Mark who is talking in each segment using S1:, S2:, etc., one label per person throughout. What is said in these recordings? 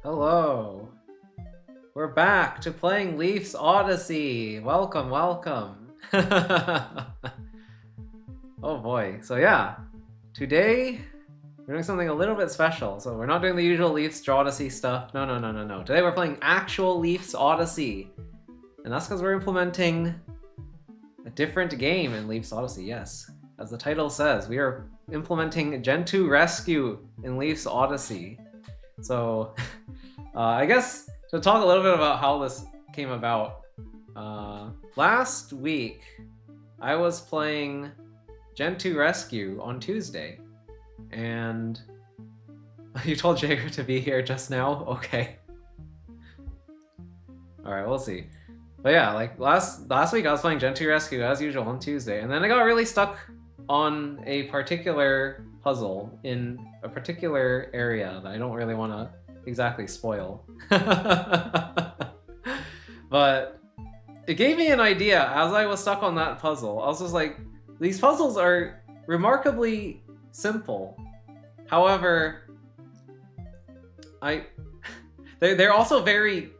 S1: Hello. We're back to playing Leaf's Odyssey. Welcome, welcome. Oh boy. So yeah, today we're doing something a little bit special. So we're not doing the usual Leaf's Odyssey stuff. No. Today we're playing actual Leaf's Odyssey. And that's because we're implementing a different game in Leaf's Odyssey, yes. As the title says, we are implementing Gentoo Rescue in Leaf's Odyssey. So I guess to talk a little bit about how this came about, last week I was playing Gentoo Rescue on Tuesday, and you told Jager to be here just now? Okay. Alright, we'll see. But yeah, like last week I was playing Gentoo Rescue as usual on Tuesday, and then I got really stuck on a particular puzzle in a particular area that I don't really want to exactly spoil. But it gave me an idea as I was stuck on that puzzle. I was just like, these puzzles are remarkably simple. However, they're also very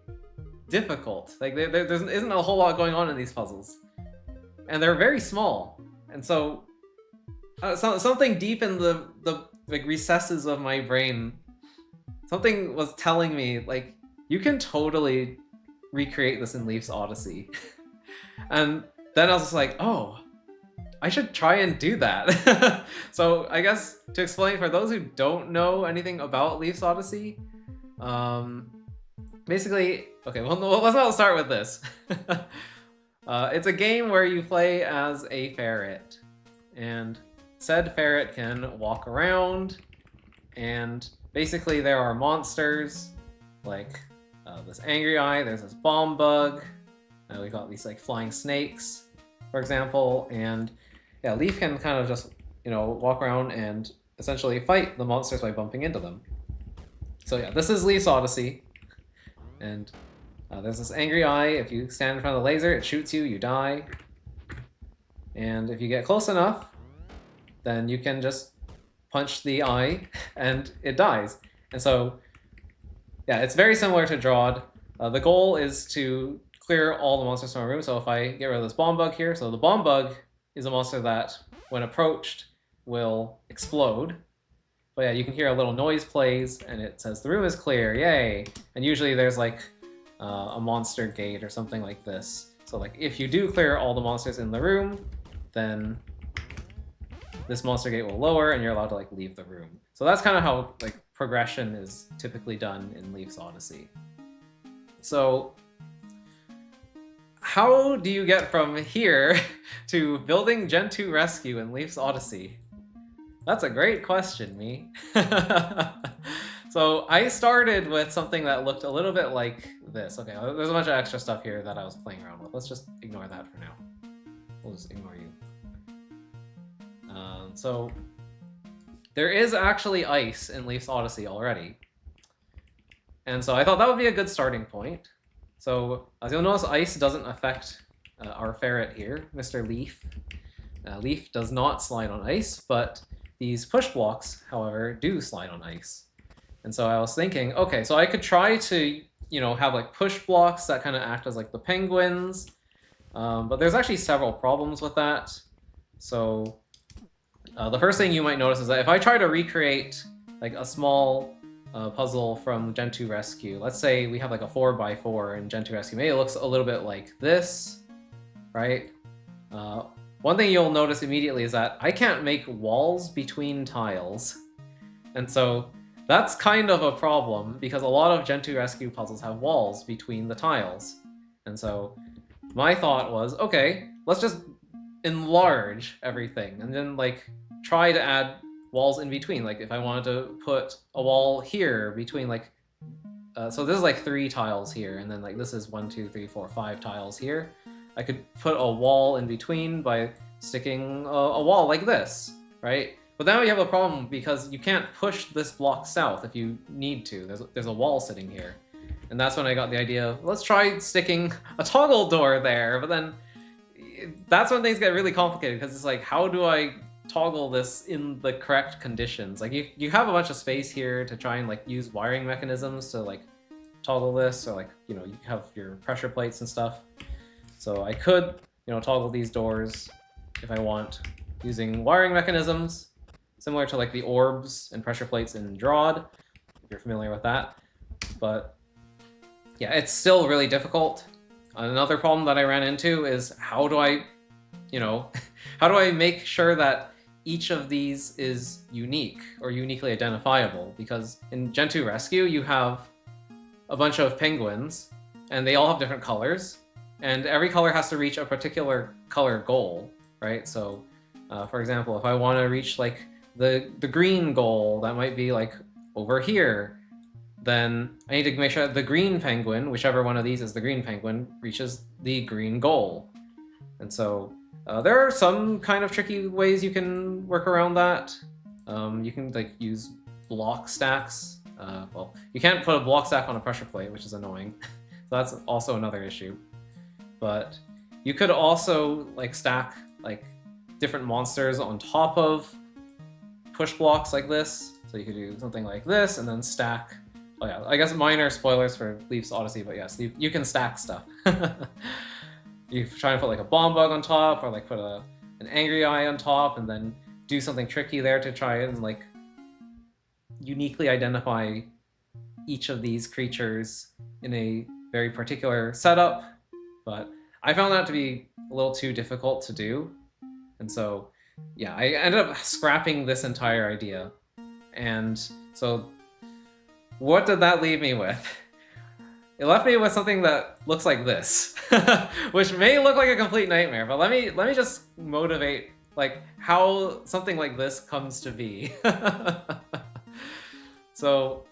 S1: difficult. Like there isn't a whole lot going on in these puzzles, and they're very small. And so, something deep in the like recesses of my brain, something was telling me like you can totally recreate this in Leaf's Odyssey. And then I was just like, oh, I should try and do that. So I guess to explain for those who don't know anything about Leaf's Odyssey, basically, okay, well, let's not start with this. It's a game where you play as a ferret, and said ferret can walk around, and basically there are monsters like this angry eye, there's this bomb bug, we got these like flying snakes, for example, and yeah, Leaf can kind of just, walk around and essentially fight the monsters by bumping into them. So yeah, this is Leaf's Odyssey. And there's this angry eye. If you stand in front of the laser, it shoots you, you die. And if you get close enough, then you can just punch the eye and it dies. And so, yeah, it's very similar to Drawd. The goal is to clear all the monsters from a room. So if I get rid of this bomb bug here, so the bomb bug is a monster that, when approached, will explode. But yeah, you can hear a little noise plays, and it says the room is clear, yay! And usually there's like a monster gate or something like this. So like if you do clear all the monsters in the room, then this monster gate will lower, and you're allowed to like leave the room. So that's kind of how like progression is typically done in Leaf's Odyssey. So how do you get from here to building Gentoo Rescue in Leaf's Odyssey? That's a great question, me. So I started with something that looked a little bit like this. Okay, there's a bunch of extra stuff here that I was playing around with. Let's just ignore that for now. We'll just ignore you. So there is actually ice in Leaf's Odyssey already. And so I thought that would be a good starting point. So as you'll notice, ice doesn't affect our ferret here, Mr. Leaf. Leaf does not slide on ice, but these push blocks, however, do slide on ice. And so I was thinking, okay, so I could try to, have like push blocks that kind of act as like the penguins. But there's actually several problems with that. So the first thing you might notice is that if I try to recreate like a small puzzle from Gentoo Rescue, let's say we have like a 4x4 in Gentoo Rescue, maybe it looks a little bit like this, right? One thing you'll notice immediately is that I can't make walls between tiles. And so that's kind of a problem because a lot of Gentoo Rescue puzzles have walls between the tiles. And so my thought was, okay, let's just enlarge everything and then like try to add walls in between. Like if I wanted to put a wall here between like, so this is like 3 tiles here, and then like this is 1, 2, 3, 4, 5 tiles here. I could put a wall in between by sticking a wall like this, right? But now you have a problem because you can't push this block south if you need to. There's a wall sitting here. And that's when I got the idea of, let's try sticking a toggle door there. But then that's when things get really complicated, because it's like, how do I toggle this in the correct conditions? Like you have a bunch of space here to try and like use wiring mechanisms to like toggle this, or like, you know, you have your pressure plates and stuff. So I could, you know, toggle these doors if I want using wiring mechanisms, similar to like the orbs and pressure plates in Drawd, if you're familiar with that. But yeah, it's still really difficult. Another problem that I ran into is, how do I, you know, how do I make sure that each of these is unique or uniquely identifiable? Because in Gentoo Rescue, you have a bunch of penguins, and they all have different colors, and every color has to reach a particular color goal, right? So, for example, if I want to reach like the green goal, that might be like over here, then I need to make sure that the green penguin, whichever one of these is the green penguin, reaches the green goal. And so there are some kind of tricky ways you can work around that. You can like use block stacks. Well, you can't put a block stack on a pressure plate, which is annoying. So that's also another issue. But you could also like stack like different monsters on top of push blocks like this. So you could do something like this and then stack. Oh yeah, I guess minor spoilers for Leaf's Odyssey, but yes, you can stack stuff. You try and put like a bomb bug on top, or like put an angry eye on top, and then do something tricky there to try and like uniquely identify each of these creatures in a very particular setup. But I found that to be a little too difficult to do. And so, yeah, I ended up scrapping this entire idea. And so what did that leave me with? It left me with something that looks like this, which may look like a complete nightmare, but let me just motivate like how something like this comes to be. So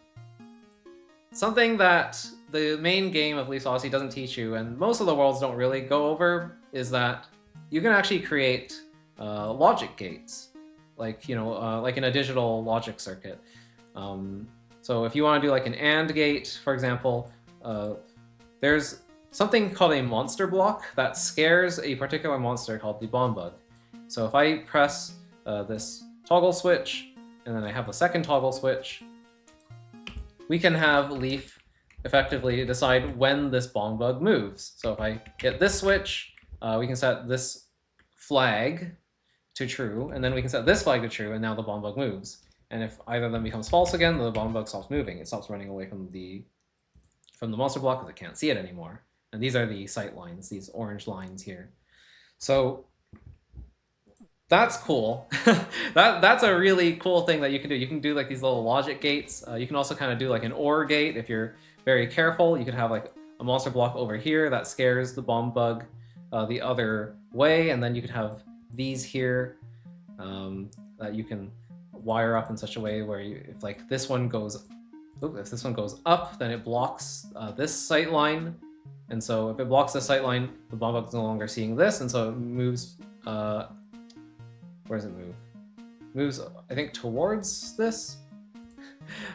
S1: something that the main game of Leaf's Odyssey doesn't teach you, and most of the worlds don't really go over, is that you can actually create logic gates, like, you know, like in a digital logic circuit. So if you want to do like an AND gate, for example, there's something called a monster block that scares a particular monster called the bomb bug. So if I press this toggle switch, and then I have a second toggle switch, we can have Leaf effectively decide when this bomb bug moves. So if I hit this switch, we can set this flag to true, and then we can set this flag to true, and now the bomb bug moves. And if either of them becomes false again, the bomb bug stops moving. It stops running away from the monster block because it can't see it anymore. And these are the sight lines, these orange lines here. So that's cool. That's a really cool thing that you can do. You can do like these little logic gates. You can also kind of do like an OR gate if you're very careful. You could have like a monster block over here that scares the bomb bug the other way, and then you could have these here that you can wire up in such a way where if like this one goes, if this one goes up, then it blocks this sight line, and so if it blocks this sight line, the bomb bug is no longer seeing this, and so it moves. Where does it move? Moves, I think, towards this.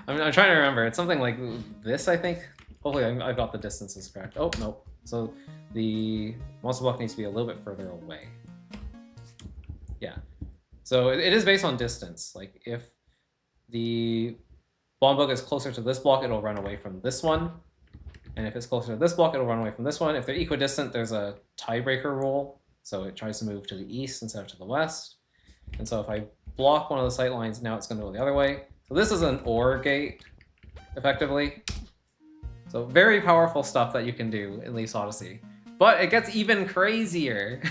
S1: I'm trying to remember. It's something like this, I think. Hopefully, I've got the distances correct. Oh nope. So the monster block needs to be a little bit further away. Yeah. So it is based on distance. Like if the bomb bug is closer to this block, it'll run away from this one. And if it's closer to this block, it'll run away from this one. If they're equidistant, there's a tiebreaker rule. So it tries to move to the east instead of to the west. And so if I block one of the sight lines, now it's going to go the other way. So this is an OR gate, effectively. So very powerful stuff that you can do in Leaf's Odyssey. But it gets even crazier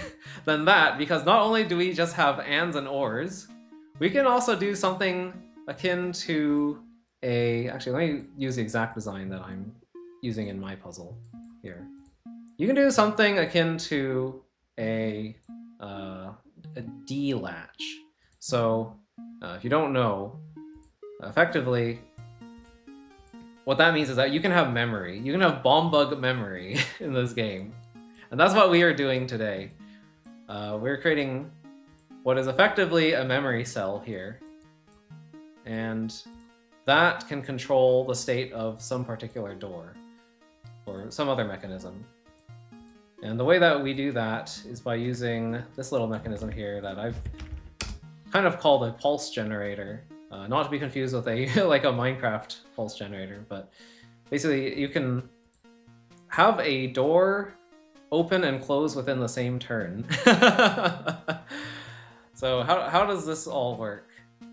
S1: than that, because not only do we just have ands and ors, we can also do something akin to a... Actually, let me use the exact design that I'm using in my puzzle here. You can do something akin to a D latch. So if you don't know, effectively, what that means is that you can have memory. You can have bomb bug memory in this game. And that's what we are doing today. We're creating what is effectively a memory cell here. And that can control the state of some particular door or some other mechanism. And the way that we do that is by using this little mechanism here that I've kind of called a pulse generator. Not to be confused with a like a Minecraft pulse generator, but basically you can have a door open and close within the same turn. So how does this all work?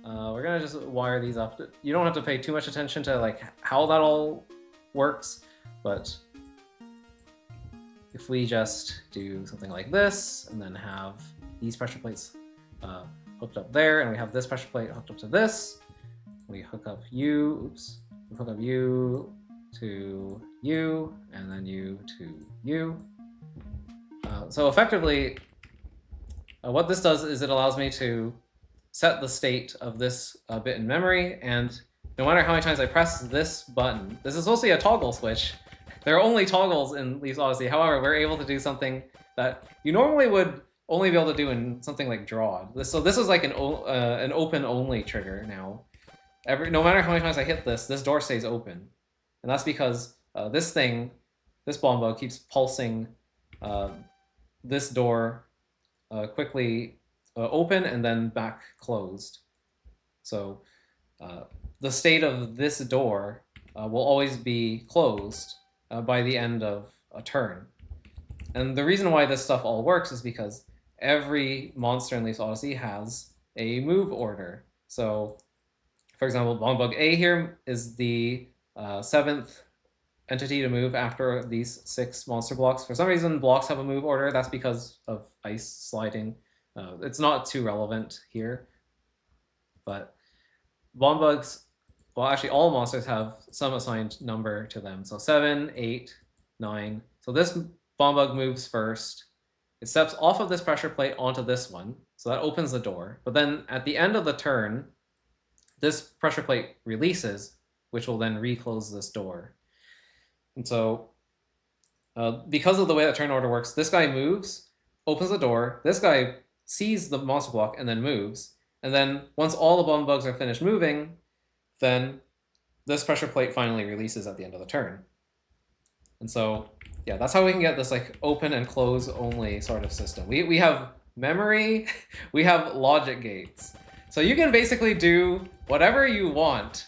S1: We're gonna just wire these up. You don't have to pay too much attention to like how that all works, but if we just do something like this and then have these pressure plates hooked up there, and we have this pressure plate hooked up to this, we hook up you, we hook up you to you, and then you to you. So effectively, what this does is it allows me to set the state of this bit in memory, and no matter how many times I press this button, this is supposed to be a toggle switch. There are only toggles in Leaf's Odyssey. However, we're able to do something that you normally would only be able to do in something like Draw. So this is like an open-only trigger now. No matter how many times I hit this door stays open. And that's because this bomb bug keeps pulsing this door quickly open and then back closed. So the state of this door will always be closed by the end of a turn. And the reason why this stuff all works is because every monster in Leaf's Odyssey has a move order. So, for example, Bomb Bug A here is the 7th entity to move after these 6 monster blocks. For some reason, blocks have a move order. That's because of ice sliding. It's not too relevant here. But Bomb Bugs, well, actually, all monsters have some assigned number to them. So 7, 8, 9. So this Bomb Bug moves first. It steps off of this pressure plate onto this one. So that opens the door. But then at the end of the turn, this pressure plate releases, which will then reclose this door. And so because of the way that turn order works, this guy moves, opens the door. This guy sees the monster block and then moves. And then once all the bomb bugs are finished moving, then this pressure plate finally releases at the end of the turn. And so, yeah, that's how we can get this like open and close only sort of system. We have memory, we have logic gates. So you can basically do whatever you want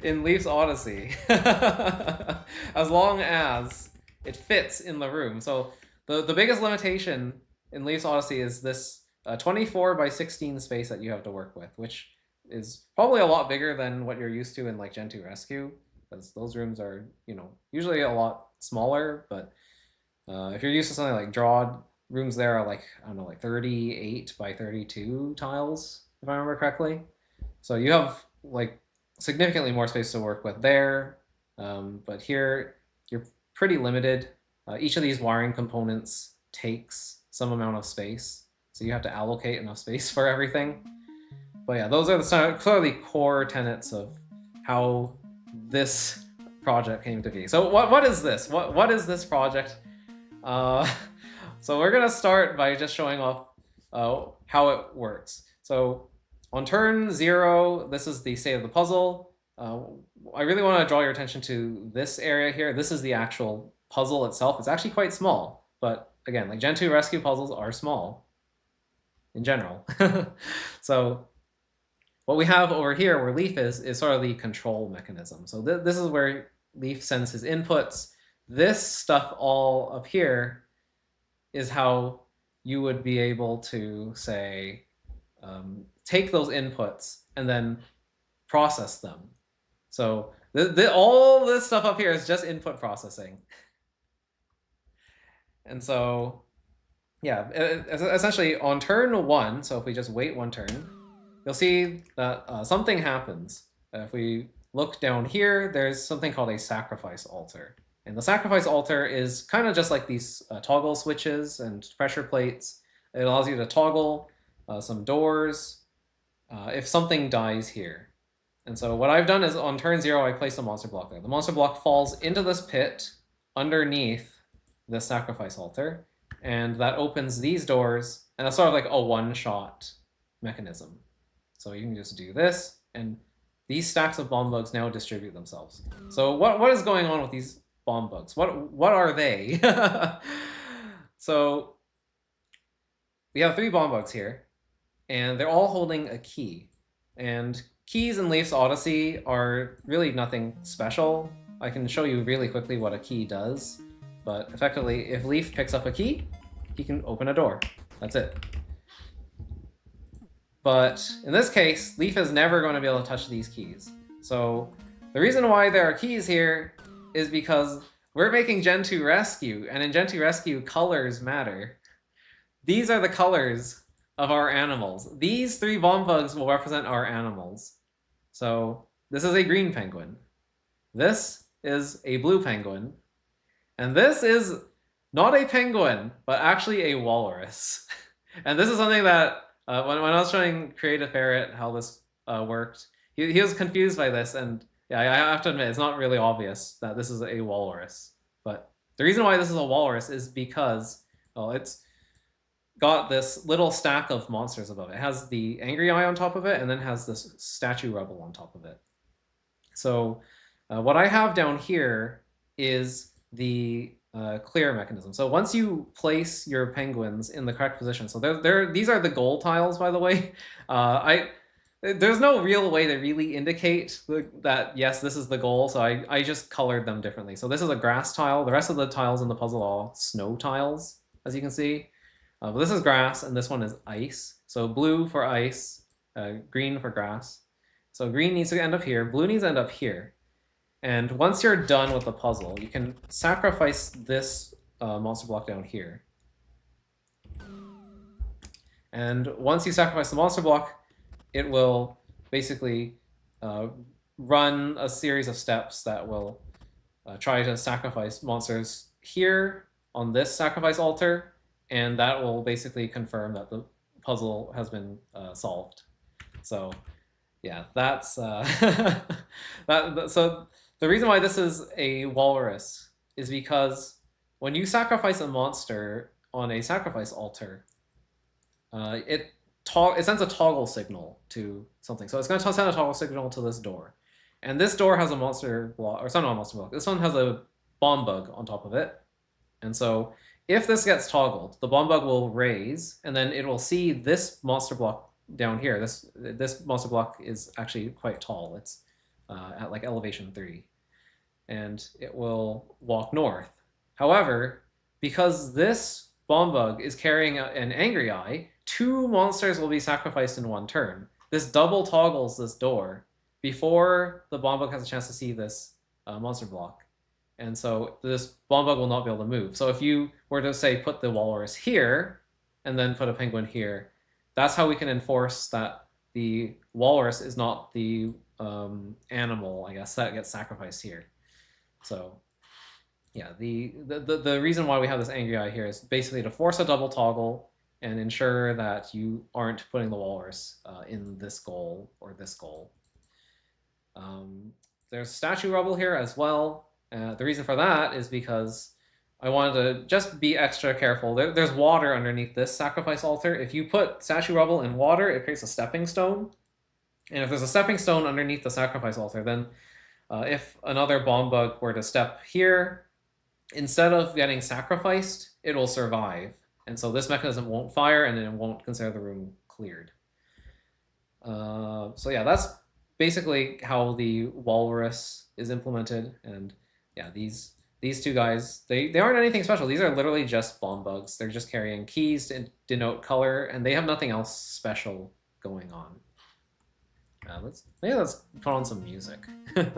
S1: in Leaf's Odyssey, as long as it fits in the room. So the biggest limitation in Leaf's Odyssey is this 24 by 16 space that you have to work with, which is probably a lot bigger than what you're used to in like Gentoo Rescue, because those rooms are, you know, usually a lot smaller. But if you're used to something like Draw, rooms there are like, I don't know, like 38 by 32 tiles, if I remember correctly. So you have like significantly more space to work with there. But here you're pretty limited. Each of these wiring components takes some amount of space, so you have to allocate enough space for everything. But yeah, those are the clearly core tenets of how this project came to be. So what is this? What is this project? So we're gonna start by just showing off how it works. So on turn 0, this is the state of the puzzle. I really want to draw your attention to this area here. This is the actual puzzle itself. It's actually quite small, but again, like Gentoo Rescue puzzles are small in general. So what we have over here where Leaf is sort of the control mechanism. So this is where Leaf sends his inputs. This stuff all up here is how you would be able to, say, take those inputs and then process them. So all this stuff up here is just input processing. And so, yeah, essentially on turn 1, so if we just wait 1 turn, you'll see that something happens. If we look down here, there's something called a sacrifice altar. And the sacrifice altar is kind of just like these toggle switches and pressure plates. It allows you to toggle some doors if something dies here. And so what I've done is on turn 0, I place a monster block there. The monster block falls into this pit underneath the sacrifice altar, and that opens these doors, and that's sort of like a one-shot mechanism. So you can just do this, and these stacks of bomb bugs now distribute themselves. So what is going on with these bomb bugs? What are they? So we have 3 bomb bugs here, and they're all holding a key. And keys in Leaf's Odyssey are really nothing special. I can show you really quickly what a key does, but effectively, if Leaf picks up a key, he can open a door. That's it. But in this case, Leaf is never going to be able to touch these keys. So the reason why there are keys here is because we're making Gentoo Rescue, and in Gentoo Rescue, colors matter. These are the colors of our animals. These 3 bomb bugs will represent our animals. So this is a green penguin. This is a blue penguin. And this is not a penguin, but actually a walrus. And this is something that, when I was showing Creative Ferret how this worked, he was confused by this. And yeah, I have to admit, it's not really obvious that this is a walrus. But the reason why this is a walrus is because, well, it's got this little stack of monsters above it. It has the angry eye on top of it, and then has this statue rebel on top of it. So what I have down here is the clear mechanism. So once you place your penguins in the correct position, so these are the goal tiles, by the way. There's no real way to really indicate that, yes, this is the goal, so I just colored them differently. So this is a grass tile. The rest of the tiles in the puzzle are snow tiles, as you can see. But this is grass, and this one is ice. So blue for ice, green for grass. So green needs to end up here, blue needs to end up here. And once you're done with the puzzle, you can sacrifice this monster block down here. And once you sacrifice the monster block, it will basically run a series of steps that will try to sacrifice monsters here on this sacrifice altar, and that will basically confirm that the puzzle has been solved. So yeah, that's so the reason why this is a walrus is because when you sacrifice a monster on a sacrifice altar, it sends a toggle signal to something. So it's going to send a toggle signal to this door. And this door has a monster block, or it's not a monster block. This one has a bomb bug on top of it. And so if this gets toggled, the bomb bug will raise, and then it will see this monster block down here. This monster block is actually quite tall. It's at like elevation 3. And it will walk north. However, because this bomb bug is carrying an angry eye, 2 monsters will be sacrificed in one turn. This double toggles this door before the bomb bug has a chance to see this monster block. And so this bomb bug will not be able to move. So if you were to, say, put the walrus here and then put a penguin here, that's how we can enforce that the walrus is not the animal, I guess, that gets sacrificed here. So yeah, the reason why we have this angry eye here is basically to force a double toggle and ensure that you aren't putting the walrus in this goal or this goal. There's statue rubble here as well. The reason for that is because I wanted to just be extra careful. There's water underneath this sacrifice altar. If you put statue rubble in water, it creates a stepping stone. And if there's a stepping stone underneath the sacrifice altar, then if another bomb bug were to step here, instead of getting sacrificed, it will survive. And so this mechanism won't fire, and it won't consider the room cleared. So yeah, that's basically how the walrus is implemented. And yeah, these 2 guys, they aren't anything special. These are literally just bomb bugs. They're just carrying keys to denote color, and they have nothing else special going on. Let's put on some music. Put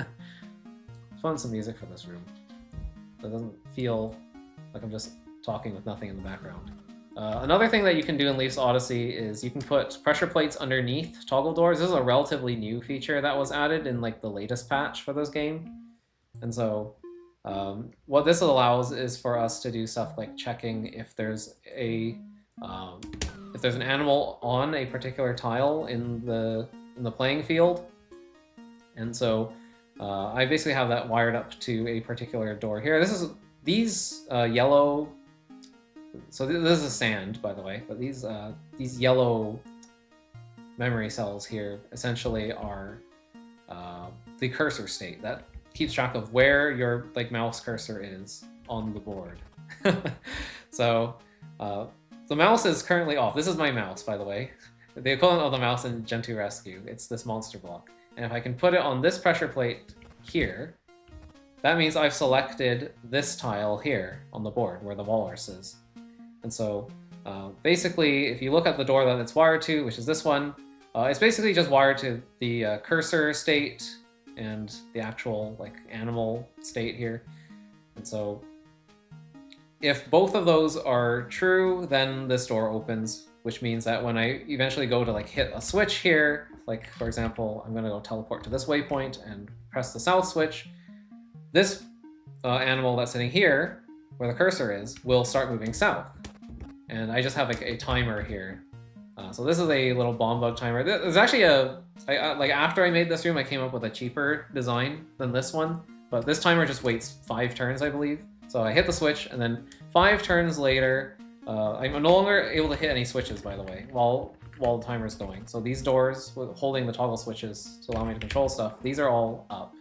S1: on some music for this room. That doesn't feel like I'm just talking with nothing in the background. Another thing that you can do in Leaf's Odyssey is you can put pressure plates underneath toggle doors. This is a relatively new feature that was added in like the latest patch for this game. And so what this allows is for us to do stuff like checking if there's an animal on a particular tile in the playing field. And so I basically have that wired up to a particular door here. These yellow. So this is sand, by the way, but these yellow memory cells here essentially are the cursor state that keeps track of where your mouse cursor is on the board. So The mouse is currently off. This is my mouse, by the way. The equivalent of the mouse in Gentoo Rescue. It's this monster block. And if I can put it on this pressure plate here, that means I've selected this tile here on the board where the walrus is. And so basically, if you look at the door that it's wired to, which is this one, it's basically just wired to the cursor state and the actual like animal state here. And so if both of those are true, then this door opens, which means that when I eventually go to like hit a switch here, like for example, I'm gonna go teleport to this waypoint and press the south switch, this animal that's sitting here, where the cursor is, will start moving south. And I just have like a timer here. So this is a little bomb bug timer. There's actually like after I made this room, I came up with a cheaper design than this one, but this timer just waits 5 turns, I believe. So I hit the switch, and then 5 turns later, I'm no longer able to hit any switches, by the way, while the timer's going. So these doors, holding the toggle switches to allow me to control stuff, these are all up.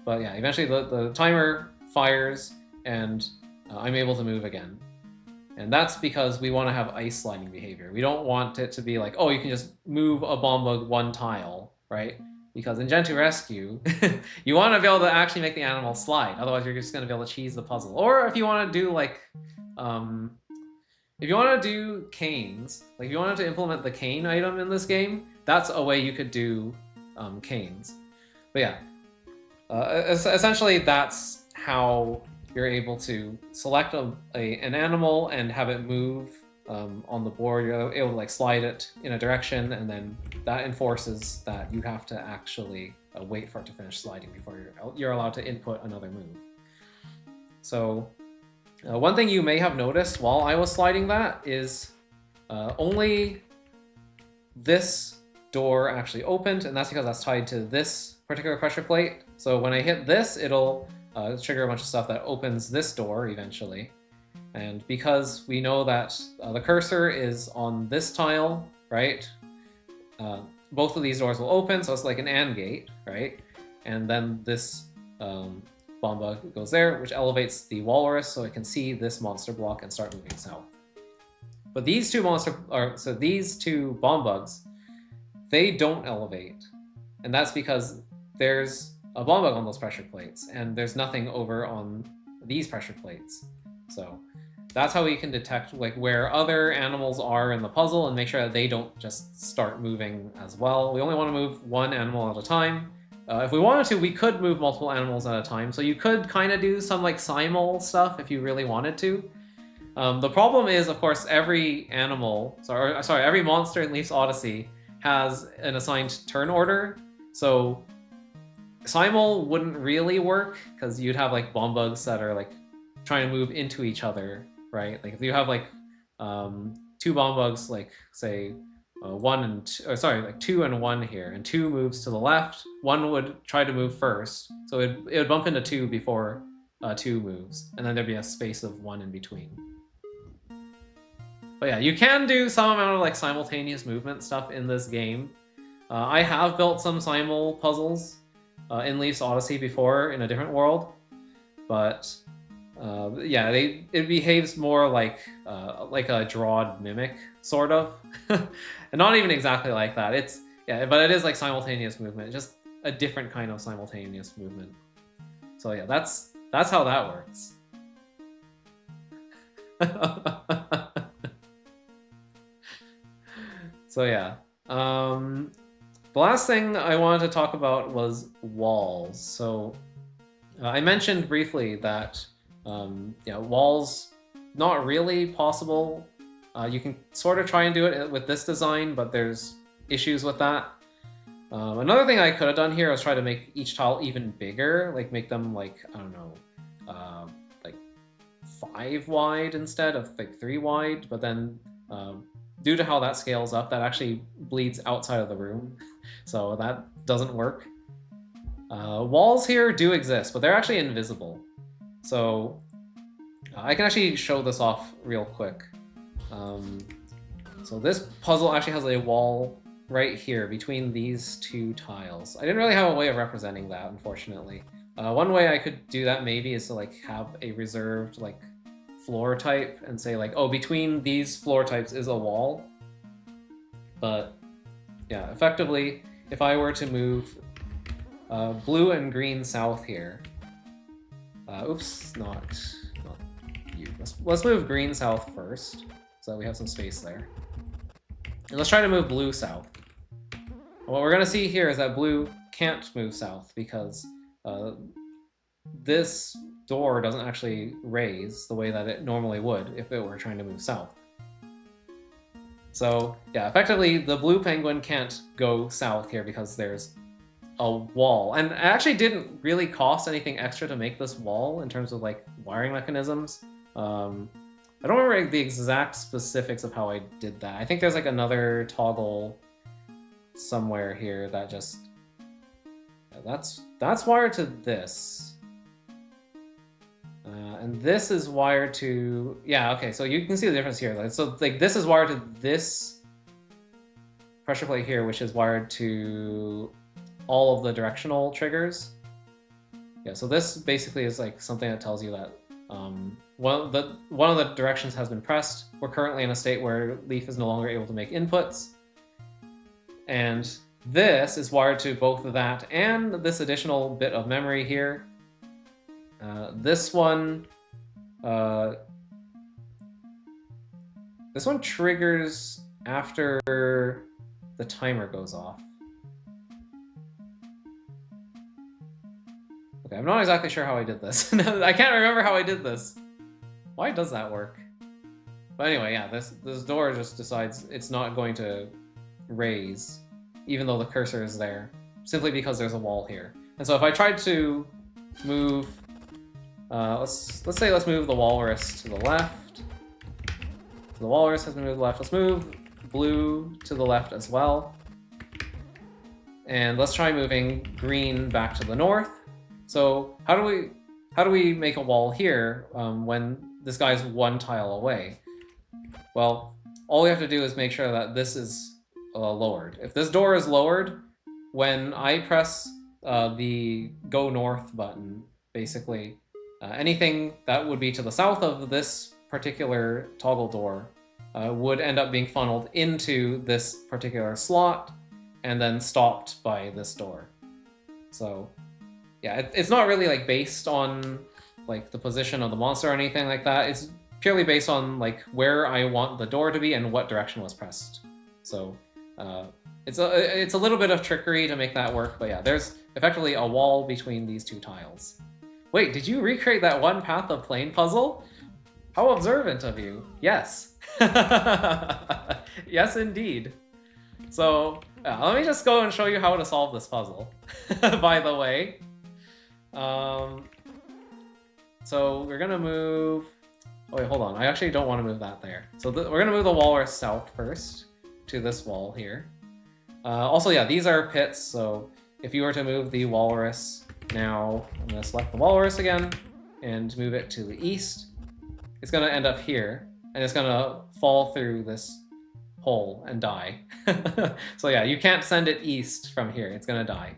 S1: But yeah, eventually the timer fires, and I'm able to move again. And that's because we want to have ice sliding behavior. We don't want it to be like, oh, you can just move a bomb bug 1 tile, right? Because in Gentoo Rescue, you want to be able to actually make the animal slide. Otherwise, you're just going to be able to cheese the puzzle. Or if you want to do like, if you want to do canes, like if you wanted to implement the cane item in this game, that's a way you could do canes. But yeah, essentially that's how you're able to select an animal and have it move on the board. You're able to like slide it in a direction, and then that enforces that you have to actually wait for it to finish sliding before you're allowed to input another move. So one thing you may have noticed while I was sliding that is only this door actually opened, and that's because that's tied to this particular pressure plate. So when I hit this, it'll trigger a bunch of stuff that opens this door eventually. And because we know that the cursor is on this tile, right? Both of these doors will open, so it's like an AND gate, right? And then this bomb bug goes there, which elevates the walrus so it can see this monster block and start moving south. But these two these two bomb bugs, they don't elevate. And that's because there's a bomb bug on those pressure plates, and there's nothing over on these pressure plates. So that's how we can detect like where other animals are in the puzzle and make sure that they don't just start moving as well. We only want to move 1 animal at a time. If we wanted to, we could move multiple animals at a time. So you could kind of do some like simul stuff if you really wanted to. The problem is, of course, every every monster in Leaf's Odyssey has an assigned turn order. So simul wouldn't really work because you'd have like bomb bugs that are like trying to move into each other, right? Like if you have like 2 bomb bugs, like say 2 and 1 here, and 2 moves to the left, 1 would try to move first, so it would bump into 2 before 2 moves, and then there'd be a space of 1 in between. But yeah, you can do some amount of like simultaneous movement stuff in this game. I have built some simul puzzles in Leaf's Odyssey before in a different world, but yeah, it behaves more like a drawed mimic, sort of, and not even exactly like that. But it is like simultaneous movement, just a different kind of simultaneous movement. So yeah, that's how that works. So yeah, the last thing I wanted to talk about was walls. So I mentioned briefly that walls not really possible. You can sort of try and do it with this design, but there's issues with that. Another thing I could have done here was try to make each tile even bigger, like make them like, I don't know, like 5 wide instead of like 3 wide, but then due to how that scales up, that actually bleeds outside of the room, so that doesn't work. Walls here do exist, but they're actually invisible. So I can actually show this off real quick. So this puzzle actually has a wall right here between these 2 tiles. I didn't really have a way of representing that, unfortunately. One way I could do that maybe is to like have a reserved like floor type and say like, oh, between these floor types is a wall. But yeah, effectively, if I were to move blue and green south here, oops, not you. Let's move green south first, so that we have some space there. And let's try to move blue south. What we're gonna see here is that blue can't move south because this door doesn't actually raise the way that it normally would if it were trying to move south. So yeah, effectively the blue penguin can't go south here because there's a wall. And it actually didn't really cost anything extra to make this wall in terms of like wiring mechanisms. I don't remember the exact specifics of how I did that. I think there's like another toggle somewhere here that just, yeah, that's wired to this. And this is wired to, yeah, okay, so you can see the difference here. So like this is wired to this pressure plate here, which is wired to all of the directional triggers. Yeah, so this basically is like something that tells you that one of the directions has been pressed. We're currently in a state where Leaf is no longer able to make inputs. And this is wired to both of that and this additional bit of memory here. This one triggers after the timer goes off. Okay, I'm not exactly sure how I did this. I can't remember how I did this. Why does that work? But anyway, yeah, this door just decides it's not going to raise, even though the cursor is there, simply because there's a wall here. And so if I tried to move, let's move the walrus to the left. So the walrus has been moved to the left. Let's move blue to the left as well. And let's try moving green back to the north. So how do we make a wall here when this guy's one tile away? Well, all we have to do is make sure that this is lowered. If this door is lowered, when I press the go north button, basically, anything that would be to the south of this particular toggle door would end up being funneled into this particular slot and then stopped by this door. So yeah, it's not really like based on like the position of the monster or anything like that. It's purely based on like where I want the door to be and what direction was pressed. So it's a little bit of trickery to make that work, but yeah, there's effectively a wall between these two tiles. Wait, did you recreate that one path of plane puzzle? How observant of you. Yes. Yes, indeed. So let me just go and show you how to solve this puzzle, by the way. So we're gonna move, oh wait, hold on, I actually don't want to move that there. So we're gonna move the walrus south first to this wall here. Also, yeah, these are pits, so if you were to move the walrus now, I'm gonna select the walrus again and move it to the east. It's gonna end up here, and it's gonna fall through this hole and die. So yeah, you can't send it east from here, it's gonna die.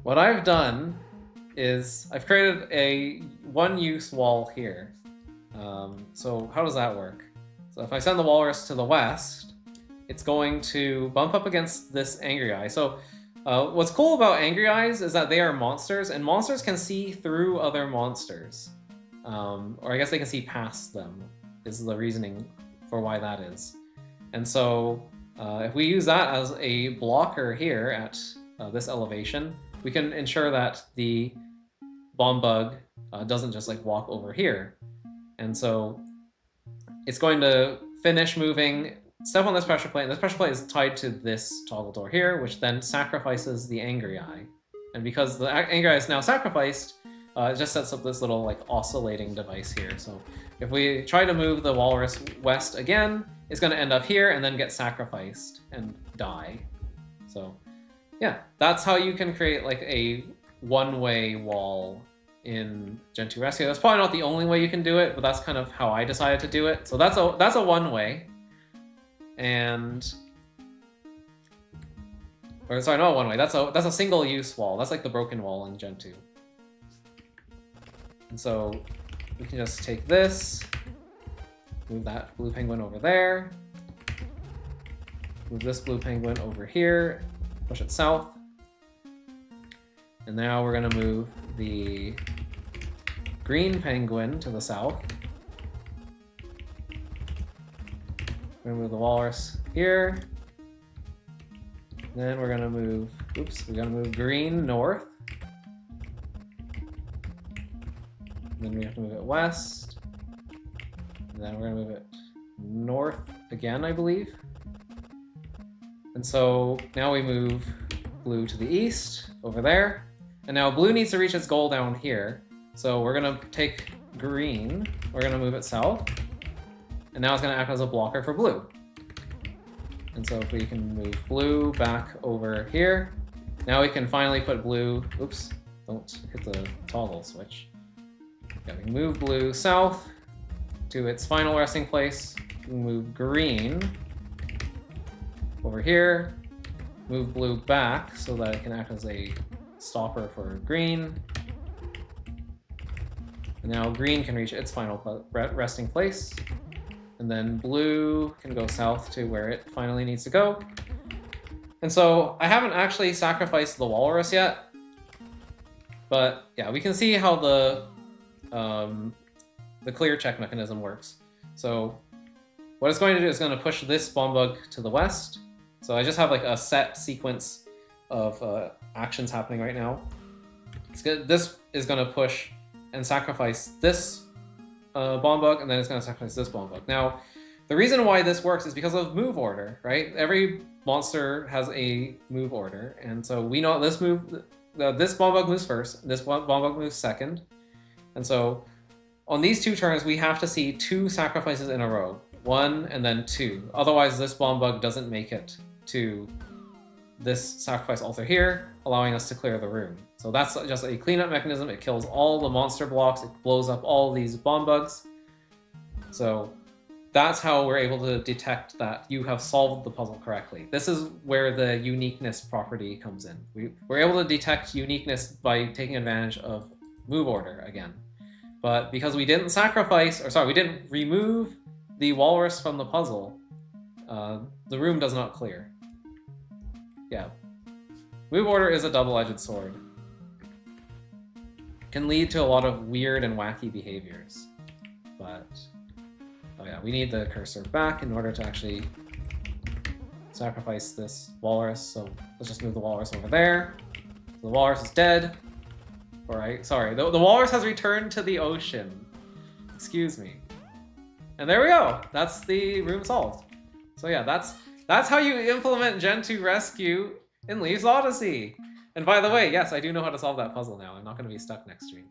S1: What I've done is I've created a one-use wall here. So how does that work? So if I send the walrus to the west, it's going to bump up against this angry eye. So what's cool about angry eyes is that they are monsters, and monsters can see through other monsters. Or I guess they can see past them, is the reasoning for why that is. And so if we use that as a blocker here at this elevation, we can ensure that the bomb bug doesn't just like walk over here. And so it's going to finish moving, step on this pressure plate, and this pressure plate is tied to this toggle door here, which then sacrifices the angry eye. And because the angry eye is now sacrificed, it just sets up this little like oscillating device here. So if we try to move the walrus west again, it's going to end up here and then get sacrificed and die. So yeah, that's how you can create like a one-way wall in Gentoo Rescue. That's probably not the only way you can do it, but that's kind of how I decided to do it. So that's a one-way. And or sorry, not one way. That's a single-use wall. That's like the broken wall in Gentoo. And so we can just take this, move that blue penguin over there, move this blue penguin over here, push it south. And now we're gonna move the green penguin to the south. We're gonna move the walrus here. Then we're gonna move, oops, we're gonna move green north. Then we have to move it west. And then we're gonna move it north again, I believe. And so now we move blue to the east, over there. And now blue needs to reach its goal down here. So we're gonna take green, we're gonna move it south. And now it's gonna act as a blocker for blue. And so if we can move blue back over here, now we can finally put blue, oops, don't hit the toggle switch. Yeah, we can move blue south to its final resting place. We can move green over here, move blue back so that it can act as a stopper for green. And now green can reach its final resting place. And then blue can go south to where it finally needs to go. And so I haven't actually sacrificed the walrus yet. But yeah, we can see how the clear check mechanism works. So what it's going to do is going to push this bomb bug to the west. So I just have like a set sequence of actions happening right now. This is going to push and sacrifice this bomb bug, and then it's going to sacrifice this bomb bug. Now, the reason why this works is because of move order, right? Every monster has a move order, and so we know this bomb bug moves first, this bomb bug moves second, and so on these two turns we have to see 2 sacrifices in a row, 1 and then 2. Otherwise, this bomb bug doesn't make it to this sacrifice altar here, allowing us to clear the room. So that's just a cleanup mechanism. It kills all the monster blocks. It blows up all these bomb bugs. So that's how we're able to detect that you have solved the puzzle correctly. This is where the uniqueness property comes in. We're able to detect uniqueness by taking advantage of move order again. But because we didn't we didn't remove the walrus from the puzzle, the room does not clear. Yeah. Move order is a double-edged sword. Can lead to a lot of weird and wacky behaviors. But, oh yeah, we need the cursor back in order to actually sacrifice this walrus. So let's just move the walrus over there. So the walrus is dead. Alright, sorry. The walrus has returned to the ocean. Excuse me. And there we go. That's the room solved. So yeah, that's how you implement Gentoo Rescue in Leaf's Odyssey. And by the way, yes, I do know how to solve that puzzle now. I'm not going to be stuck next stream.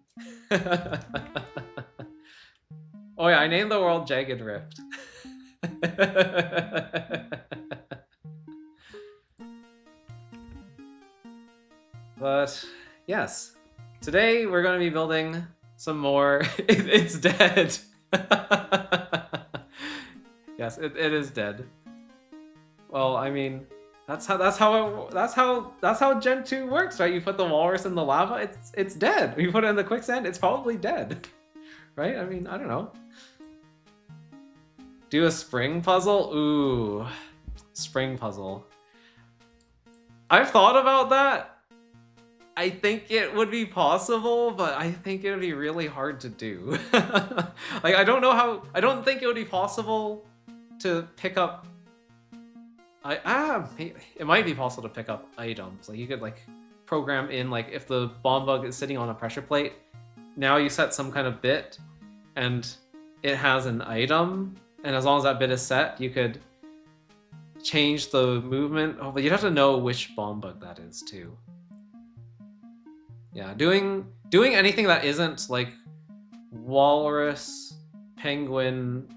S1: Oh yeah, I named the world Jagged Rift. But yes, today we're going to be building some more. It's dead. Yes, it is dead. Well, I mean, that's how Gentoo works, right? You put the walrus in the lava, it's dead. You put it in the quicksand, it's probably dead, right? I mean, I don't know. Do a spring puzzle? Ooh, spring puzzle. I've thought about that. I think it would be possible, but I think it would be really hard to do. Like, I don't think it would be possible to pick up. It might be possible to pick up items. Like, you could like program in, like, if the bomb bug is sitting on a pressure plate, now you set some kind of bit and it has an item, and as long as that bit is set, you could change the movement. Oh, but you'd have to know which bomb bug that is too. Yeah, doing anything that isn't like walrus, penguin,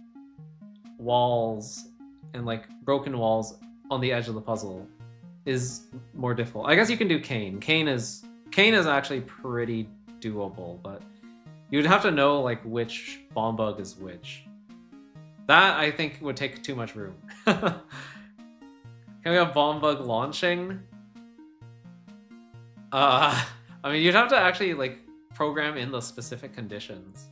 S1: walls, and like broken walls on the edge of the puzzle is more difficult. I guess you can do cane. Cane is actually pretty doable, but you'd have to know like which bomb bug is which. That I think would take too much room. Can we have bomb bug launching? I mean, you'd have to actually like program in the specific conditions.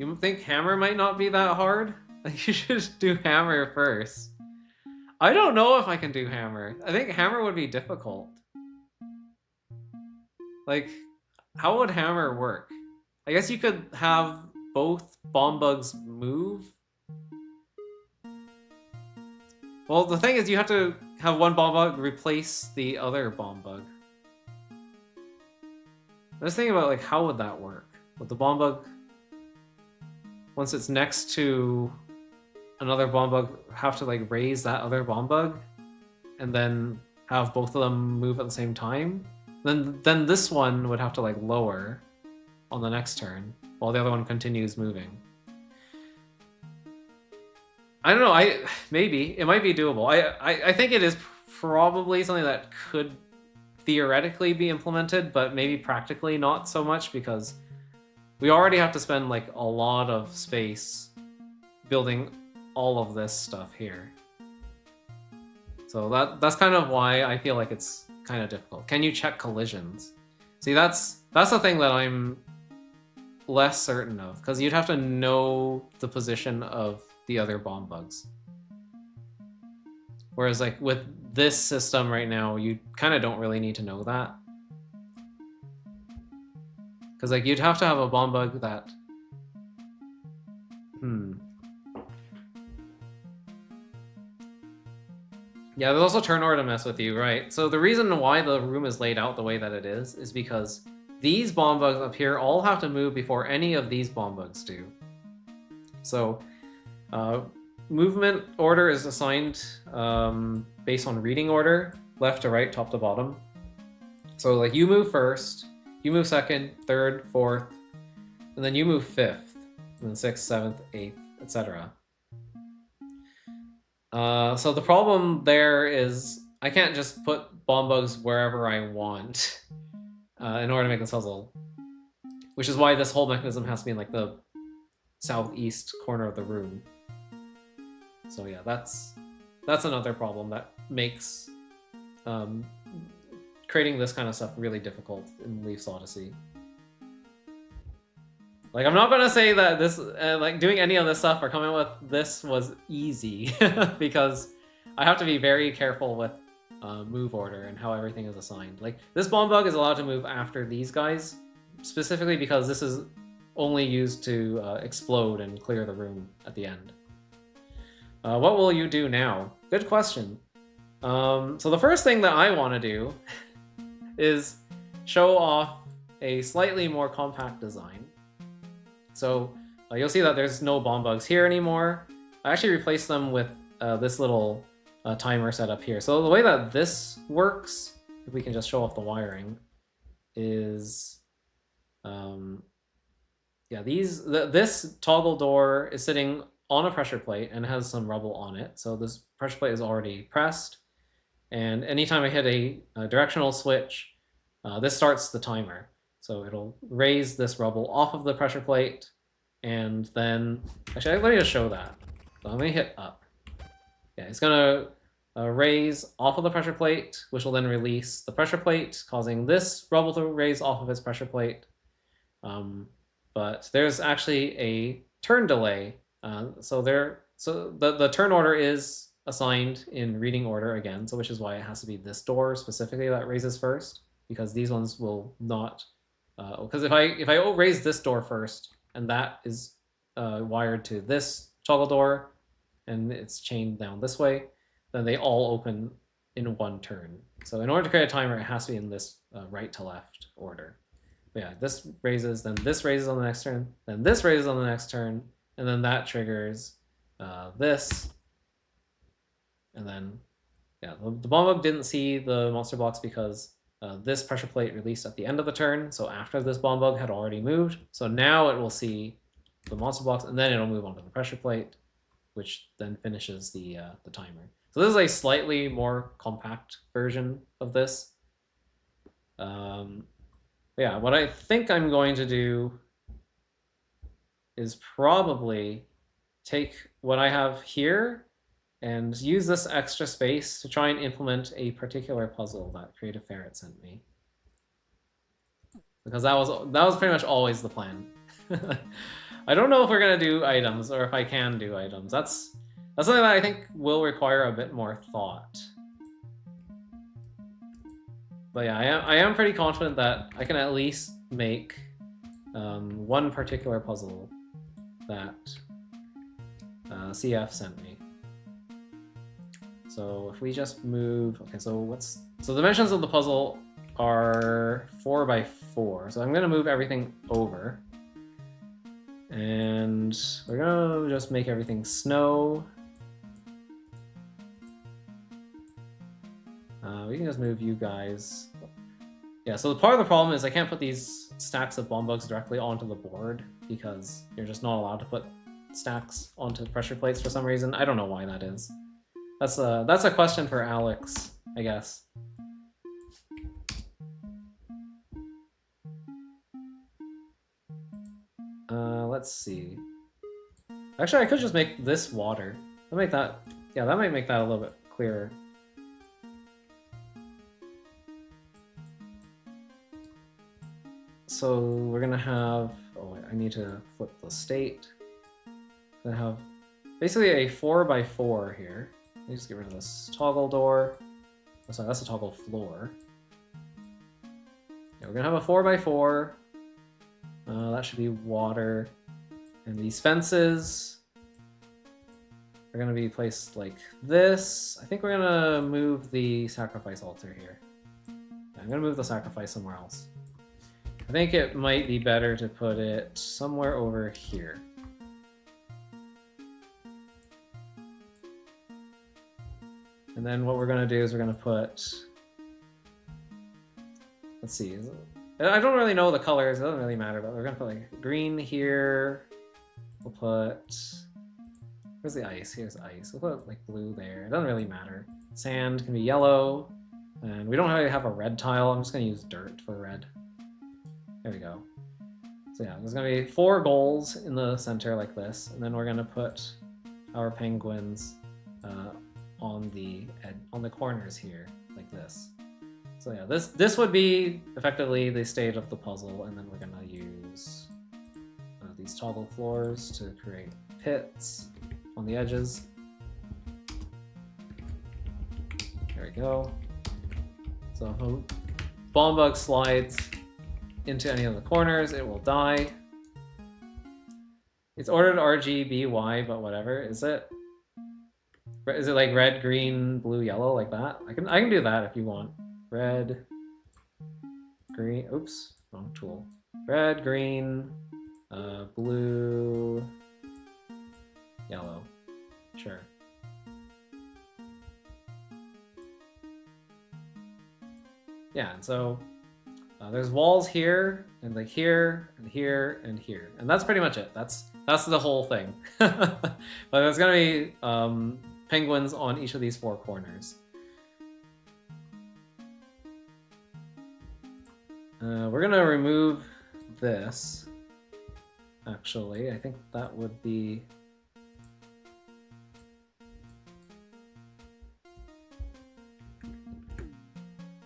S1: You think hammer might not be that hard? You should do hammer first. I don't know if I can do hammer. I think hammer would be difficult. Like, how would hammer work? I guess you could have both bomb bugs move. Well, the thing is you have to have one bomb bug replace the other bomb bug. I was thinking about, like, how would that work? Would the bomb bug, once it's next to another bomb bug, have to, like, raise that other bomb bug? And then have both of them move at the same time? Then this one would have to, like, lower on the next turn, while the other one continues moving. I don't know, maybe. It might be doable. I think it is probably something that could theoretically be implemented, but maybe practically not so much, because we already have to spend, like, a lot of space building all of this stuff here. So that's kind of why I feel like it's kind of difficult. Can you check collisions? See, that's the thing that I'm less certain of, because you'd have to know the position of the other bomb bugs. Whereas, like, with this system right now, you kind of don't really need to know that. Because, like, you'd have to have a bomb bug that... Yeah, there's also turn order to mess with you, right? So the reason why the room is laid out the way that it is because these bomb bugs up here all have to move before any of these bomb bugs do. So movement order is assigned based on reading order, left to right, top to bottom. So, like, you move first, you move second, third, fourth, and then you move fifth, and then sixth, seventh, eighth, etc. So the problem there is I can't just put bomb bugs wherever I want in order to make this puzzle, which is why this whole mechanism has to be in, like, the southeast corner of the room. So yeah, that's another problem that makes creating this kind of stuff really difficult in Leaf's Odyssey. Like, I'm not gonna say that this, like, doing any of this stuff or coming up with this was easy, because I have to be very careful with move order and how everything is assigned. Like, this bomb bug is allowed to move after these guys, specifically because this is only used to explode and clear the room at the end. What will you do now? Good question. So the first thing that I want to do is show off a slightly more compact design. So you'll see that there's no bomb bugs here anymore. I actually replaced them with this little timer set up here. So the way that this works, if we can just show off the wiring, is this toggle door is sitting on a pressure plate and has some rubble on it. So this pressure plate is already pressed, and anytime I hit a directional switch, this starts the timer. So it'll raise this rubble off of the pressure plate, and then, actually, let me just show that. So let me hit up. Yeah, it's gonna raise off of the pressure plate, which will then release the pressure plate, causing this rubble to raise off of its pressure plate. But there's actually a turn delay. So the turn order is assigned in reading order again, so which is why it has to be this door specifically that raises first, because these ones will not. Because if I raise this door first, and that is wired to this toggle door, and it's chained down this way, then they all open in one turn. So in order to create a timer, it has to be in this right to left order. But yeah, this raises, then this raises on the next turn, then this raises on the next turn, and then that triggers this. And then, yeah, the bomb bug didn't see the monster blocks because this pressure plate released at the end of the turn, so after this bomb bug had already moved. So now it will see the monster blocks, and then it'll move onto the pressure plate, which then finishes the timer. So this is a slightly more compact version of this. Yeah, what I think I'm going to do is probably take what I have here and use this extra space to try and implement a particular puzzle that Creative Ferret sent me. Because that was pretty much always the plan. I don't know if we're gonna do items or if I can do items. That's something that I think will require a bit more thought. But yeah, I am pretty confident that I can at least make one particular puzzle that CF sent me. So if we just move, okay, so the dimensions of the puzzle are 4 by 4. So I'm gonna move everything over. And we're gonna just make everything snow. We can just move you guys. Yeah, so part of the problem is I can't put these stacks of bomb bugs directly onto the board because you're just not allowed to put stacks onto pressure plates for some reason. I don't know why that is. That's a question for Alex, I guess. Let's see. Actually, I could just make this water. I'll make that. Yeah, that might make that a little bit clearer. So we're gonna have. Oh, I need to flip the state. I'm gonna have basically a 4 by 4 here. Let me just get rid of this toggle door. Oh, sorry, that's a toggle floor. Yeah, we're gonna have a 4 by 4. That should be water. And these fences are gonna be placed like this. I think we're gonna move the sacrifice altar here. Yeah, I'm gonna move the sacrifice somewhere else. I think it might be better to put it somewhere over here. And then what we're gonna do is we're gonna put, let's see, I don't really know the colors, it doesn't really matter, but we're gonna put like green here. We'll put, where's the ice? Here's ice. We'll put like blue there. It doesn't really matter. Sand can be yellow, and we don't really have a red tile. I'm just gonna use dirt for red. There we go. So yeah, there's gonna be 4 goals in the center like this, and then we're gonna put our penguins on the corners here like this. So yeah, this would be effectively the state of the puzzle, and then we're gonna use these toggle floors to create pits on the edges. There we go. So if a bomb bug slides into any of the corners, it will die. It's ordered RGBY, but whatever. Is it like red, green, blue, yellow, like that? I can do that if you want. Red, green. Oops, wrong tool. Red, green, blue, yellow. Sure. Yeah, and so there's walls here, and like here, and here, and here. And that's pretty much it. That's the whole thing. But there's gonna be penguins on each of these 4 corners. We're gonna remove this. Actually, I think that would be a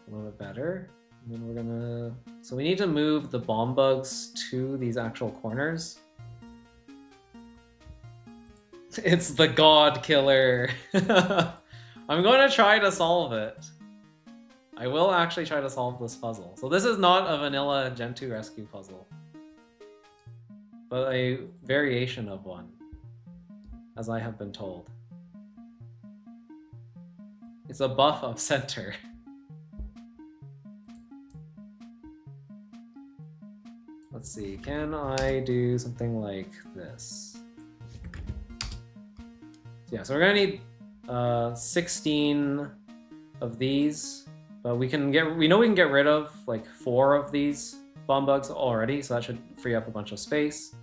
S1: little bit better. And then we're gonna, so we need to move the bomb bugs to these actual corners. It's the God Killer. I'm going to try to solve it. I will actually try to solve this puzzle. So this is not a vanilla Gentoo rescue puzzle, but a variation of one, as I have been told. It's a buff of center. Let's see, can I do something like this? Yeah, so we're gonna need 16 of these, but we know we can get rid of like 4 of these bomb bugs already, so that should free up a bunch of space.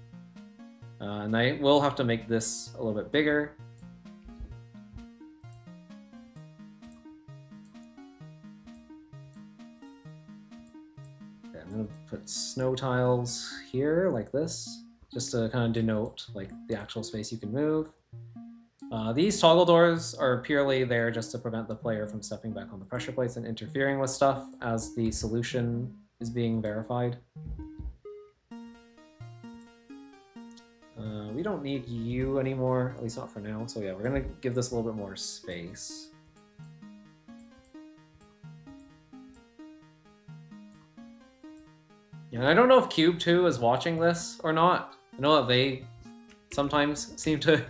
S1: And I will have to make this a little bit bigger. Okay, I'm gonna put snow tiles here like this, just to kind of denote like the actual space you can move. These toggle doors are purely there just to prevent the player from stepping back on the pressure plates and interfering with stuff as the solution is being verified. don't need you anymore, at least not for now. So yeah, we're gonna give this a little bit more space. Yeah, and I don't know if Cube 2 is watching this or not. I know that they sometimes seem to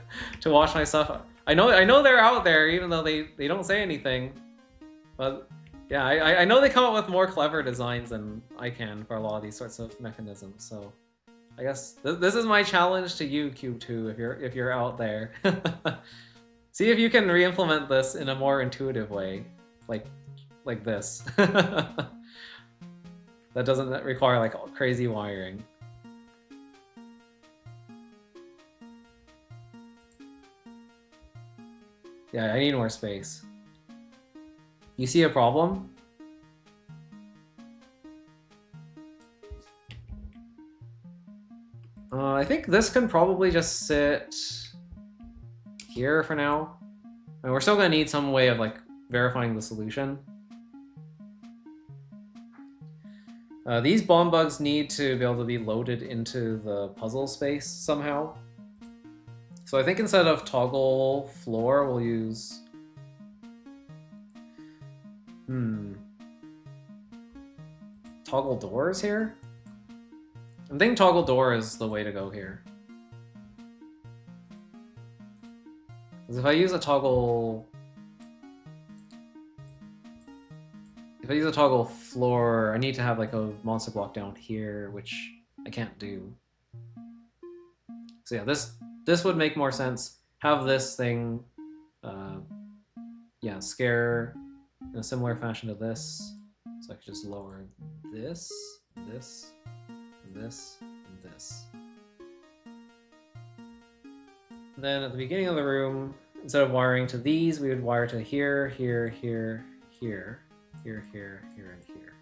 S1: watch my stuff. I know they're out there, even though they don't say anything. But yeah, I know they come up with more clever designs than I can for a lot of these sorts of mechanisms. So I guess this is my challenge to you, Cube 2, if you're out there. See if you can re-implement this in a more intuitive way, like this. That doesn't require like crazy wiring. Yeah, I need more space. You see a problem? I think this can probably just sit here for now. And we're still gonna need some way of like verifying the solution. These bomb bugs need to be able to be loaded into the puzzle space somehow. So I think instead of toggle floor, we'll use... toggle doors here? I'm thinking toggle door is the way to go here. Because if I use a toggle... If I use a toggle floor, I need to have like a monster block down here, which I can't do. So yeah, this would make more sense. Have this thing, yeah, scare in a similar fashion to this. So I could just lower this, this, and this, and this. And then at the beginning of the room, instead of wiring to these, we would wire to here, here, here, here. Here, here, here, and here.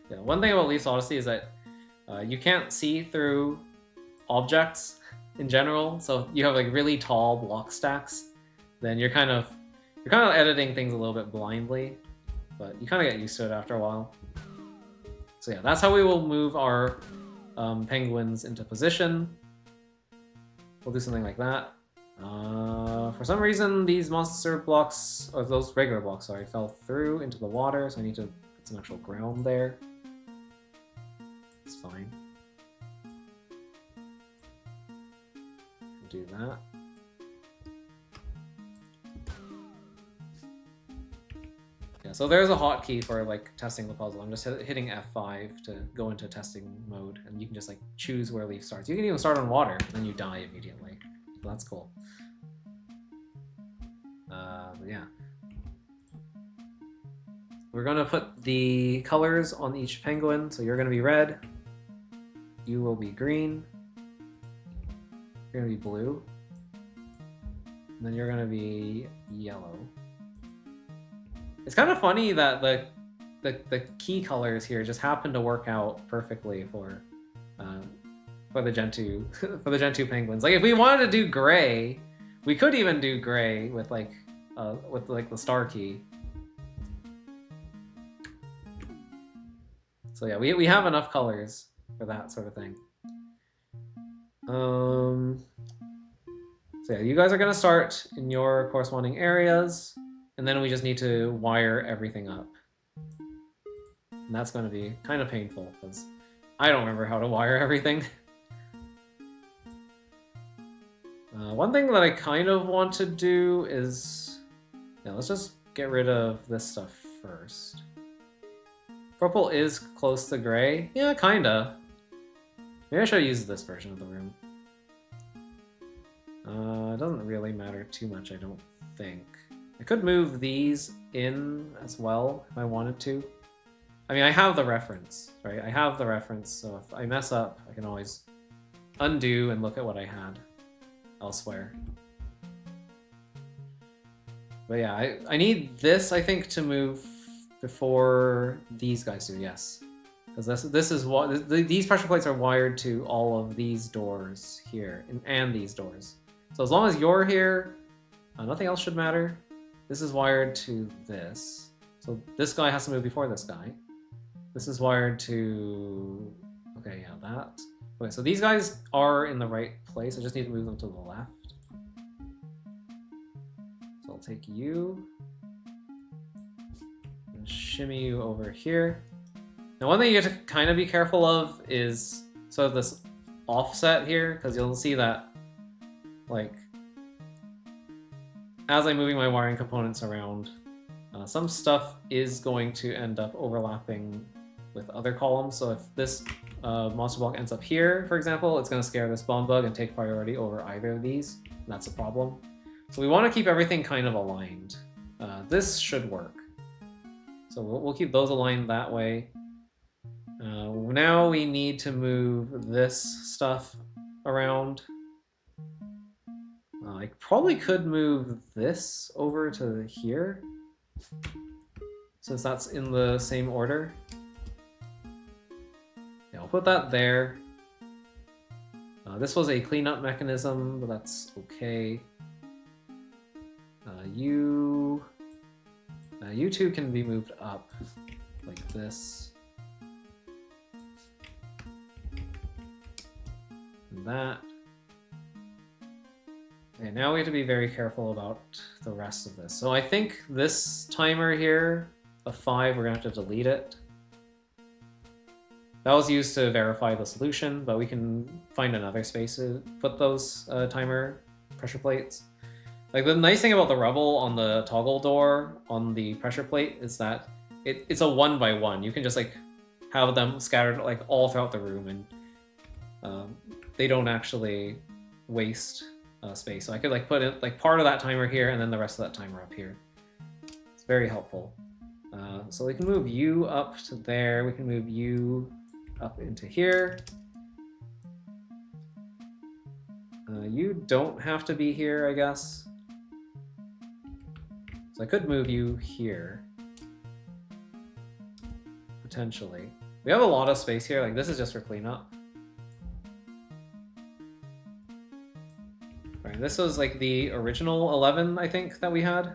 S1: Yeah, one thing about Leaf's Odyssey is that you can't see through objects in general. So if you have like really tall block stacks, then you're kind of editing things a little bit blindly, but you kind of get used to it after a while. So yeah, that's how we will move our penguins into position. We'll do something like that. For some reason, these monster blocks, or those regular blocks, sorry, fell through into the water, so I need to put some actual ground there. It's fine. Do that. Yeah, so there's a hotkey for like testing the puzzle. I'm just hitting F5 to go into testing mode, and you can just like choose where Leaf starts. You can even start on water, and then you die immediately. So that's cool. But yeah. We're gonna put the colors on each penguin. So you're gonna be red. You will be green. You're gonna be blue. And then you're gonna be yellow. It's kind of funny that the key colors here just happen to work out perfectly for the Gentoo for the Gentoo penguins. Like if we wanted to do gray, we could even do gray with like the star key. So yeah, we have enough colors for that sort of thing. So yeah, you guys are gonna start in your corresponding areas, and then we just need to wire everything up. And that's gonna be kind of painful because I don't remember how to wire everything. One thing that I kind of want to do is, yeah, let's just get rid of this stuff first. Purple is close to gray. Yeah, kinda. Maybe I should use this version of the room. It doesn't really matter too much, I don't think. I could move these in as well if I wanted to. I mean, I have the reference, right? I have the reference, so if I mess up, I can always undo and look at what I had elsewhere. But yeah, I need this, I think, to move before these guys do, yes. Because this is what these pressure plates are wired to all of these doors here and these doors. So as long as you're here, nothing else should matter. This is wired to this. So this guy has to move before this guy. This is wired to, okay, yeah, that. Okay, so these guys are in the right place. I just need to move them to the left. So I'll take you and shimmy you over here. Now, one thing you have to kind of be careful of is sort of this offset here, because you'll see that, like, as I'm moving my wiring components around, some stuff is going to end up overlapping with other columns. So if this monster block ends up here, for example, it's going to scare this bomb bug and take priority over either of these. And that's a problem. So we want to keep everything kind of aligned. This should work. So we'll keep those aligned that way. Now we need to move this stuff around. I probably could move this over to here, since that's in the same order. Yeah, I'll put that there. This was a cleanup mechanism, but that's okay. You two can be moved up like this. And that. Okay, now we have to be very careful about the rest of this. So I think this timer here, of 5, we're gonna have to delete it. That was used to verify the solution, but we can find another space to put those timer pressure plates. Like, the nice thing about the rubble on the toggle door on the pressure plate is that it's a 1x1. You can just like have them scattered like all throughout the room, and they don't actually waste space. So I could like put in like part of that timer here and then the rest of that timer up here. It's very helpful. So we can move you up to there. We can move you up into here. You don't have to be here, I guess. So I could move you here. Potentially. We have a lot of space here. Like, this is just for cleanup. Right, this was like the original 11, I think, that we had.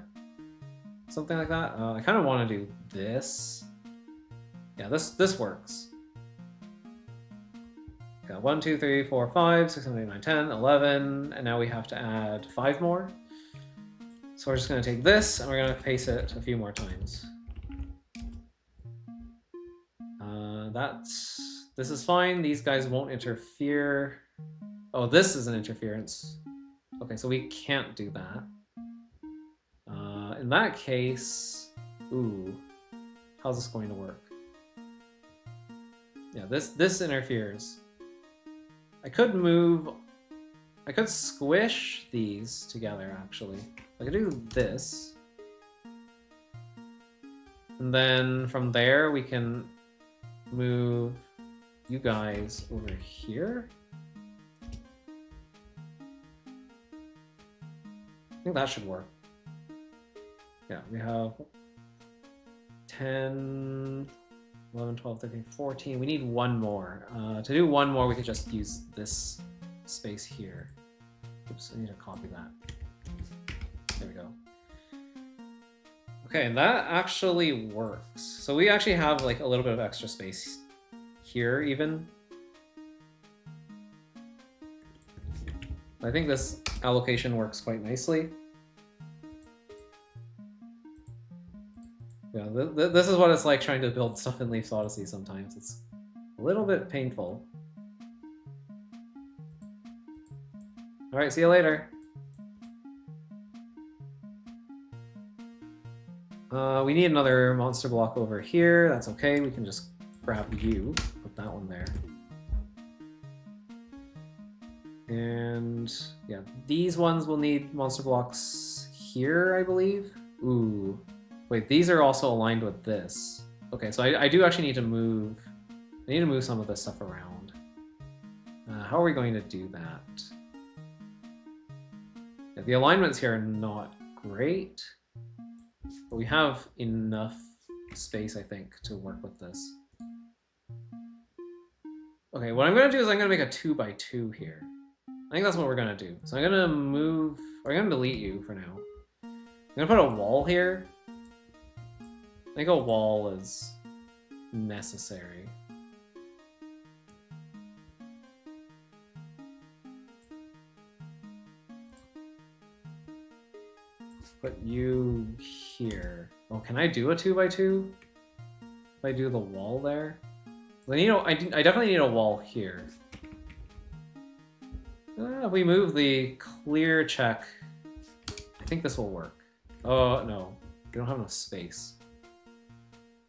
S1: Something like that. I kind of want to do this. Yeah, this works. Got 1, 2, 3, 4, 5, 6, 7, 8, 9, 10, 11, and now we have to add 5 more. So we're just going to take this and we're going to paste it a few more times. This is fine. These guys won't interfere. Oh, this is an interference. Okay, so we can't do that. In that case, ooh, how's this going to work? Yeah, this interferes. I could squish these together, actually. I could do this. And then from there, we can move you guys over here. I think that should work. Yeah, we have 10, 11, 12, 13, 14. We need one more. To do one more, we could just use this space here. Oops, I need to copy that. There we go. Okay, and that actually works. So we actually have like a little bit of extra space here even. I think this allocation works quite nicely. Yeah, this is what it's like trying to build stuff in Leaf's Odyssey sometimes. It's a little bit painful. Alright, see you later. We need another monster block over here. That's okay, we can just grab you, put that one there. And yeah, these ones will need monster blocks here, I believe. Ooh. Wait, these are also aligned with this. Okay, so I do actually need to move. I need to move some of this stuff around. How are we going to do that? Yeah, the alignments here are not great, but we have enough space, I think, to work with this. Okay, what I'm going to do is I'm going to make a 2x2 here. I think that's what we're going to do. So I'm going to move, or I'm going to delete you for now. I'm going to put a wall here. I think a wall is necessary. put you here. Oh, can I do a 2x2? If I do the wall there? I definitely need a wall here. If we move the clear check, I think this will work. Oh, no. We don't have enough space.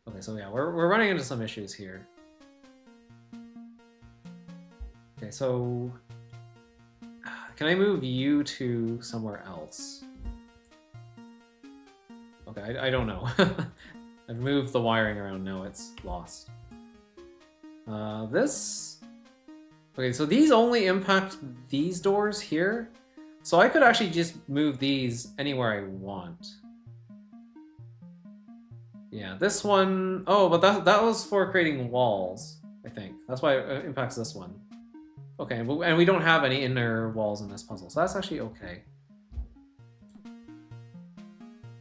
S1: Okay, so yeah, we're running into some issues here. Okay, so... Can I move you to somewhere else? Okay, I don't know. I've moved the wiring around, now it's lost. This... Okay, so these only impact these doors here. So I could actually just move these anywhere I want. Yeah, this one... Oh, but that was for creating walls, I think. That's why it impacts this one. Okay, and we don't have any inner walls in this puzzle, so that's actually okay.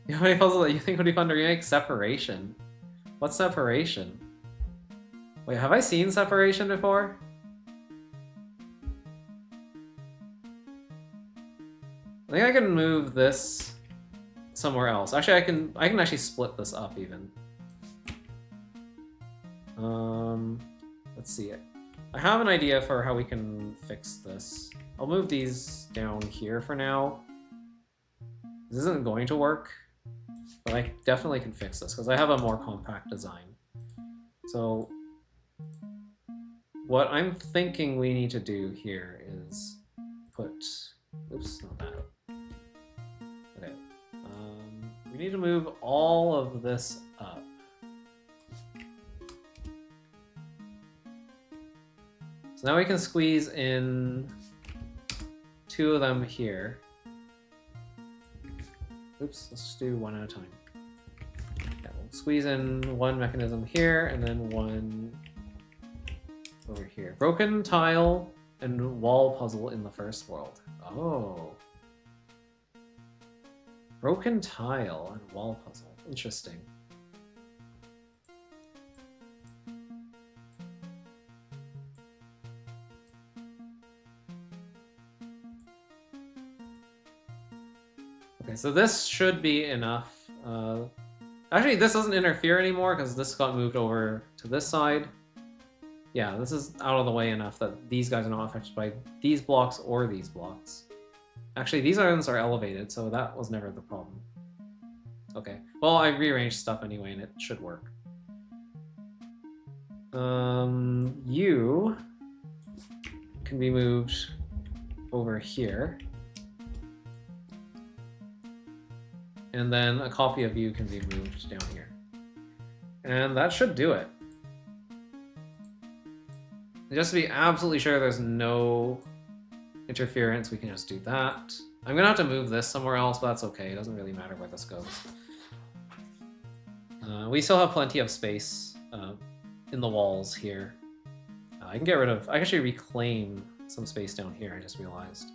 S1: You know how many puzzles that you think would be fun to remake? Separation. What's Separation? Wait, have I seen Separation before? I think I can move this somewhere else. Actually, I can actually split this up even. Let's see it. I have an idea for how we can fix this. I'll move these down here for now. This isn't going to work, but I definitely can fix this because I have a more compact design. So what I'm thinking we need to do here is put... Oops, not that. Okay. We need to move all of this up. So now we can squeeze in 2 of them here. Oops, let's just do one at a time. Yeah, we'll squeeze in 1 mechanism here and then 1 over here. Broken tile and wall puzzle in the first world. Oh. Broken tile and wall puzzle. Interesting. Okay, so this should be enough. Actually, this doesn't interfere anymore because this got moved over to this side. Yeah, this is out of the way enough that these guys are not affected by these blocks or these blocks. Actually, these items are elevated, so that was never the problem. Okay, well, I rearranged stuff anyway, and it should work. You can be moved over here. And then a copy of you can be moved down here. And that should do it. Just to be absolutely sure there's no interference, we can just do that. I'm gonna have to move this somewhere else, but that's okay. It doesn't really matter where this goes. We still have plenty of space in the walls here. I can actually reclaim some space down here, I just realized.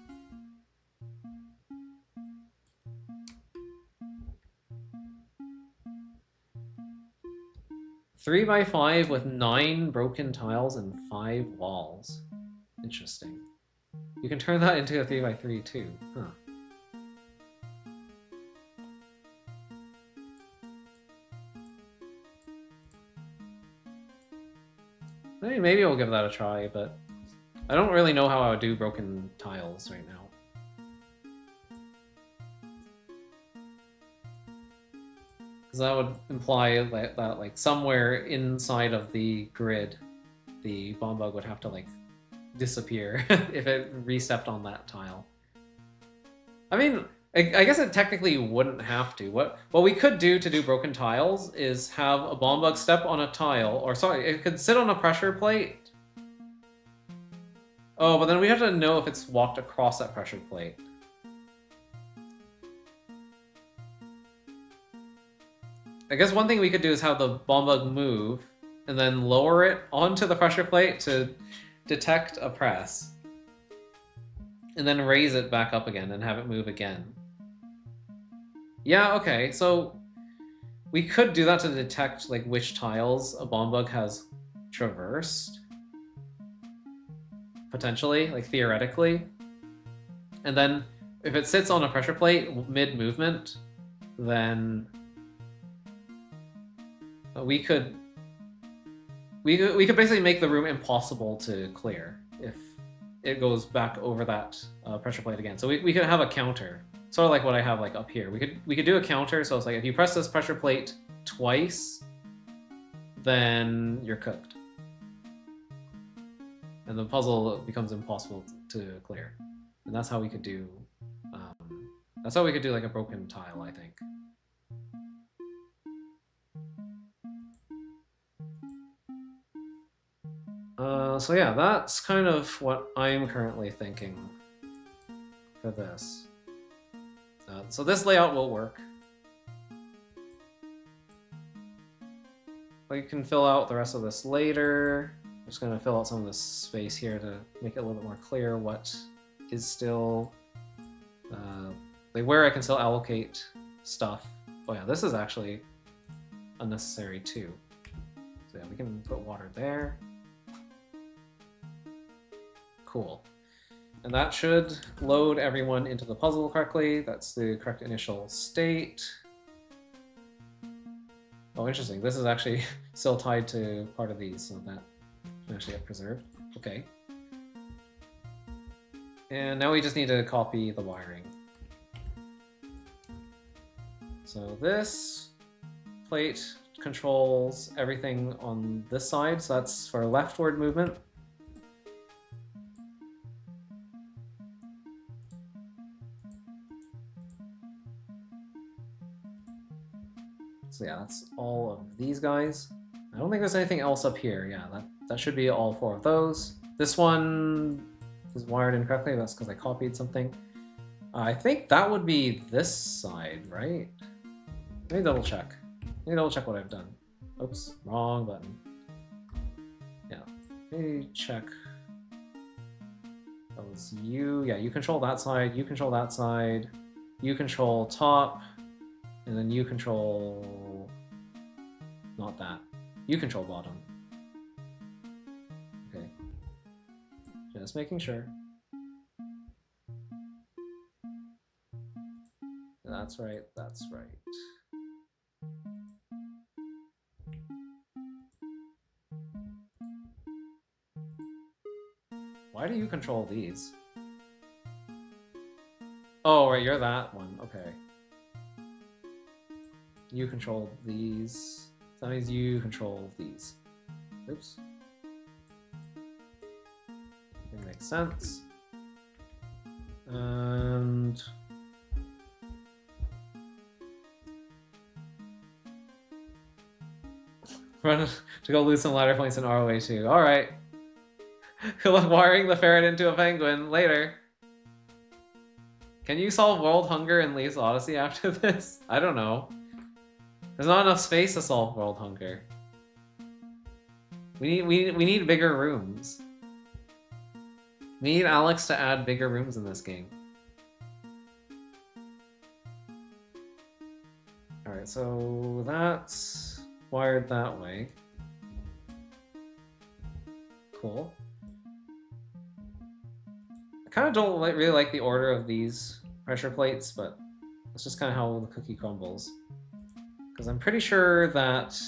S1: Three by 5 with 9 broken tiles and 5 walls. Interesting. You can turn that into a 3 by 3 too, huh? I mean, maybe we'll give that a try, but I don't really know how I would do broken tiles right now. Because that would imply that like somewhere inside of the grid, the bomb bug would have to like disappear if it restepped on that tile. I mean, I guess it technically wouldn't have to. What we could do to do broken tiles is have a bomb bug step on a tile, or sorry, it could sit on a pressure plate. Oh, but then we have to know if it's walked across that pressure plate. I guess one thing we could do is have the bomb bug move and then lower it onto the pressure plate to detect a press. And then raise it back up again and have it move again. Yeah, okay, so we could do that to detect like which tiles a bomb bug has traversed. Potentially, like theoretically. And then if it sits on a pressure plate mid-movement, then we could basically make the room impossible to clear if it goes back over that pressure plate again. So we could have a counter, sort of like what I have like up here. We could do a counter, so it's like if you press this pressure plate twice, then you're cooked, and the puzzle becomes impossible to clear. And that's how we could do. That's how we could do like a broken tile, I think. So yeah, that's kind of what I'm currently thinking for this. So this layout will work. We can fill out the rest of this later. I'm just gonna fill out some of this space here to make it a little bit more clear what is still, like where I can still allocate stuff. Oh yeah, this is actually unnecessary too. So yeah, we can put water there. Cool. And that should load everyone into the puzzle correctly. That's the correct initial state. Oh, interesting. This is actually still tied to part of these, so that can actually get preserved. Okay. And now we just need to copy the wiring. So this plate controls everything on this side, so that's for leftward movement. So yeah, that's all of these guys. I don't think there's anything else up here. Yeah, that should be all 4 of those. This one is wired incorrectly. That's because I copied something. I think that would be this side, right? Let me double check. Let me double check what I've done. Oops, wrong button. Yeah, let me check. That was you. Yeah, you control that side. You control that side. You control top. And then you control... not that. You control bottom. Okay. Just making sure. That's right, that's right. Why do you control these? Oh, right, you're that one. Okay. You control these. That means you control these. Oops. That makes sense. And run to go lose some ladder points in ROA 2. All right. Good luck wiring the ferret into a penguin later. Can you solve world hunger in Leaf's Odyssey after this? I don't know. There's not enough space to solve world hunger. We need bigger rooms. We need Alex to add bigger rooms in this game. Alright, so that's wired that way. Cool. I kind of don't really like the order of these pressure plates, but that's just kind of how the cookie crumbles. Because I'm pretty sure that...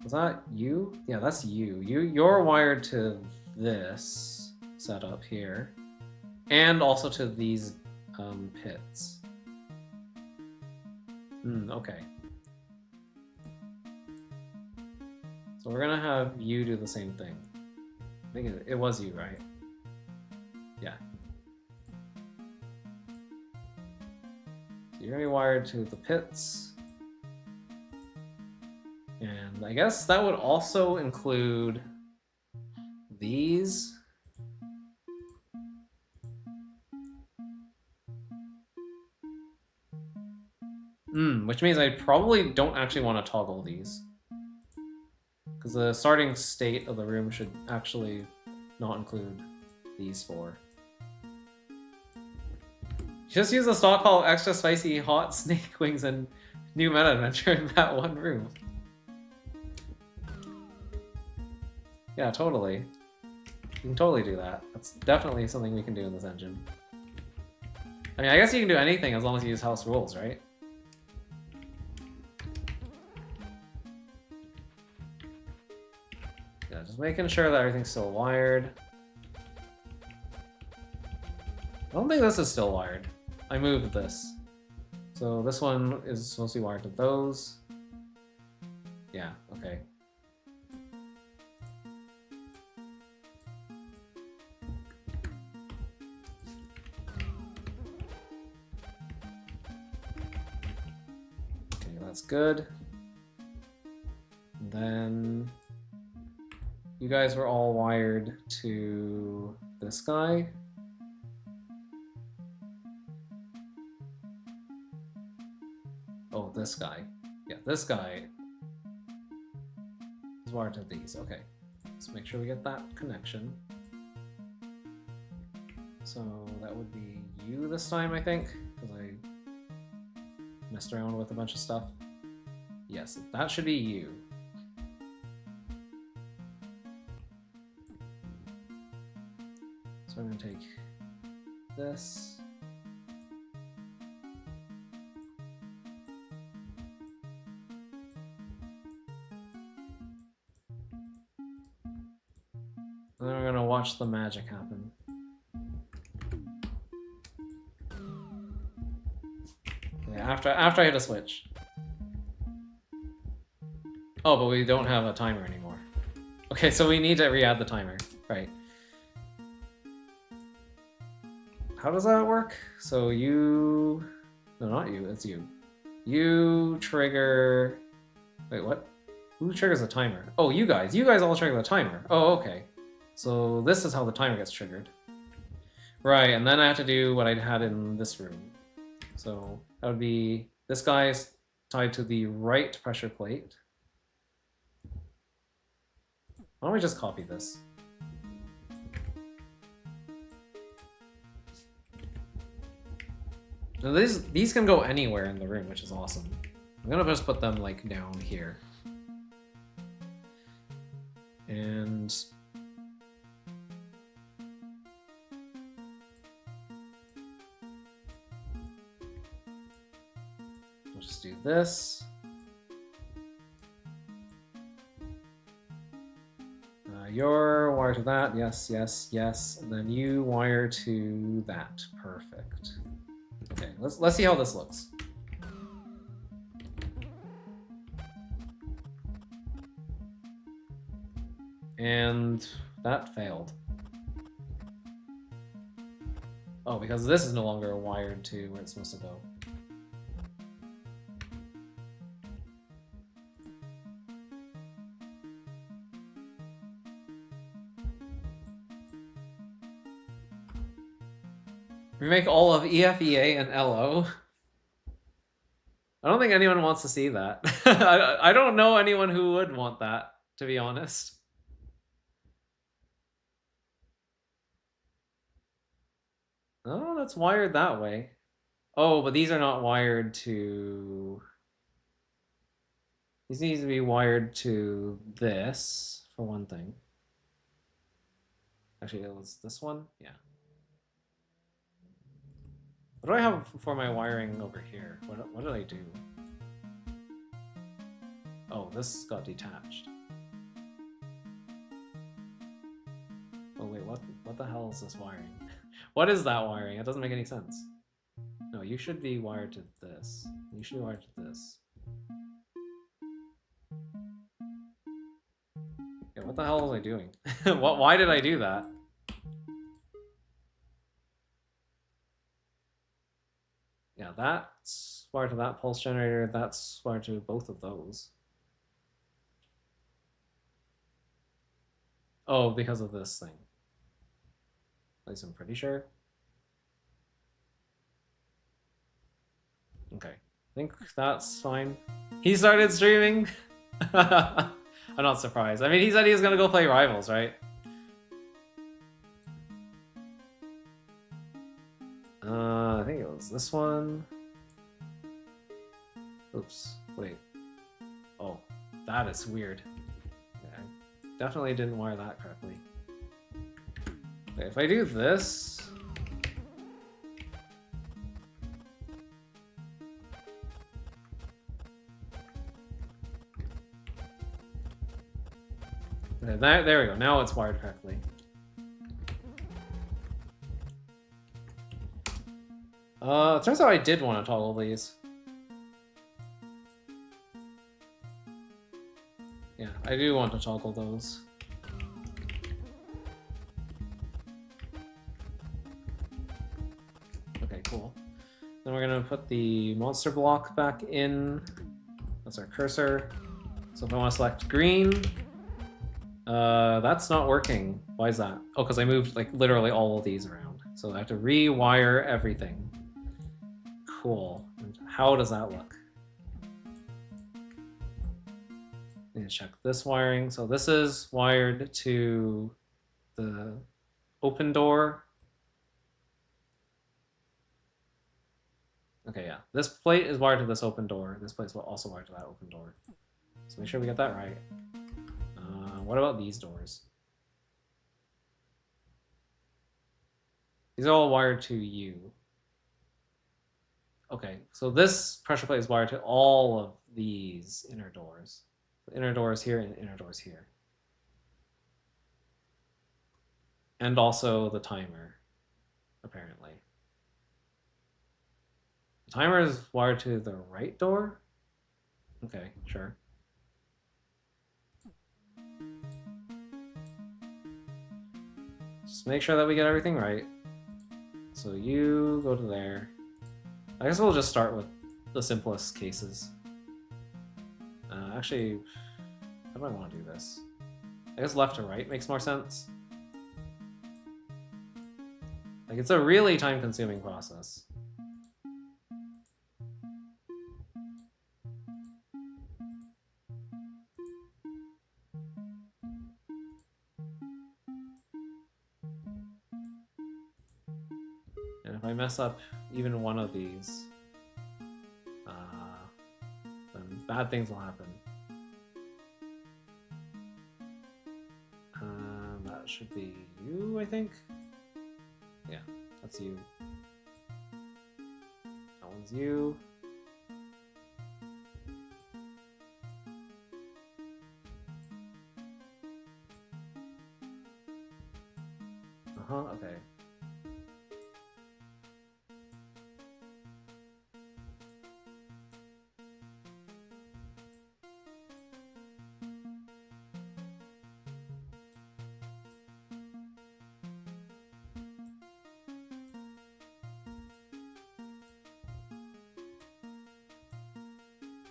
S1: Was that you? Yeah, that's you. You're wired to this setup here. And also to these pits. Okay. So we're gonna have you do the same thing. I think it was you, right? Yeah. So you're gonna be wired to the pits. And I guess that would also include these. Which means I probably don't actually want to toggle these. Because the starting state of the room should actually not include these 4. Just use the stockpile of extra spicy hot snake wings and new meta adventure in that one room. Yeah, totally. You can totally do that. That's definitely something we can do in this engine. I mean, I guess you can do anything as long as you use house rules, right? Yeah, just making sure that everything's still wired. I don't think this is still wired. I moved this. So this one is supposed to be wired to those. Yeah, okay. Okay, that's good. And then you guys were all wired to this guy. Oh, this guy. Yeah, this guy is wired to these. Okay, let's make sure we get that connection. So that would be you this time, I think, because I messed around with a bunch of stuff. Yes, that should be you. So I'm going to take this. And then we're going to watch the magic happen. Yeah, after I hit a switch. Oh, but we don't have a timer anymore. Okay, so we need to re-add the timer. Right. How does that work? So you... No, not you. It's you. You trigger... Wait, what? Who triggers the timer? Oh, you guys. You guys all trigger the timer. Oh, okay. So this is how the timer gets triggered. Right, and then I have to do what I had in this room. So that would be... This guy is tied to the right pressure plate. Why don't we just copy this? Now these can go anywhere in the room, which is awesome. I'm gonna just put them like down here. And we'll just do this. You're wired to that, yes, yes, yes, and then you wire to that. Perfect. Okay, let's see how this looks. And that failed. Oh, because this is no longer wired to where it's supposed to go. Remake all of EFEA and LO. I don't think anyone wants to see that. I don't know anyone who would want that, to be honest. Oh, that's wired that way. Oh, but these are not wired to... These need to be wired to this, for one thing. Actually, it was this one? Yeah. What do I have for my wiring over here? What did I do? Oh, this got detached. Oh wait, what the hell is this wiring? What is that wiring? It doesn't make any sense. No, you should be wired to this. You should be wired to this. Yeah, what the hell was I doing? Why did I do that? Yeah, that's wired to that pulse generator. That's wired to both of those. Oh, because of this thing. At least I'm pretty sure. Okay, I think that's fine. He started streaming. I'm not surprised. I mean, he said he was gonna go play Rivals, right? I think it was this one. Oops, wait. Oh, that is weird. Yeah, I definitely didn't wire that correctly. Okay, if I do this... Okay, there we go. Now it's wired correctly. It turns out I did want to toggle these. Yeah, I do want to toggle those. Okay, cool. Then we're gonna put the monster block back in. That's our cursor. So if I want to select green, that's not working. Why is that? Oh, because I moved like literally all of these around. So I have to rewire everything. Cool. And how does that look? I need to check this wiring. So this is wired to the open door. Okay, yeah. This plate is wired to this open door. This plate's also wired to that open door. So make sure we get that right. What about these doors? These are all wired to you. Okay, so this pressure plate is wired to all of these inner doors. The inner doors here and inner doors here. And also the timer, apparently. The timer is wired to the right door? Okay, sure. Just make sure that we get everything right. So you go to there. I guess we'll just start with the simplest cases. Actually, how do I want to do this? I guess left to right makes more sense. Like, it's a really time-consuming process. And if I mess up even one of these, then bad things will happen. That should be you, I think. Yeah, that's you. That one's you. Okay.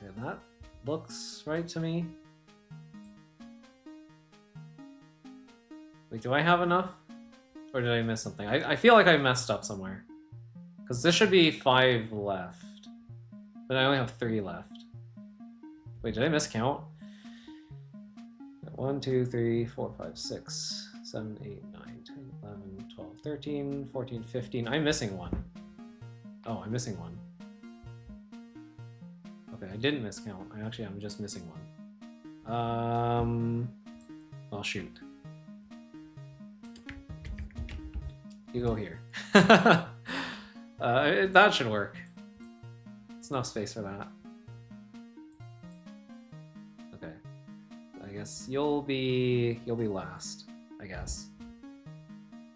S1: Okay, that looks right to me. Wait, do I have enough? Or did I miss something? I feel like I messed up somewhere. Because this should be 5 left. But I only have 3 left. Wait, did I miscount? 1, 2, 3, 4, 5, 6, 7, 8, 9, 10, 11, 12, 13, 14, 15. I'm missing one. Oh, I'm missing one. Okay, I didn't miscount. I'm just missing one. Well, shoot. You go here. That should work. There's enough space for that. Okay. I guess you'll be last, I guess.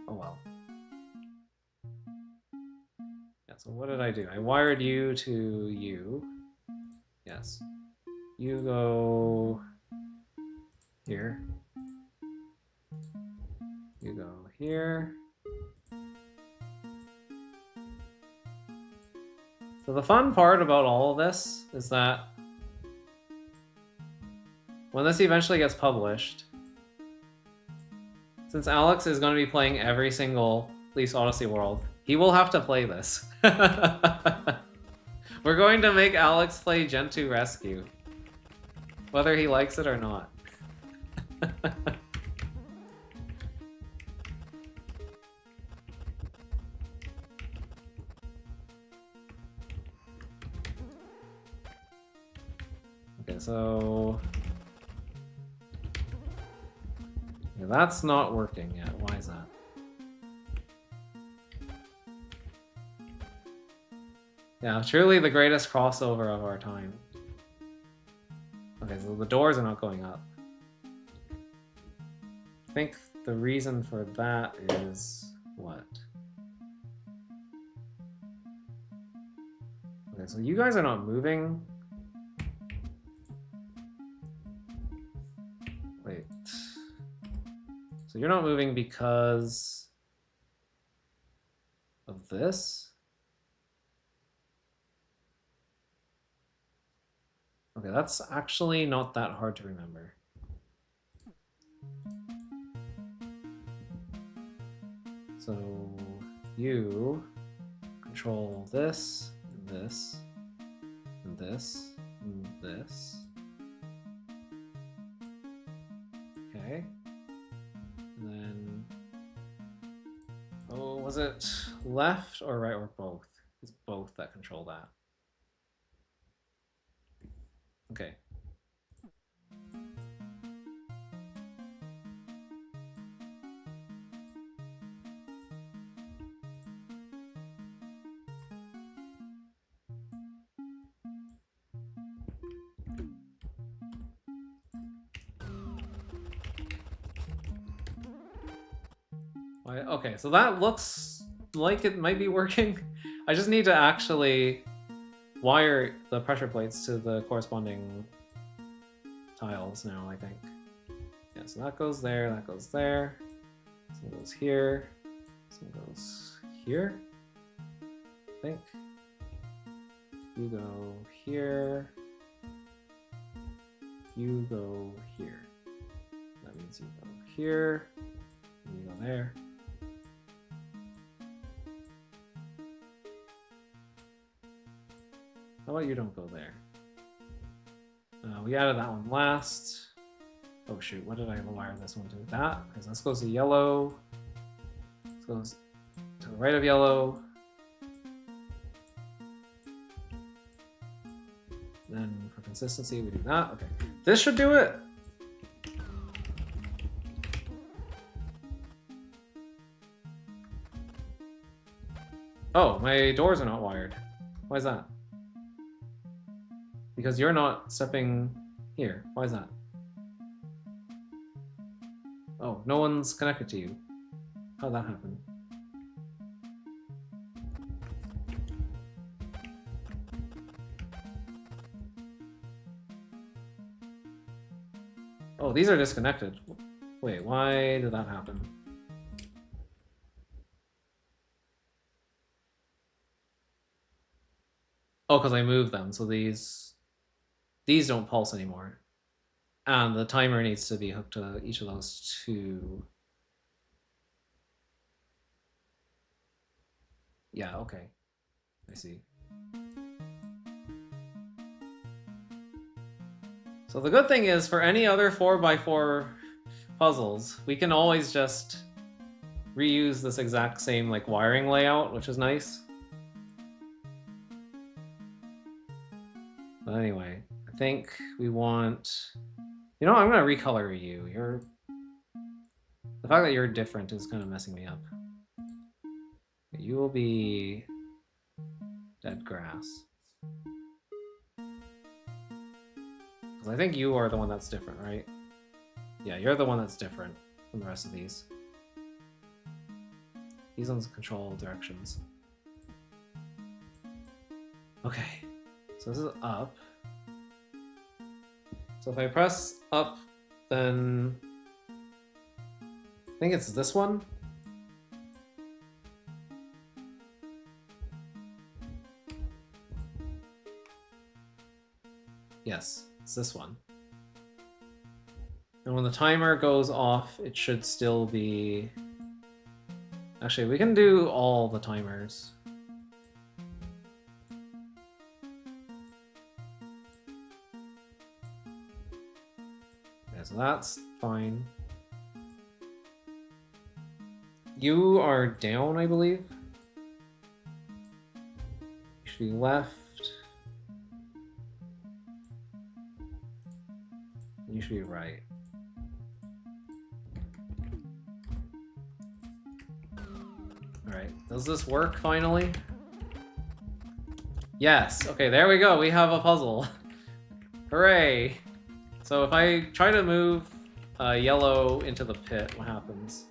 S1: Oh well. Yeah, so what did I do? I wired you to you. Yes. You go here. You go here. So the fun part about all of this is that when this eventually gets published, since Alex is going to be playing every single Leaf's Odyssey world, he will have to play this. We're going to make Alex play Gentoo Rescue, whether he likes it or not. Okay, so yeah, that's not working yet. Why is that? Yeah, truly the greatest crossover of our time. Okay, so the doors are not going up. I think the reason for that is what? Okay, so you guys are not moving. Wait. So you're not moving because of this? Okay, that's actually not that hard to remember. So you control this, and this, and this, and this. Okay. And then, oh, was it left or right or both? It's both that control that. Okay. Okay, so that looks like it might be working. I just need to actually wire the pressure plates to the corresponding tiles now, I think. Yeah, so that goes there, that goes there. This one goes here. This one goes here, I think. You go here. You go here. That means you go here, and you go there. How about you don't go there? We added that one last. Oh shoot, what did I wire this one to? That, because this goes to yellow. This goes to the right of yellow. Then for consistency, we do that. Okay, this should do it. Oh, my doors are not wired. Why is that? Because you're not stepping here. Why is that? Oh, no one's connected to you. How'd that happen? Oh, these are disconnected. Wait, why did that happen? Oh, because I moved them, so these don't pulse anymore. And the timer needs to be hooked to each of those two. Yeah, okay. I see. So the good thing is, for any other 4x4 puzzles, we can always just reuse this exact same like wiring layout, which is nice. But anyway, I think we want... You know, I'm gonna recolor you. The fact that you're different is kind of messing me up. You will be dead grass. Because I think you are the one that's different, right? Yeah, you're the one that's different from the rest of these. These ones control directions. Okay, so this is up. So if I press up, then I think it's this one. Yes, it's this one. And when the timer goes off, it should still be... Actually, we can do all the timers. Okay, so that's fine. You are down, I believe. You should be left. You should be right. Alright, does this work finally? Yes, okay, there we go, we have a puzzle. Hooray! So if I try to move yellow into the pit, what happens?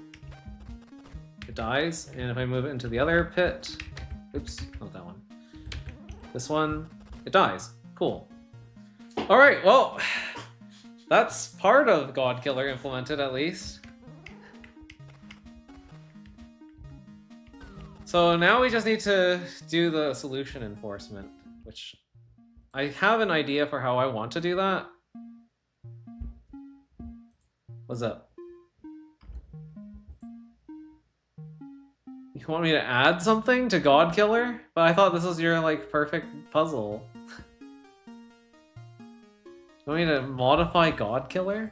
S1: It dies, and if I move it into the other pit, oops, not that one. This one, it dies. Cool. All right, well, that's part of God Killer implemented at least. So now we just need to do the solution enforcement, which I have an idea for how I want to do that. What's up? You want me to add something to God Killer? But I thought this was your, like, perfect puzzle. You want me to modify God Killer?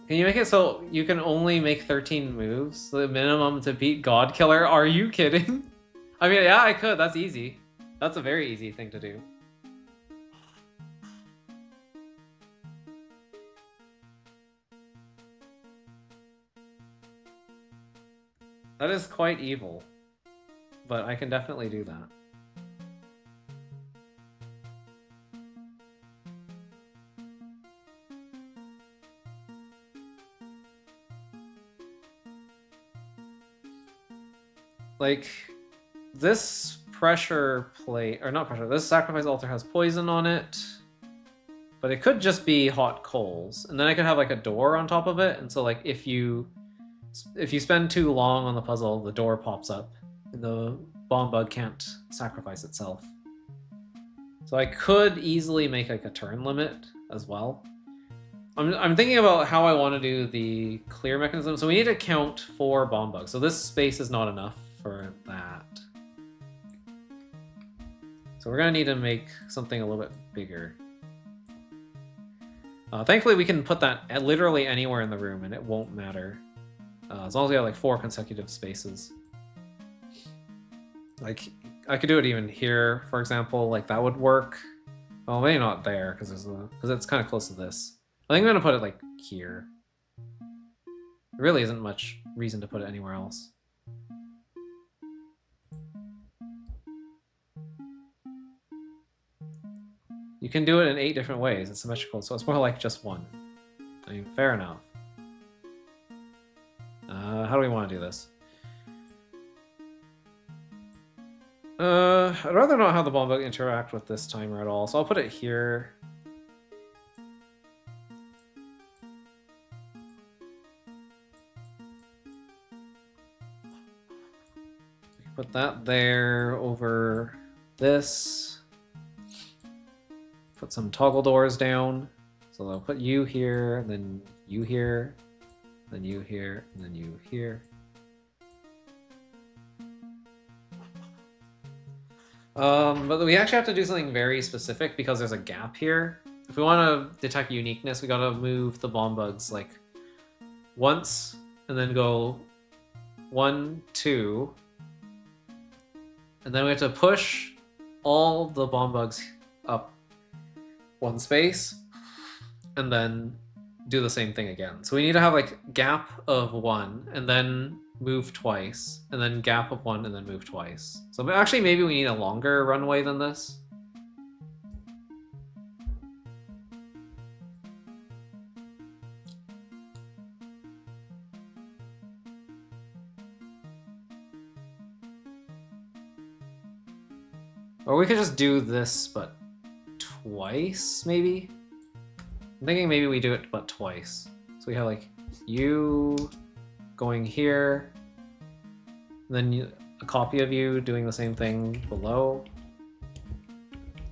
S1: Can you make it so you can only make 13 moves? The minimum to beat God Killer? Are you kidding? I mean, yeah, I could. That's easy. That's a very easy thing to do. That is quite evil. But I can definitely do that. Like, this pressure plate, or not pressure, this sacrifice altar has poison on it, but it could just be hot coals, and then I could have like a door on top of it, and so like if you spend too long on the puzzle, the door pops up, and the bomb bug can't sacrifice itself. So I could easily make like a turn limit as well. I'm thinking about how I want to do the clear mechanism. So we need to count 4 bomb bugs. So this space is not enough for that. So we're gonna need to make something a little bit bigger. Thankfully we can put that literally anywhere in the room and it won't matter. As long as we have like 4 consecutive spaces. Like, I could do it even here, for example, like that would work. Well, maybe not there, because it's kind of close to this. I think I'm gonna put it like here. There really isn't much reason to put it anywhere else. You can do it in 8 different ways. It's symmetrical, so it's more like just one. I mean, fair enough. How do we want to do this? I'd rather not have the bomb bug interact with this timer at all, so I'll put it here. Put that there over this. Put some toggle doors down. So I'll put you here, then you here, then you here, and then you here. But we actually have to do something very specific because there's a gap here. If we want to detect uniqueness, we gotta move the bomb bugs like once, and then go 1, 2, and then we have to push all the bomb bugs up 1 space, and then do the same thing again. So we need to have like gap of 1, and then move twice, and then gap of 1, and then move twice. So actually maybe we need a longer runway than this. Or we could just do this, but twice, maybe? I'm thinking maybe we do it, but twice. So we have like you going here, and then a copy of you doing the same thing below.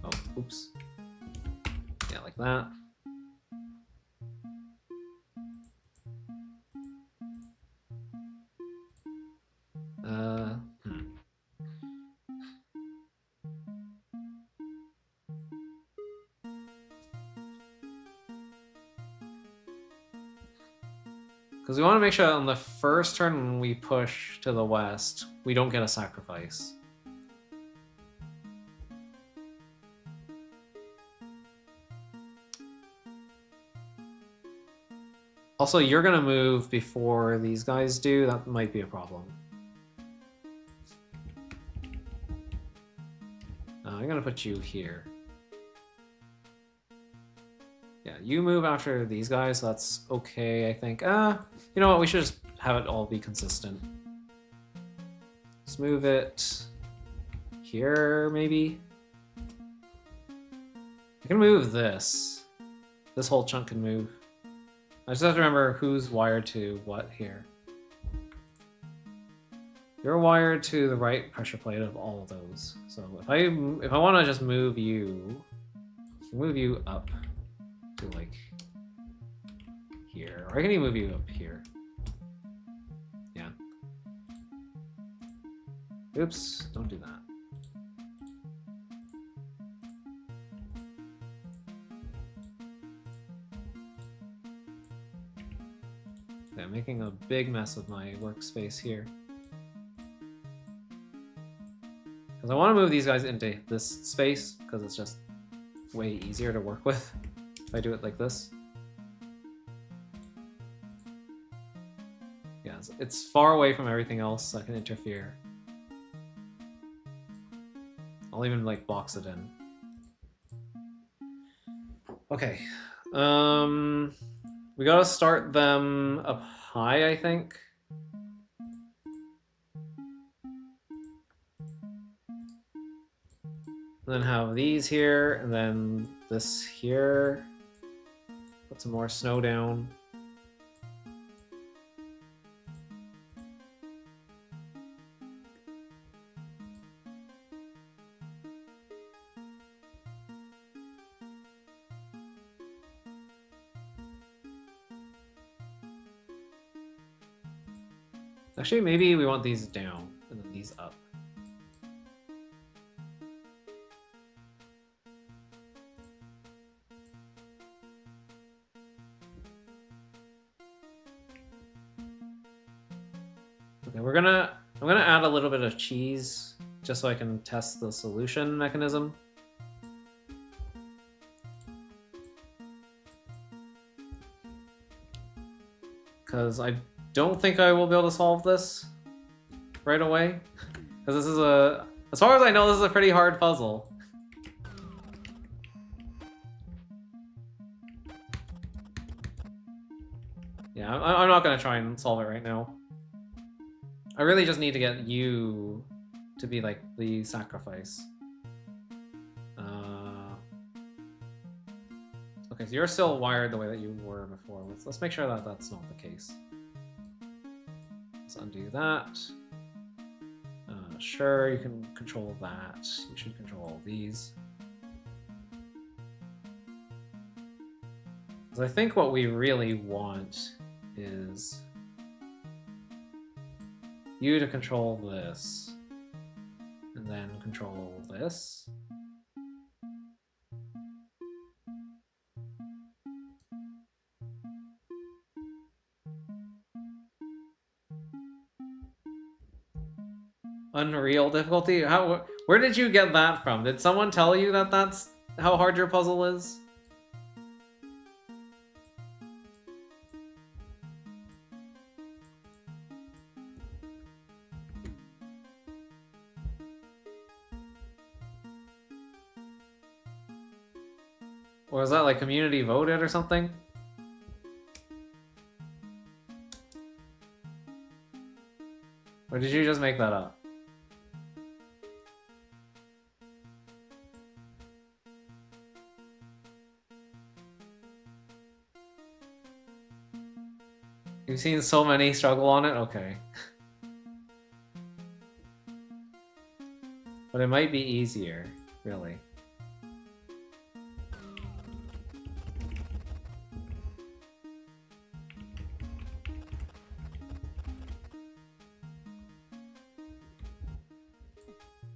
S1: Oh, oops. Yeah, like that. Because we want to make sure on the first turn when we push to the west, we don't get a sacrifice. Also, you're going to move before these guys do. That might be a problem. I'm gonna put you here. Yeah, you move after these guys, so that's okay, I think. You know what, we should just have it all be consistent. Let's move it here, maybe? I can move this. This whole chunk can move. I just have to remember who's wired to what here. You're wired to the right pressure plate of all of those. So if I want to just move you up to like here, or I can even move you up here. Yeah. Oops, don't do that. Okay, I'm making a big mess of my workspace here. Because I want to move these guys into this space, because it's just way easier to work with if I do it like this. Yeah, it's far away from everything else that can interfere. I'll even like box it in. Okay. We gotta start them up high, I think. And then have these here, and then this here. Put some more snow down. Actually, maybe we want these down, and then these up. Okay, I'm gonna add a little bit of cheese just so I can test the solution mechanism. Because I don't think I will be able to solve this right away. Because this is as far as I know, this is a pretty hard puzzle. Yeah, I'm not gonna try and solve it right now. I really just need to get you to be like the sacrifice. Okay, so you're still wired the way that you were before. Let's make sure that that's not the case. Let's undo that. Sure, you can control that. You should control all these. Because I think what we really want is you to control this, and then control this. Unreal difficulty? Where did you get that from? Did someone tell you that that's how hard your puzzle is? Or was that like community voted or something? Or did you just make that up? You've seen so many struggle on it? Okay. But it might be easier, really.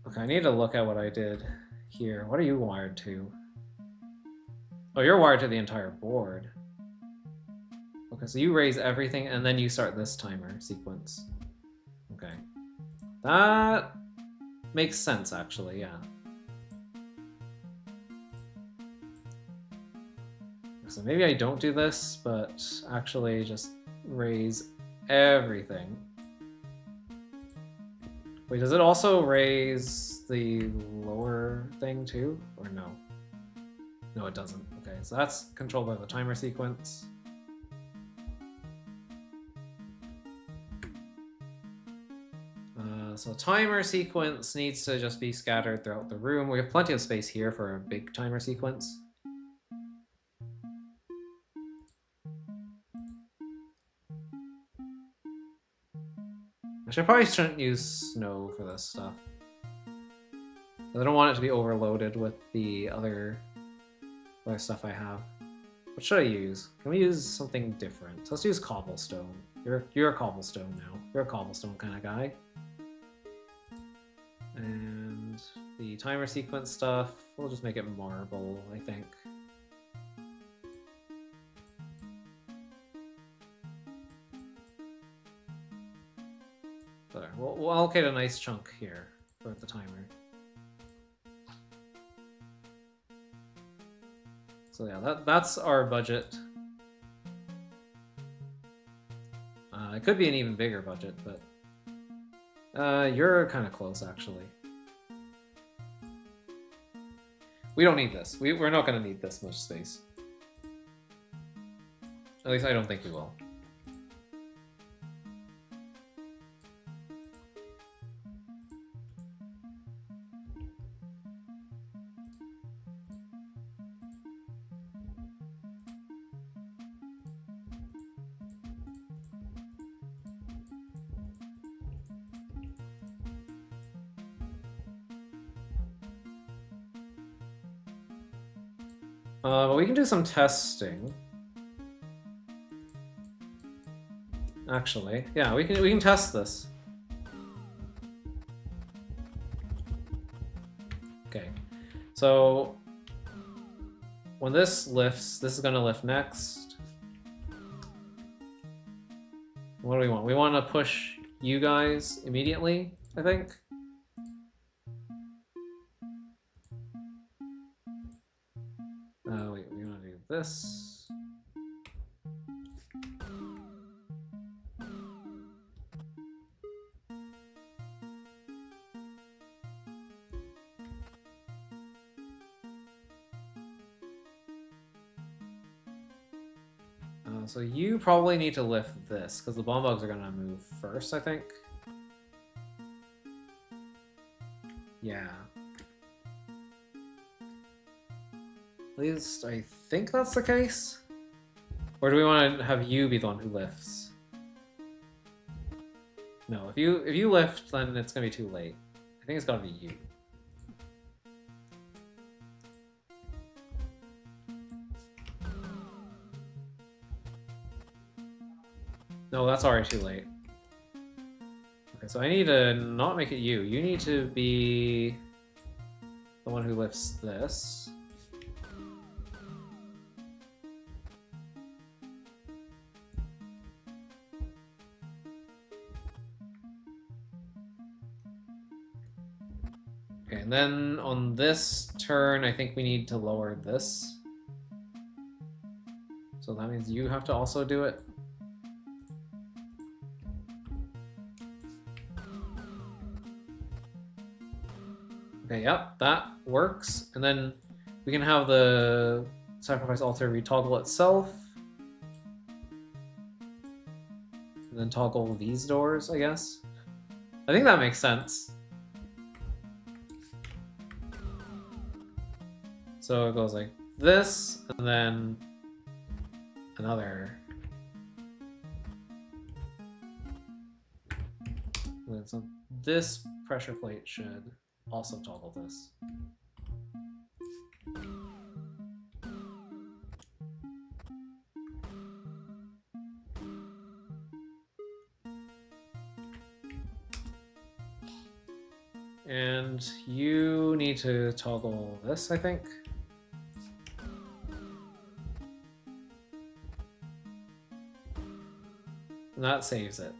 S1: Okay, I need to look at what I did here. What are you wired to? Oh, you're wired to the entire board. Okay, so you raise everything and then you start this timer sequence. Okay. That makes sense, actually, yeah. So maybe I don't do this, but actually just raise everything. Wait, does it also raise the lower thing too? Or no? No, it doesn't. Okay, so that's controlled by the timer sequence. So timer sequence needs to just be scattered throughout the room. We have plenty of space here for a big timer sequence. Actually, I probably shouldn't use snow for this stuff. I don't want it to be overloaded with the other stuff I have. What should I use? Can we use something different? So let's use cobblestone. You're a cobblestone now. You're a cobblestone kind of guy. And the timer sequence stuff, we'll just make it marble, I think. There. We'll allocate a nice chunk here for the timer. So yeah, that's our budget. It could be an even bigger budget, but you're kind of close, actually. We don't need this. We're not going to need this much space. At least I don't think we will. But we can do some testing. Actually, yeah, we can test this. Okay, so when this lifts, this is gonna lift next. What do we want? We want to push you guys immediately, I think. Wait, we want to do this. So you probably need to lift this, because the bomb bugs are going to move first, I think. Yeah. At least I think that's the case. Or do we want to have you be the one who lifts? No, if you lift, then it's going to be too late. I think it's got to be you. No, that's already too late. Okay, so I need to not make it you. You need to be the one who lifts this. Okay, and then on this turn, I think we need to lower this. So that means you have to also do it. Okay, yep, that works. And then we can have the sacrifice altar retoggle itself. And then toggle these doors, I guess. I think that makes sense. So it goes like this, and then another. And then so this pressure plate should also toggle this. And you need to toggle this, I think. And that saves it.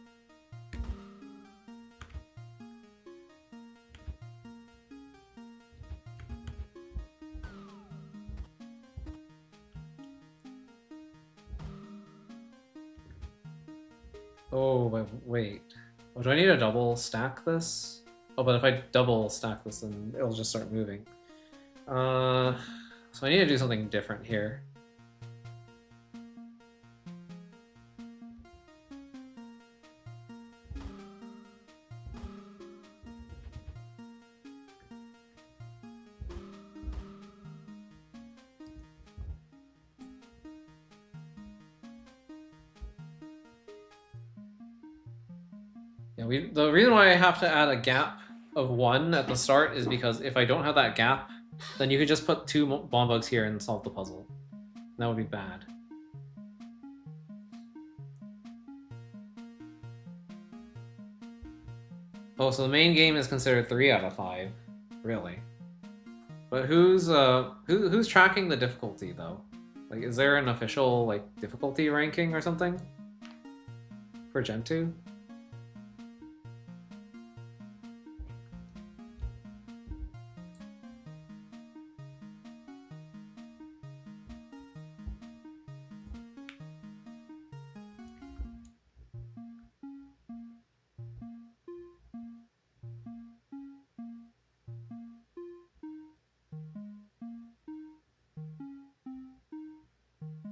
S1: Oh, but wait. Oh, do I need to double stack this? Oh, but if I double stack this, then it'll just start moving. So I need to do something different here. Yeah, the reason why I have to add a gap of 1 at the start is because if I don't have that gap, then you could just put 2 bomb bugs here and solve the puzzle. That would be bad. Oh, so the main game is considered 3 out of 5, really. But who's tracking the difficulty though? Like, is there an official like difficulty ranking or something for Gentoo?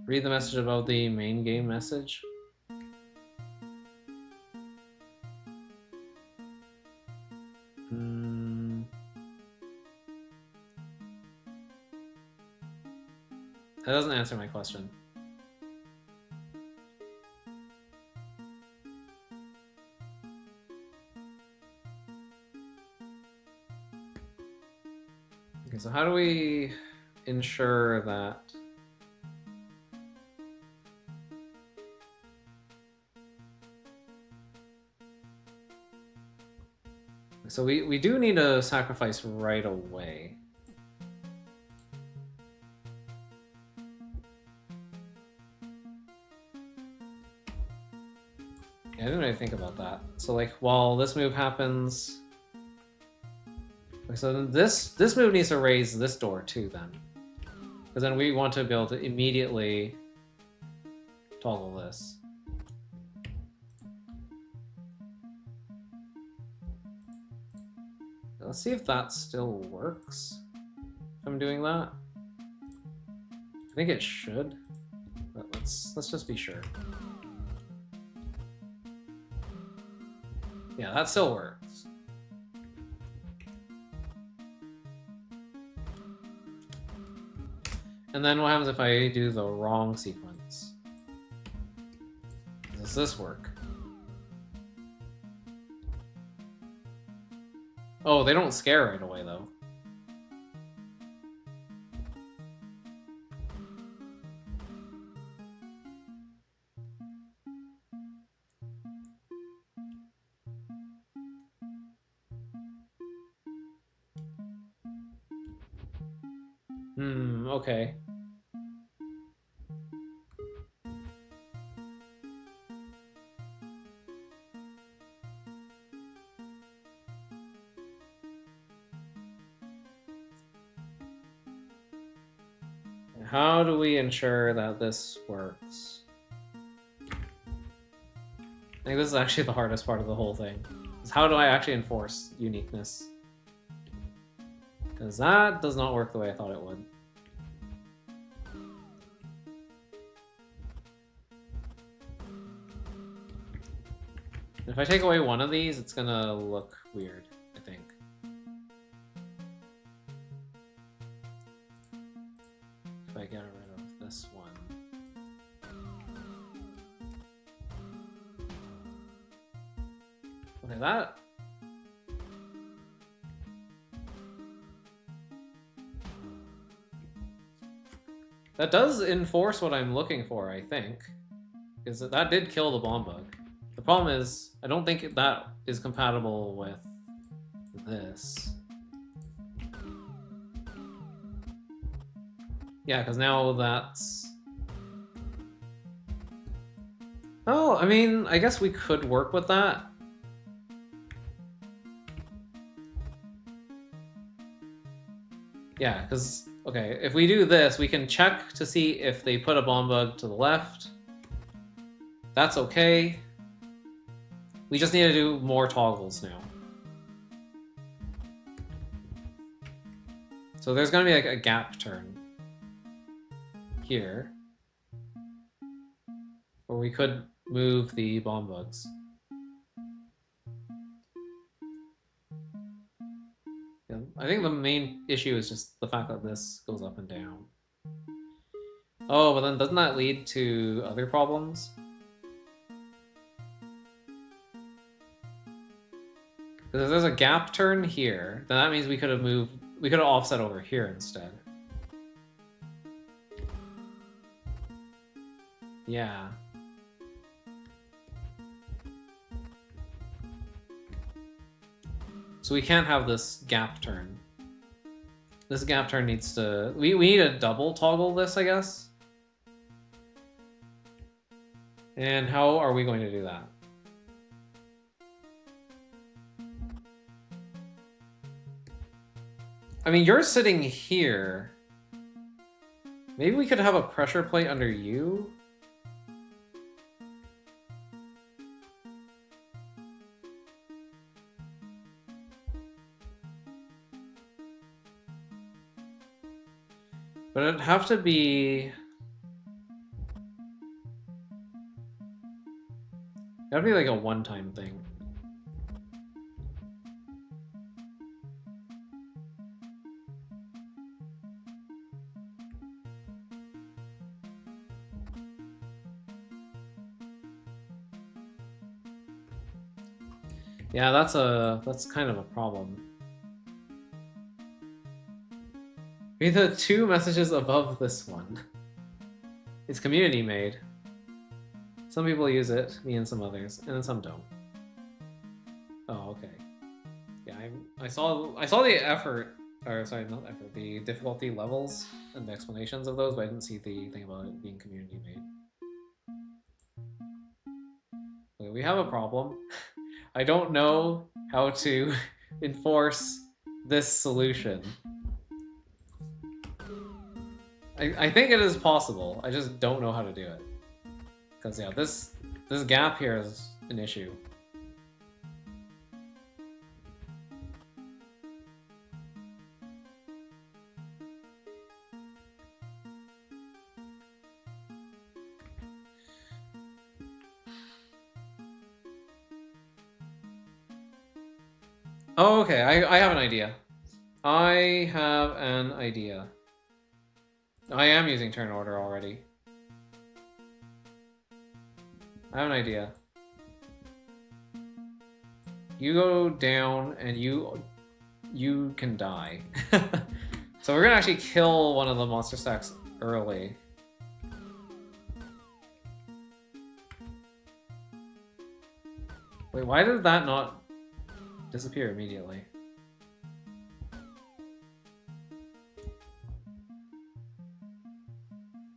S1: Read the message about the main game message. That doesn't answer my question. Okay, so how do we ensure that... So we do need a sacrifice right away. Yeah, I didn't really think about that. So like while this move happens... So this move needs to raise this door too then. Because then we want to be able to immediately toggle this. Let's see if that still works. If I'm doing that. I think it should. But let's just be sure. Yeah, that still works. And then what happens if I do the wrong sequence? Does this work? Oh, they don't scare right away, though. Okay. How do we ensure that this works? I think this is actually the hardest part of the whole thing. Is how do I actually enforce uniqueness? Because that does not work the way I thought it would. If I take away one of these, it's gonna look weird, I think. If I get rid of this one. Okay, that does enforce what I'm looking for, I think. Because that did kill the bomb bug. The problem is, I don't think that is compatible with this. Yeah, because now that's... Oh, I mean, I guess we could work with that. Yeah, because, okay, if we do this, we can check to see if they put a bomb bug to the left. That's okay. We just need to do more toggles now. So there's going to be like a gap turn here, where we could move the bomb bugs. Yeah, I think the main issue is just the fact that this goes up and down. Oh, but then doesn't that lead to other problems? Because if there's a gap turn here, then that means we could have offset over here instead. Yeah. So we can't have this gap turn. This gap turn needs to... We need to double toggle this, I guess. And how are we going to do that? I mean, you're sitting here. Maybe we could have a pressure plate under you? But it'd have to be... That'd be like a one-time thing. Yeah, that's kind of a problem. Read the 2 messages above this one. It's community made. Some people use it, me and some others, and some don't. Oh, okay. Yeah, I saw the effort, or sorry, not effort, the difficulty levels and the explanations of those, but I didn't see the thing about it being community made. Okay, we have a problem. I don't know how to enforce this solution. I think it is possible. I just don't know how to do it. Because yeah, this gap here is an issue. Oh, okay, I have an idea. I have an idea. I am using turn order already. I have an idea. You go down and you can die. So we're gonna actually kill one of the monster stacks early. Wait, why did that not disappear immediately?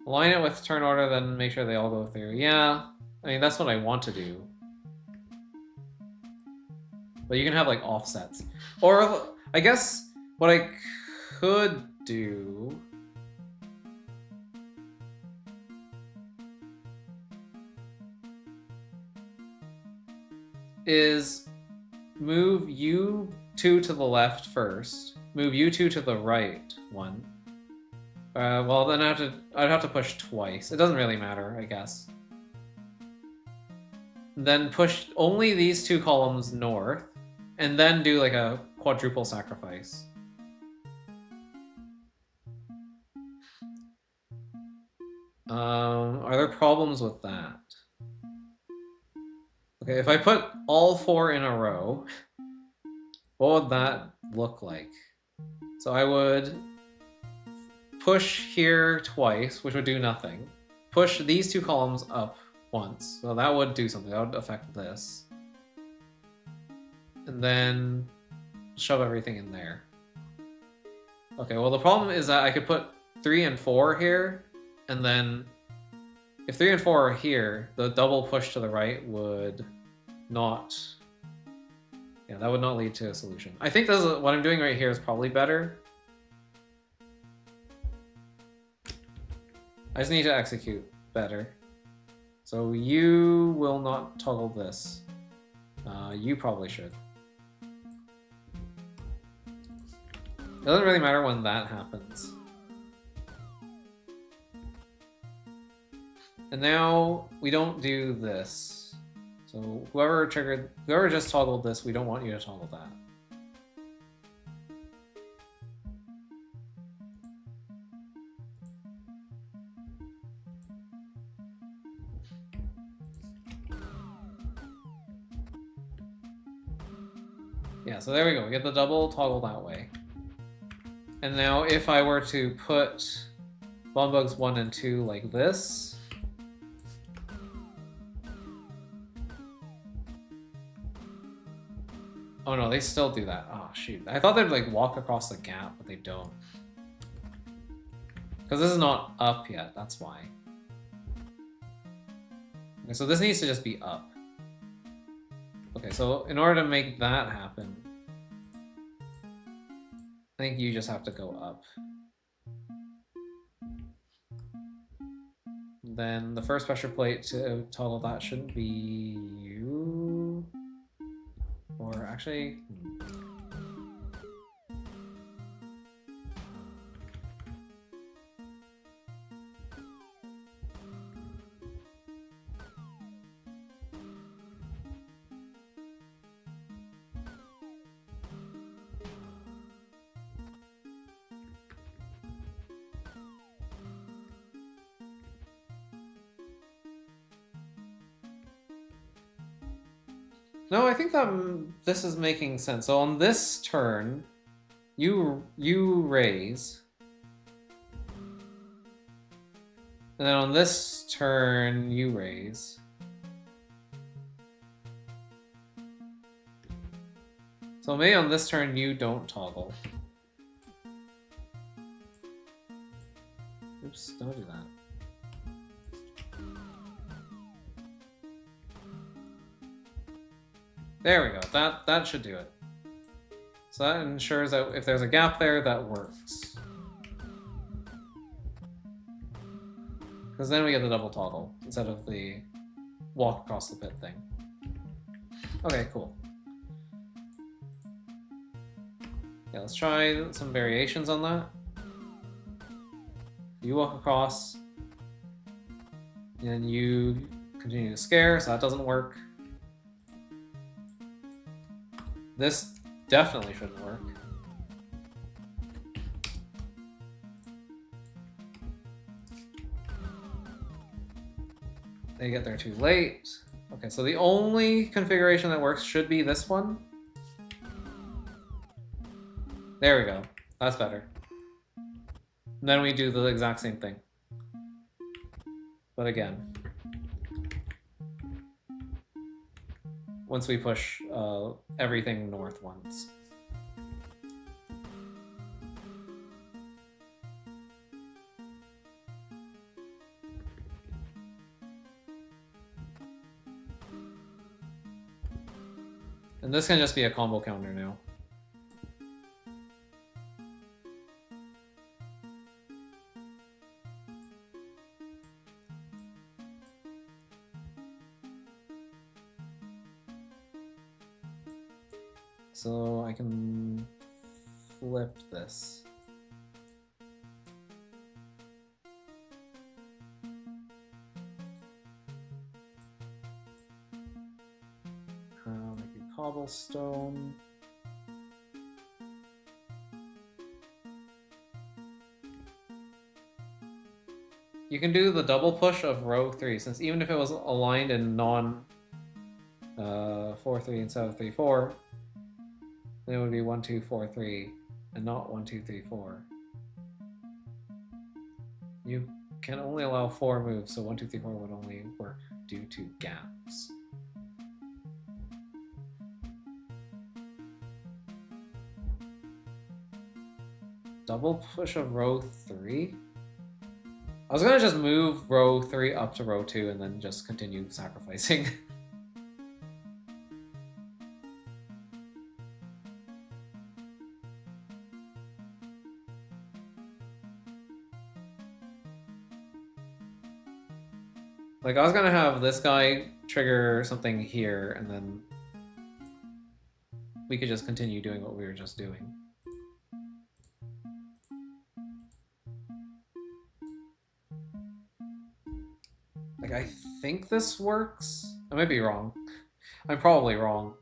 S1: Align it with turn order, then make sure they all go through. Yeah, I mean, that's what I want to do. But you can have, like, offsets. Or, I guess, what I could do... is move you 2 to the left first, move you 2 to the right one. Well, then I'd have to push twice. It doesn't really matter, I guess. Then push only these 2 columns north, and then do like a quadruple sacrifice. Are there problems with that? Okay, if I put all 4 in a row, what would that look like? So I would push here twice, which would do nothing. Push these 2 columns up once, so that would do something. That would affect this. And then shove everything in there. Okay, well the problem is that I could put 3 and 4 here, and then if 3 and 4 are here, the double push to the right would not... Yeah, that would not lead to a solution. I think this is, what I'm doing right here is probably better. I just need to execute better. So you will not toggle this. You probably should. It doesn't really matter when that happens. And now we don't do this. So whoever just toggled this, we don't want you to toggle that. Yeah, so there we go. We get the double toggle that way. And now if I were to put Bombugs 1 and 2 like this, oh no, they still do that. Oh shoot. I thought they'd like walk across the gap, but they don't. Because this is not up yet, that's why. Okay, so this needs to just be up. Okay, so in order to make that happen, I think you just have to go up. Then the first pressure plate to toggle that shouldn't be you. Or actually... No, I think that this is making sense. So on this turn, you raise. And then on this turn, you raise. So maybe on this turn, you don't toggle. Oops, don't do that. There we go. That should do it. So that ensures that if there's a gap there, that works. Because then we get the double toggle instead of the walk across the pit thing. Okay, cool. Yeah, let's try some variations on that. You walk across, and you continue to scare, so that doesn't work. This definitely shouldn't work. They get there too late. Okay, so the only configuration that works should be this one. There we go. That's better. And then we do the exact same thing. But again, once we push everything north once. And this can just be a combo counter now. So I can flip this. Make a cobblestone. You can do the double push of row 3, since even if it was aligned in non 4-3 instead of 3-4, then it would be 1-2-4-3 and not 1-2-3-4. You can only allow 4 moves, so 1-2-3-4 would only work due to gaps. Double push of row 3? I was gonna just move row 3 up to row 2 and then just continue sacrificing. Like, I was gonna have this guy trigger something here, and then we could just continue doing what we were just doing. Like, I think this works. I might be wrong. I'm probably wrong.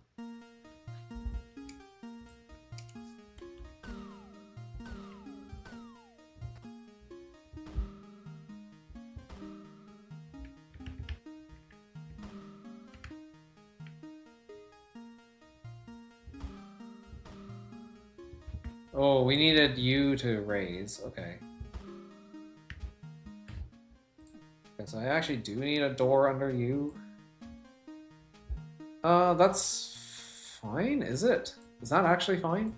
S1: Oh, we needed you to raise. Okay. Okay, so I actually do need a door under you. That's fine, is it? Is that actually fine?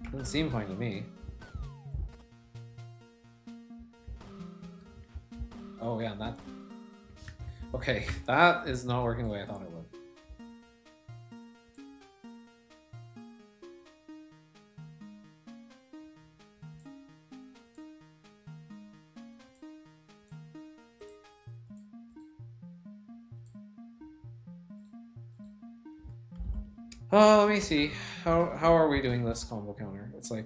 S1: Doesn't seem fine to me. Oh yeah, that... Okay, that is not working the way I thought it would. Let me see. How are we doing this combo counter? It's like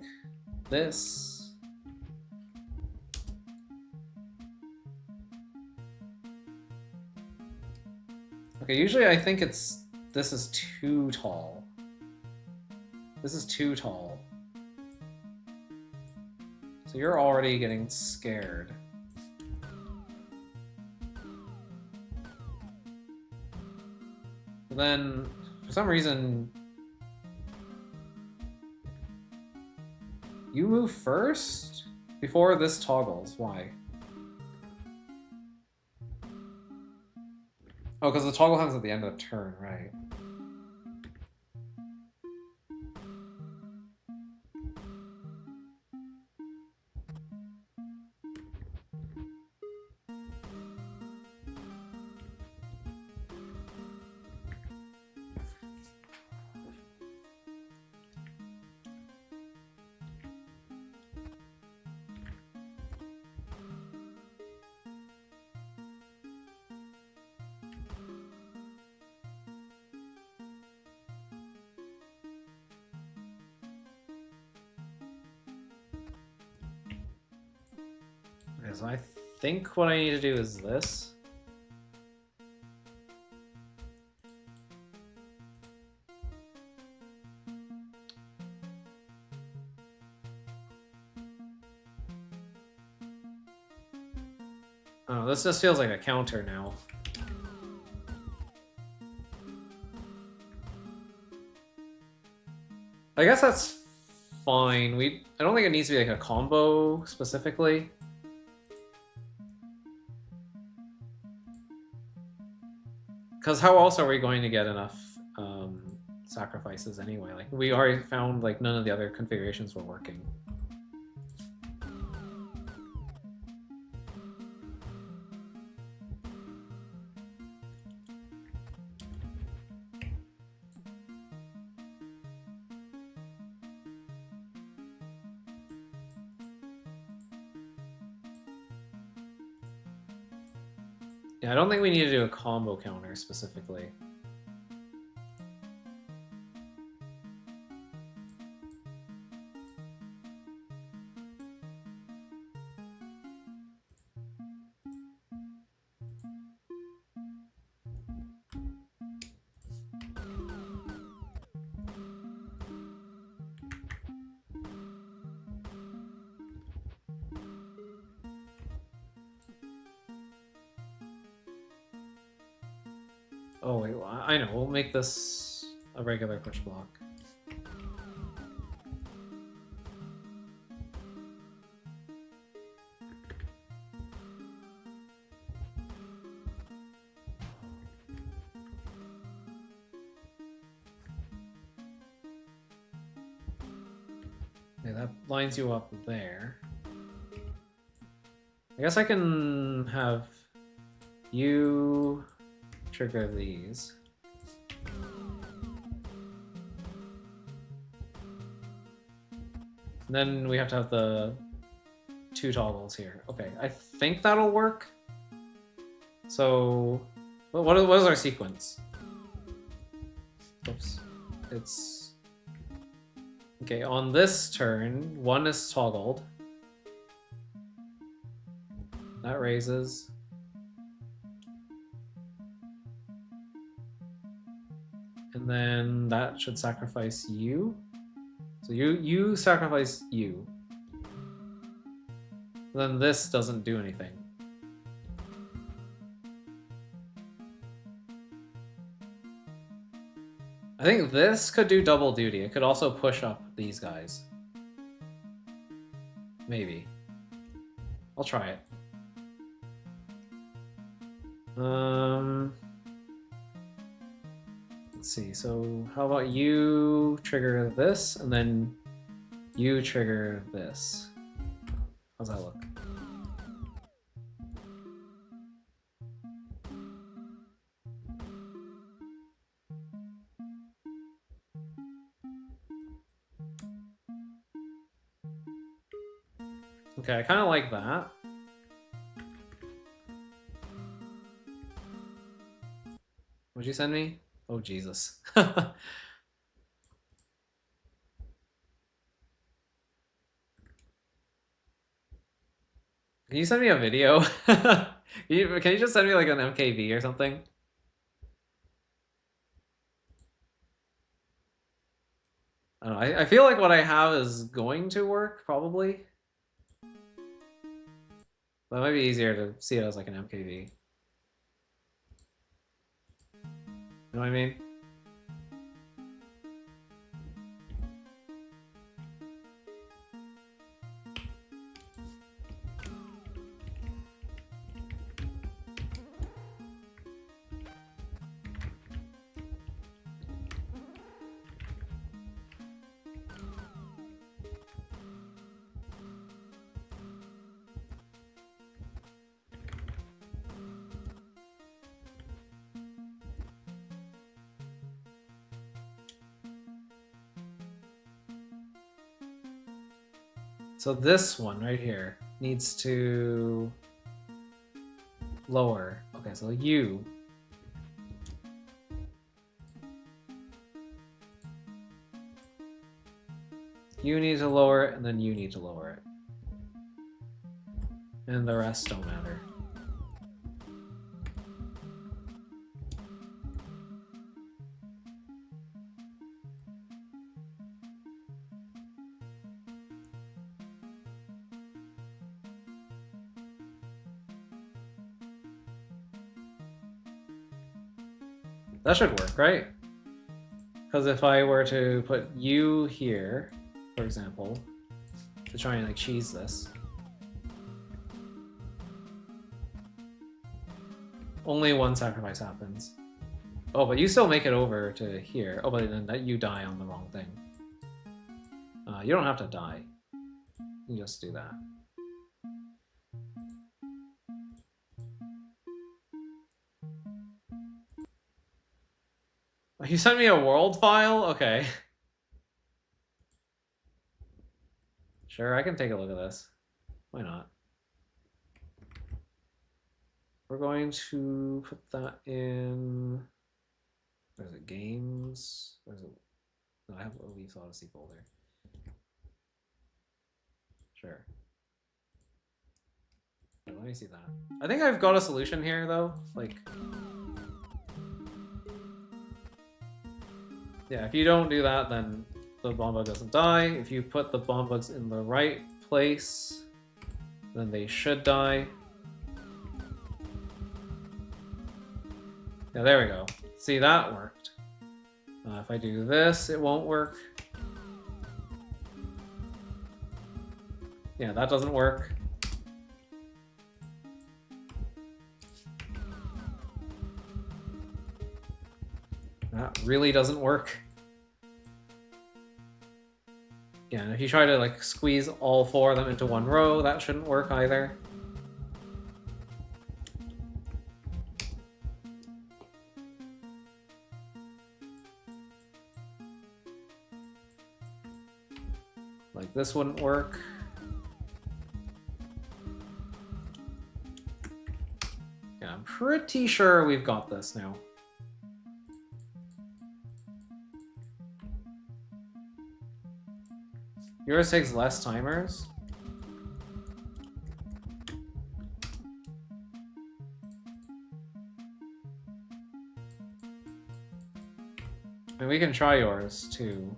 S1: this. Okay, usually I think it's... This is too tall. This is too tall. So you're already getting scared. But then, for some reason... You move first? Before this toggles. Why? Oh, because the toggle happens at the end of the turn, right? Okay, so I think what I need to do is this. Oh, this just feels like a counter now. I guess that's fine. I don't think it needs to be like a combo specifically. Because how else are we going to get enough sacrifices anyway? Like, we already found like none of the other configurations were working. Yeah, I don't think we need to do a combo counter specifically. Oh wait, well, I know, we'll make this a regular push block. Yeah, that lines you up there. I guess I can have you trigger these. And then we have to have the two toggles here. Okay, I think that'll work. So, what is our sequence? Oops. It's... Okay, on this turn, one is toggled. That raises. And then that should sacrifice you. So you sacrifice you. Then this doesn't do anything. I think this could do double duty. It could also push up these guys. Maybe. I'll try it. Let's see. So how about you trigger this, and then you trigger this. How's that look? Okay, I kind of like that. What'd you send me? Oh, Jesus. Can you send me a video? Can you just send me like an MKV or something? I don't know. I feel like what I have is going to work, probably. But it might be easier to see it as like an MKV. You know what I mean? So this one right here needs to lower. Okay, so you. You need to lower it, and then you need to lower it. And the rest don't matter. That should work, right? Because if I were to put you here, for example, to try and like cheese this, only one sacrifice happens. Oh, but you still make it over to here. Oh, but then that you die on the wrong thing. You don't have to die. You just do that. You sent me a world file? Okay. Sure, I can take a look at this. Why not? We're going to put that in... Where's it? Games? Where's it? No, I have a Leafs Odyssey folder. Sure. Yeah, let me see that. I think I've got a solution here, though. Like... Yeah, if you don't do that, then the bomb bug doesn't die. If you put the bomb bugs in the right place, then they should die. Yeah, there we go. See, that worked. If I do this, it won't work. Yeah, that doesn't work. That really doesn't work. Yeah, and if you try to like squeeze all four of them into one row, that shouldn't work either. Like this wouldn't work. Yeah, I'm pretty sure we've got this now. Yours takes less timers. And we can try yours too.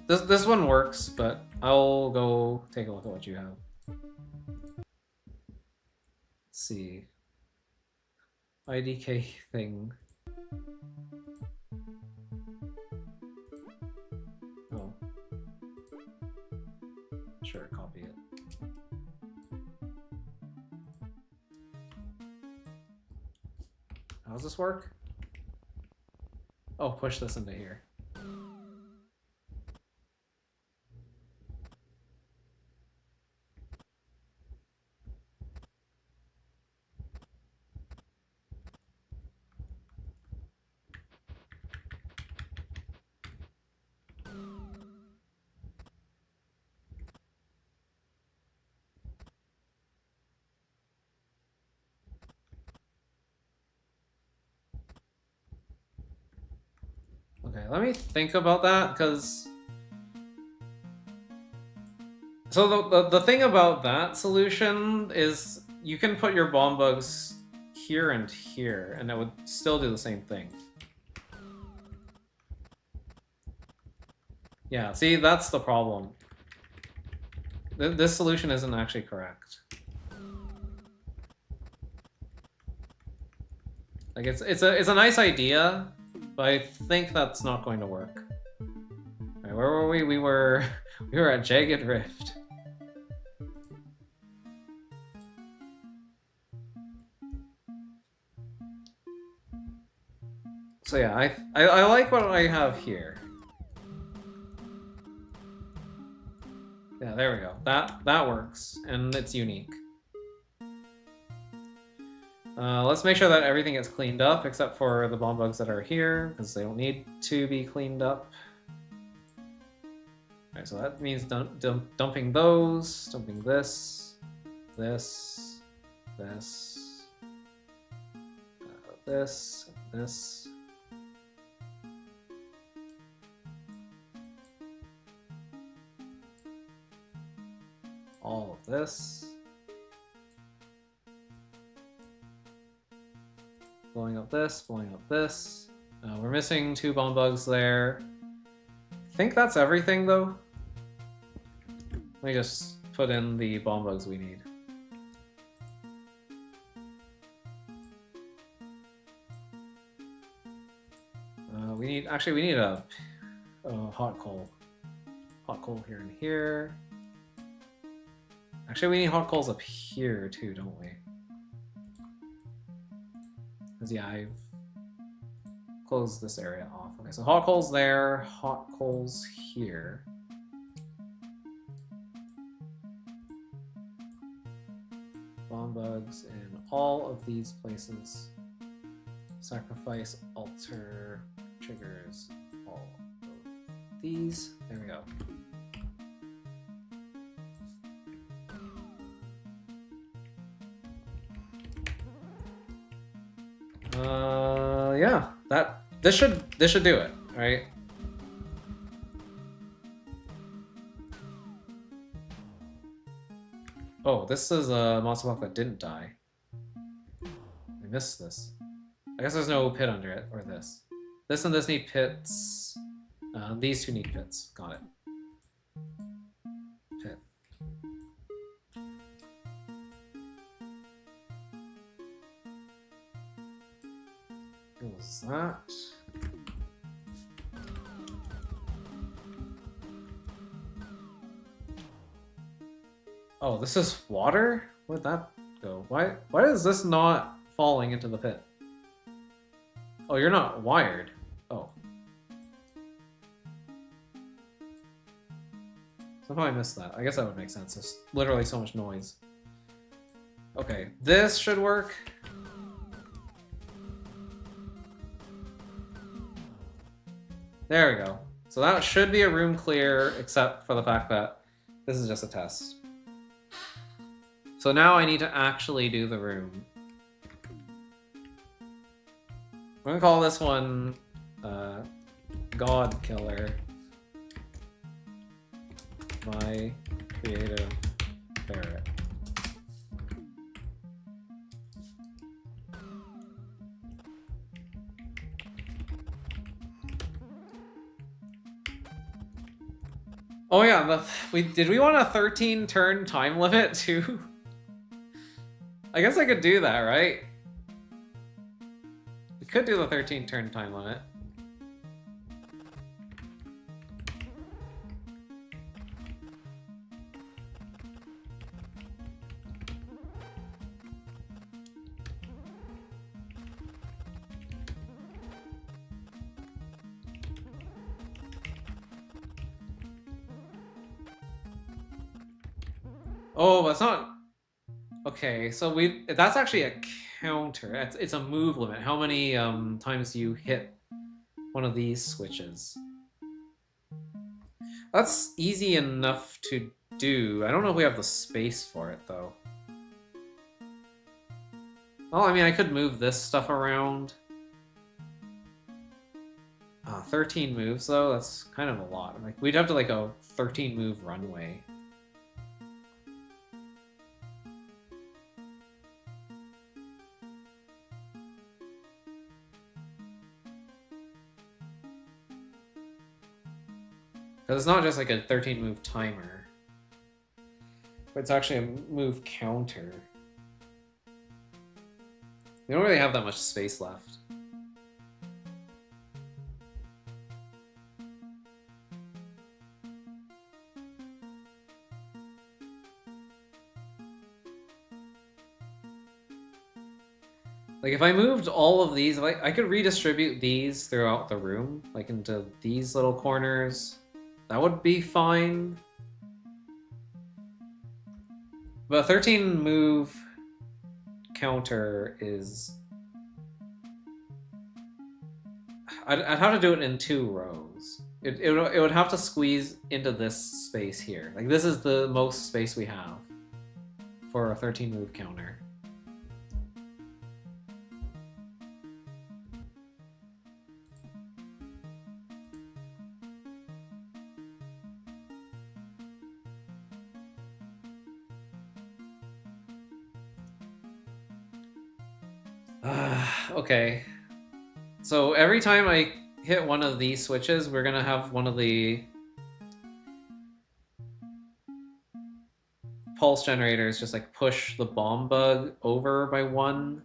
S1: This one works, but I'll go take a look at what you have. Let's see. IDK thing. Oh. Sure, copy it. How does this work? Oh, push this into here. Okay, let me think about that, because... So the thing about that solution is you can put your bomb bugs here and here, and it would still do the same thing. Yeah, see, that's the problem. This solution isn't actually correct. Like, it's a nice idea, but I think that's not going to work. Alright, where were we? We were at Jagged Rift. So yeah, I like what I have here. Yeah, there we go. That works, and it's unique. Let's make sure that everything gets cleaned up, except for the bomb bugs that are here, because they don't need to be cleaned up. Alright, so that means dumping those, dumping this, this, this. All of this. Blowing up this, blowing up this. We're missing 2 bomb bugs there. I think that's everything, though. Let me just put in the bomb bugs we need. We need a hot coal. Hot coal here and here. Actually, we need hot coals up here too, don't we? Because yeah, I've closed this area off. Okay, so hot coals there, hot coals here. Bomb bugs in all of these places. Sacrifice, altar, triggers, all of these. There we go. Yeah, this should do it, right? Oh, this is a monster block that didn't die. I missed this. I guess there's no pit under it, or this. This and this need pits. These 2 need pits. Got it. Pit. What was that? Oh, this is water? Where'd that go? Why is this not falling into the pit? Oh, you're not wired. Oh. Somehow I missed that. I guess that would make sense. There's literally so much noise. Okay, this should work. There we go. So that should be a room clear, except for the fact that this is just a test. So now I need to actually do the room. We're gonna call this one God Killer. My creative ferret. Oh yeah, did we want a 13 turn time limit too? I guess I could do that, right? We could do the 13 turn time limit. Oh, that's not... Okay, so that's actually a counter. It's a move limit. How many times do you hit one of these switches? That's easy enough to do. I don't know if we have the space for it, though. Well, I mean, I could move this stuff around. 13 moves, though? That's kind of a lot. Like, we'd have to, like, a 13-move runway. Because it's not just, like, a 13-move timer. But it's actually a move counter. We don't really have that much space left. Like, if I moved all of these, I could redistribute these throughout the room, like into these little corners. That would be fine. But 13 move counter is... I'd have to do it in 2 rows. It would have to squeeze into this space here. Like, this is the most space we have for a 13 move counter. Okay. So every time I hit one of these switches, we're gonna have one of the pulse generators just like push the bomb bug over by 1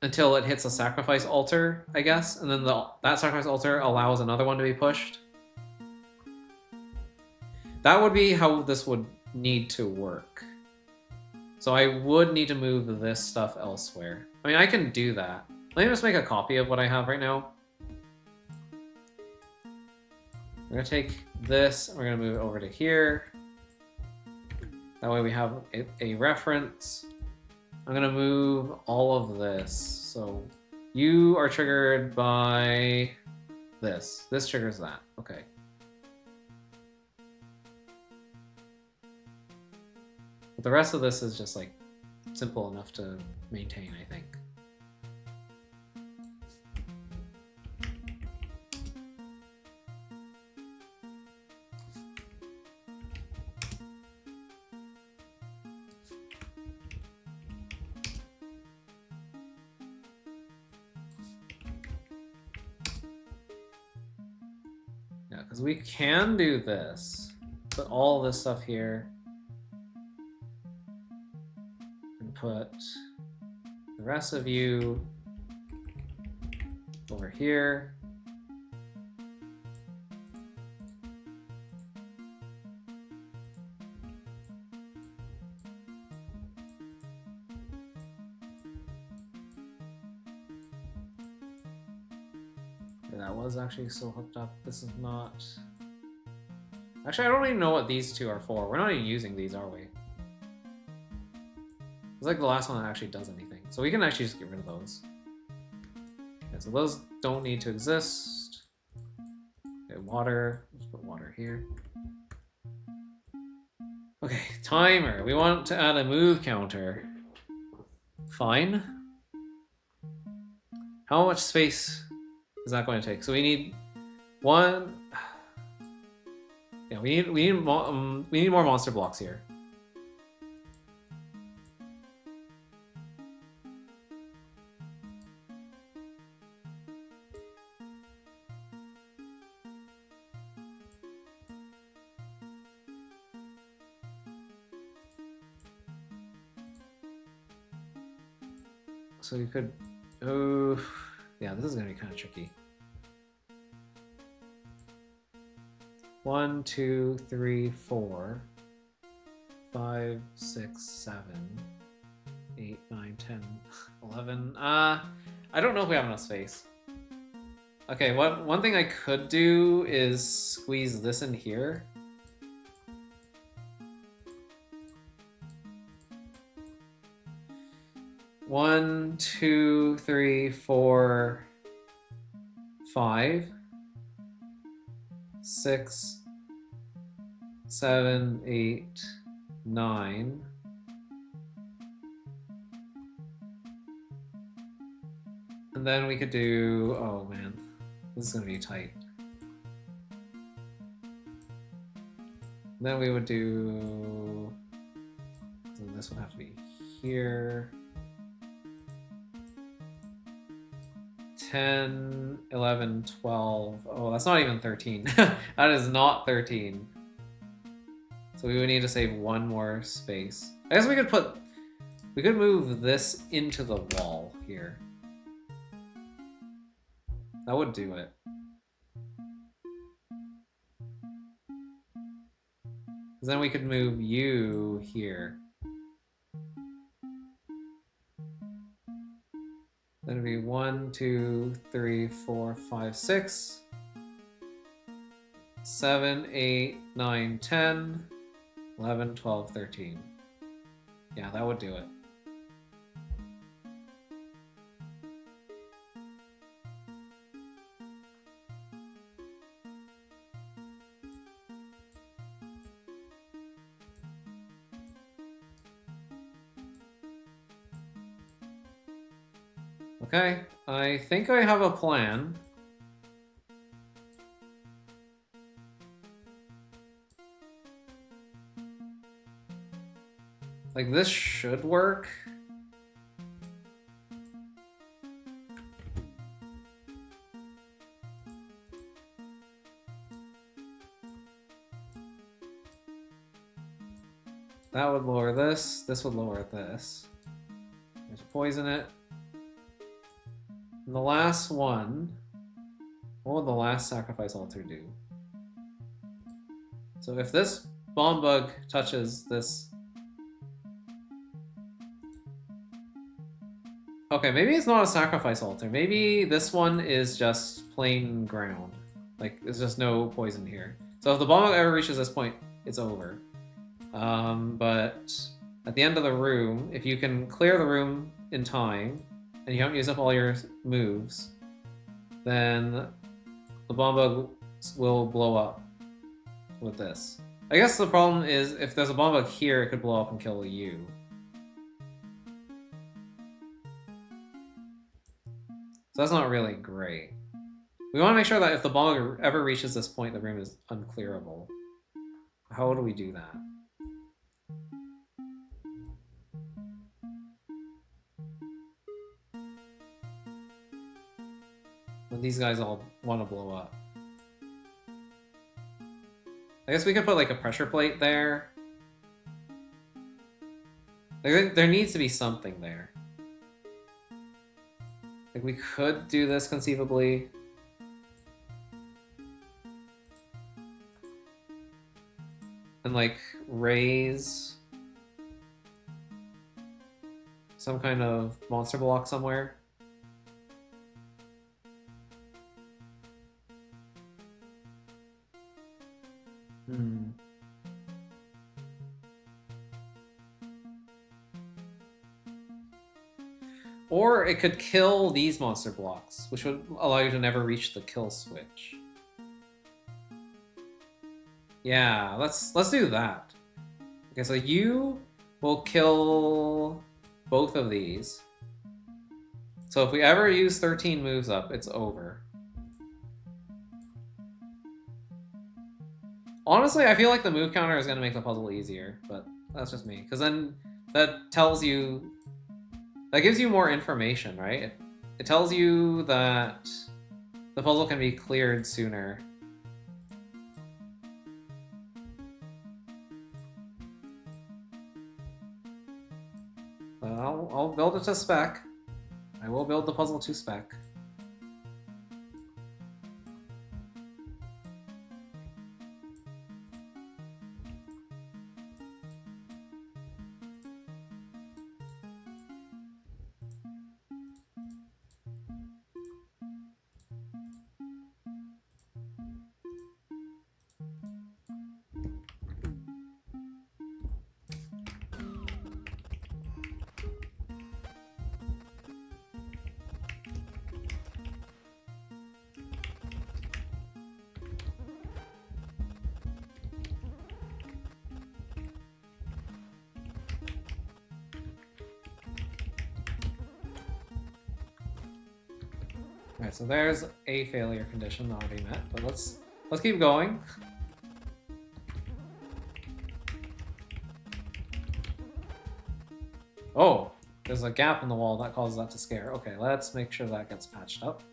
S1: until it hits a sacrifice altar, I guess, and then that sacrifice altar allows another one to be pushed. That would be how this would need to work. So I would need to move this stuff elsewhere. I mean, I can do that. Let me just make a copy of what I have right now. We're gonna take this, and we're gonna move it over to here. That way we have a reference. I'm gonna move all of this. So you are triggered by this. This triggers that. Okay. But the rest of this is just like simple enough to maintain, I think. Yeah, because we can do this. Put all this stuff here. And put the rest of you over here. That was actually still hooked up. This is not... Actually, I don't even know what these two are for. We're not even using these, are we? It's like the last one that actually does anything. So we can actually just get rid of those. Okay, so those don't need to exist. Okay, water. Let's put water here. Okay, timer. We want to add a move counter. Fine. How much space is that going to take? So we need one... Yeah, we need more monster blocks here. So you could... Oh... Yeah, this is going to be kind of tricky. 1, 2, 3, 4, 5, 6, 7, 8, 9, 10, 11. I don't know if we have enough space. Okay, one thing I could do is squeeze this in here. One, 2, 3, 4, 5, 6, 7, 8, 9. And then we could do, oh man, this is gonna be tight. Then we would do, so this would have to be here. 10, 11, 12. Oh, that's not even 13. That is not 13. So we would need to save one more space. I guess we could move this into the wall here. That would do it. Then we could move you here. Then it'd be 1, 2, 3, 4, 5, 6, 7, 8, 9, 10, 11, 12, 13. Yeah, that would do it. Okay, I think I have a plan. Like, this should work. That would lower this. This would lower this. There's poison it. And the last one, what would the last sacrifice altar do? So if this bomb bug touches this... Okay, maybe it's not a sacrifice altar. Maybe this one is just plain ground. Like, there's just no poison here. So if the bomb bug ever reaches this point, it's over. But at the end of the room, if you can clear the room in time, and you haven't used up all your moves, then the bomb bug will blow up with this. I guess the problem is if there's a bomb bug here, it could blow up and kill you. So that's not really great. We want to make sure that if the bomb bug ever reaches this point, the room is unclearable. How do we do that? These guys all want to blow up. I guess we could put like a pressure plate there. Like, there needs to be something there. Like, we could do this conceivably. And like raise some kind of monster block somewhere. Or it could kill these monster blocks, which would allow you to never reach the kill switch. Yeah, let's do that. Okay, so you will kill both of these. So if we ever use 13 moves up, it's over. Honestly, I feel like the move counter is going to make the puzzle easier, but that's just me. Because then that tells you... That gives you more information, right? It tells you that the puzzle can be cleared sooner. But I'll build it to spec. I will build the puzzle to spec. Alright, so there's a failure condition already met, but let's keep going. Oh, there's a gap in the wall that causes that to scare. Okay, let's make sure that gets patched up.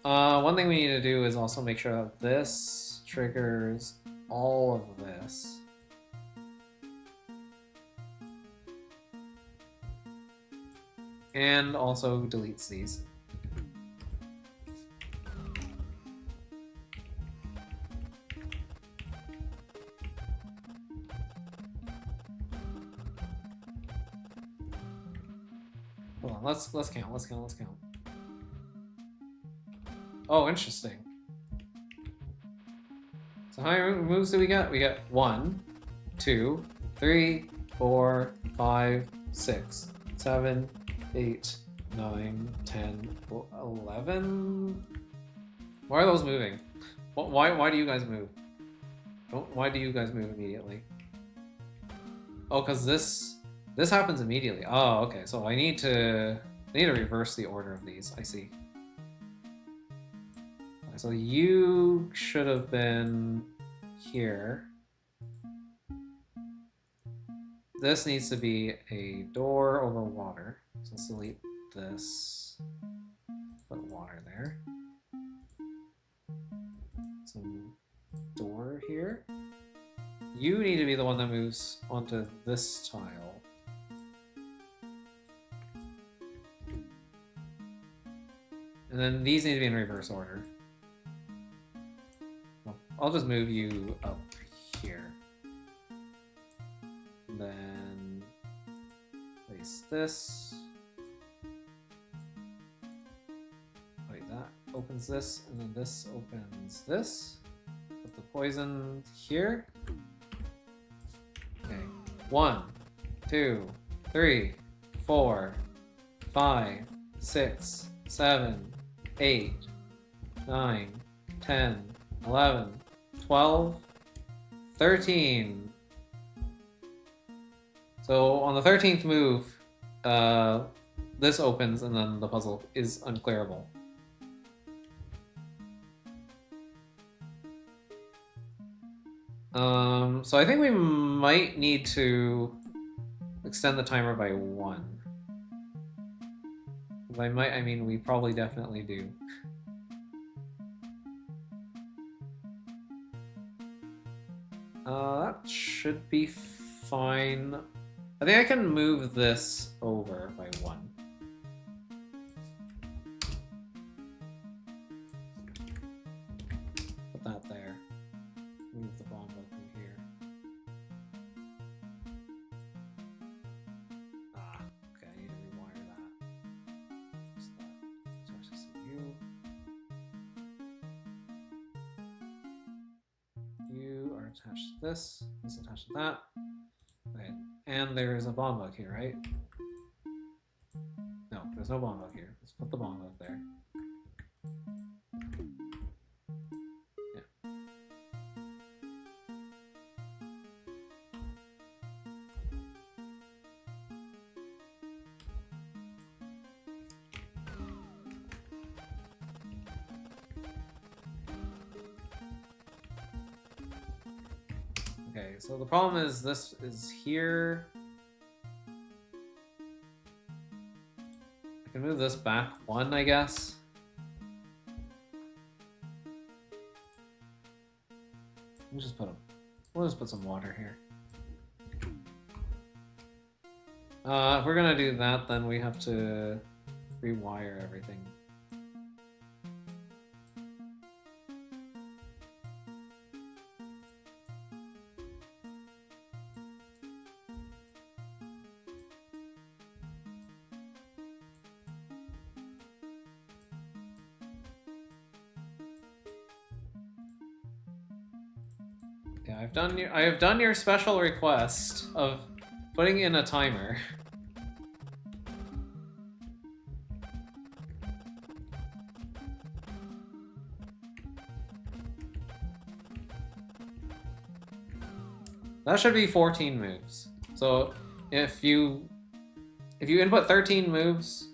S1: One thing we need to do is also make sure that this triggers all of this. And also deletes these. Hold on, let's count. Oh, interesting. So how many moves do we get? We get 1, 2, 3, 4, 5, 6, 7, 8, 9, 10, 11. Why are those moving? Why do you guys move? Why do you guys move immediately? Oh, because this happens immediately. Oh, okay. So I need to reverse the order of these. I see. Okay, so you should have been here. This needs to be a door over water. So let's delete this. Put water there. Some door here. You need to be the one that moves onto this tile. And then these need to be in reverse order. Well, I'll just move you up here. And then place this. Wait, that opens this, and then this opens this. Put the poison here. Okay. 1, 2, 3, 4, 5, 6, 7, 8, 9, 10, 11, 12, 13. So on the 13th move, this opens and then the puzzle is unclearable. So I think we might need to extend the timer by 1. By might, I mean we probably definitely do. That should be fine. I think I can move this over by 1. Put that there. Move the bomb from here. Ah, okay, I need to rewire that. Just that. Attach this to you. You are attached to this. This is attached to that. Okay, and there's a bomb bug here, right? No, there's no bomb bug here. Let's put the bomb bug there. Yeah. Okay, so the problem is this is here. I can move this back 1, I guess. We'll just put some water here. If we're gonna do that, then we have to rewire everything. Yeah, I have done your special request of putting in a timer. That should be 14 moves. So if you input 13 moves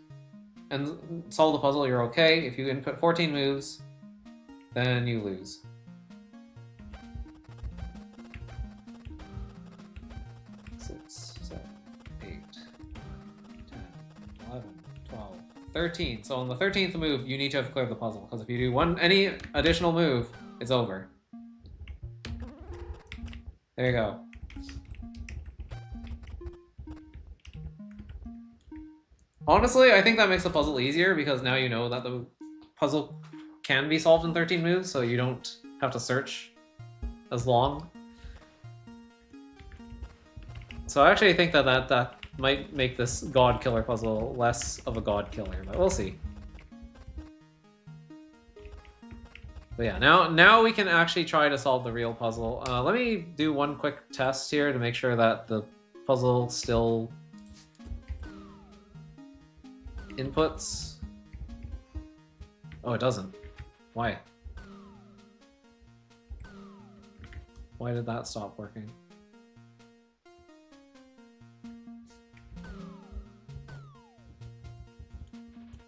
S1: and solve the puzzle, you're okay. If you input 14 moves, then you lose. 6, 7, 8, 10, 11, 12, 13. So on the 13th move, you need to have cleared the puzzle, because if you do any additional move, it's over. There you go. Honestly, I think that makes the puzzle easier, because now you know that the puzzle can be solved in 13 moves, so you don't have to search as long. So I actually think that might make this God Killer puzzle less of a God Killer, but we'll see. But yeah, now we can actually try to solve the real puzzle. Let me do one quick test here to make sure that the puzzle still inputs. Oh, it doesn't. Why? Why did that stop working?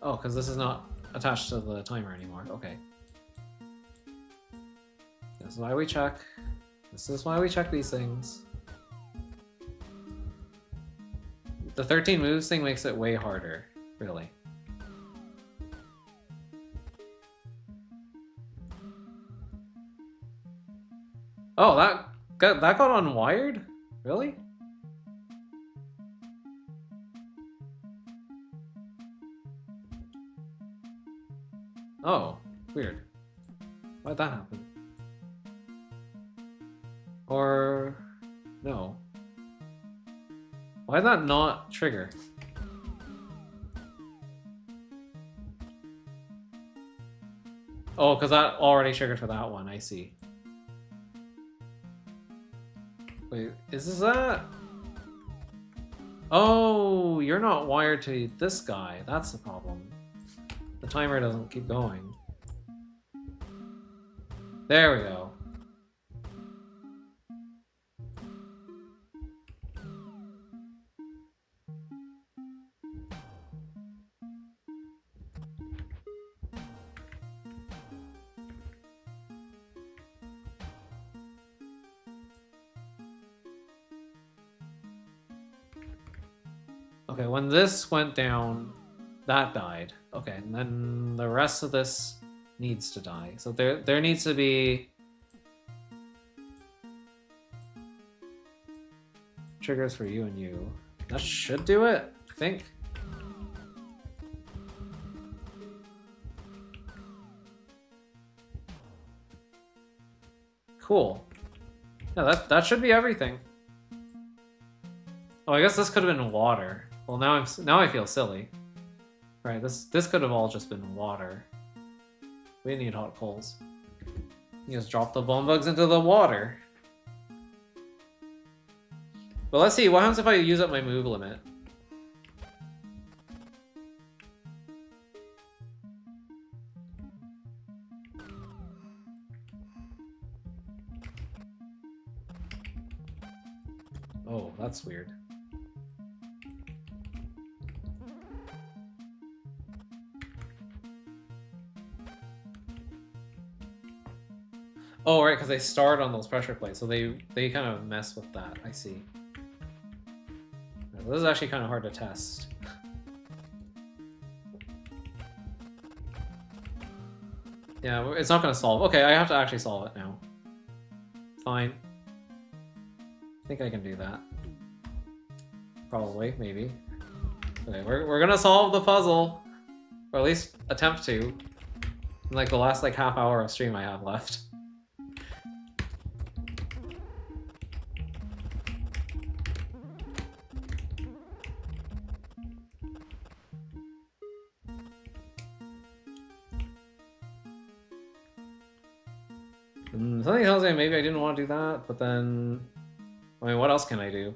S1: Oh, because this is not attached to the timer anymore. Okay. This is why we check. This is why we check these things. The 13 moves thing makes it way harder, really. Oh, that got unwired? Really? Oh, weird. Why'd that happen? Or... no. Why'd that not trigger? Oh, because that already triggered for that one, I see. Wait, is this that? Oh, you're not wired to this guy. That's the problem. The timer doesn't keep going. There we go. Okay, when this went down, that died. Okay, and then the rest of this needs to die. So there needs to be triggers for you and you. That should do it, I think. Cool. Yeah, that should be everything. Oh, I guess this could have been water. Well, now I feel silly. Right, this could have all just been water. We need hot coals. You just drop the bone bugs into the water. But let's see, what happens if I use up my move limit? Oh, that's weird. Oh, right, because they start on those pressure plates, so they kind of mess with that. I see. This is actually kind of hard to test. Yeah, it's not going to solve. Okay, I have to actually solve it now. Fine. I think I can do that. Probably, maybe. Okay, we're gonna solve the puzzle. Or at least attempt to. In like the last like half hour of stream I have left. Something tells me maybe I didn't want to do that, but then... I mean, what else can I do?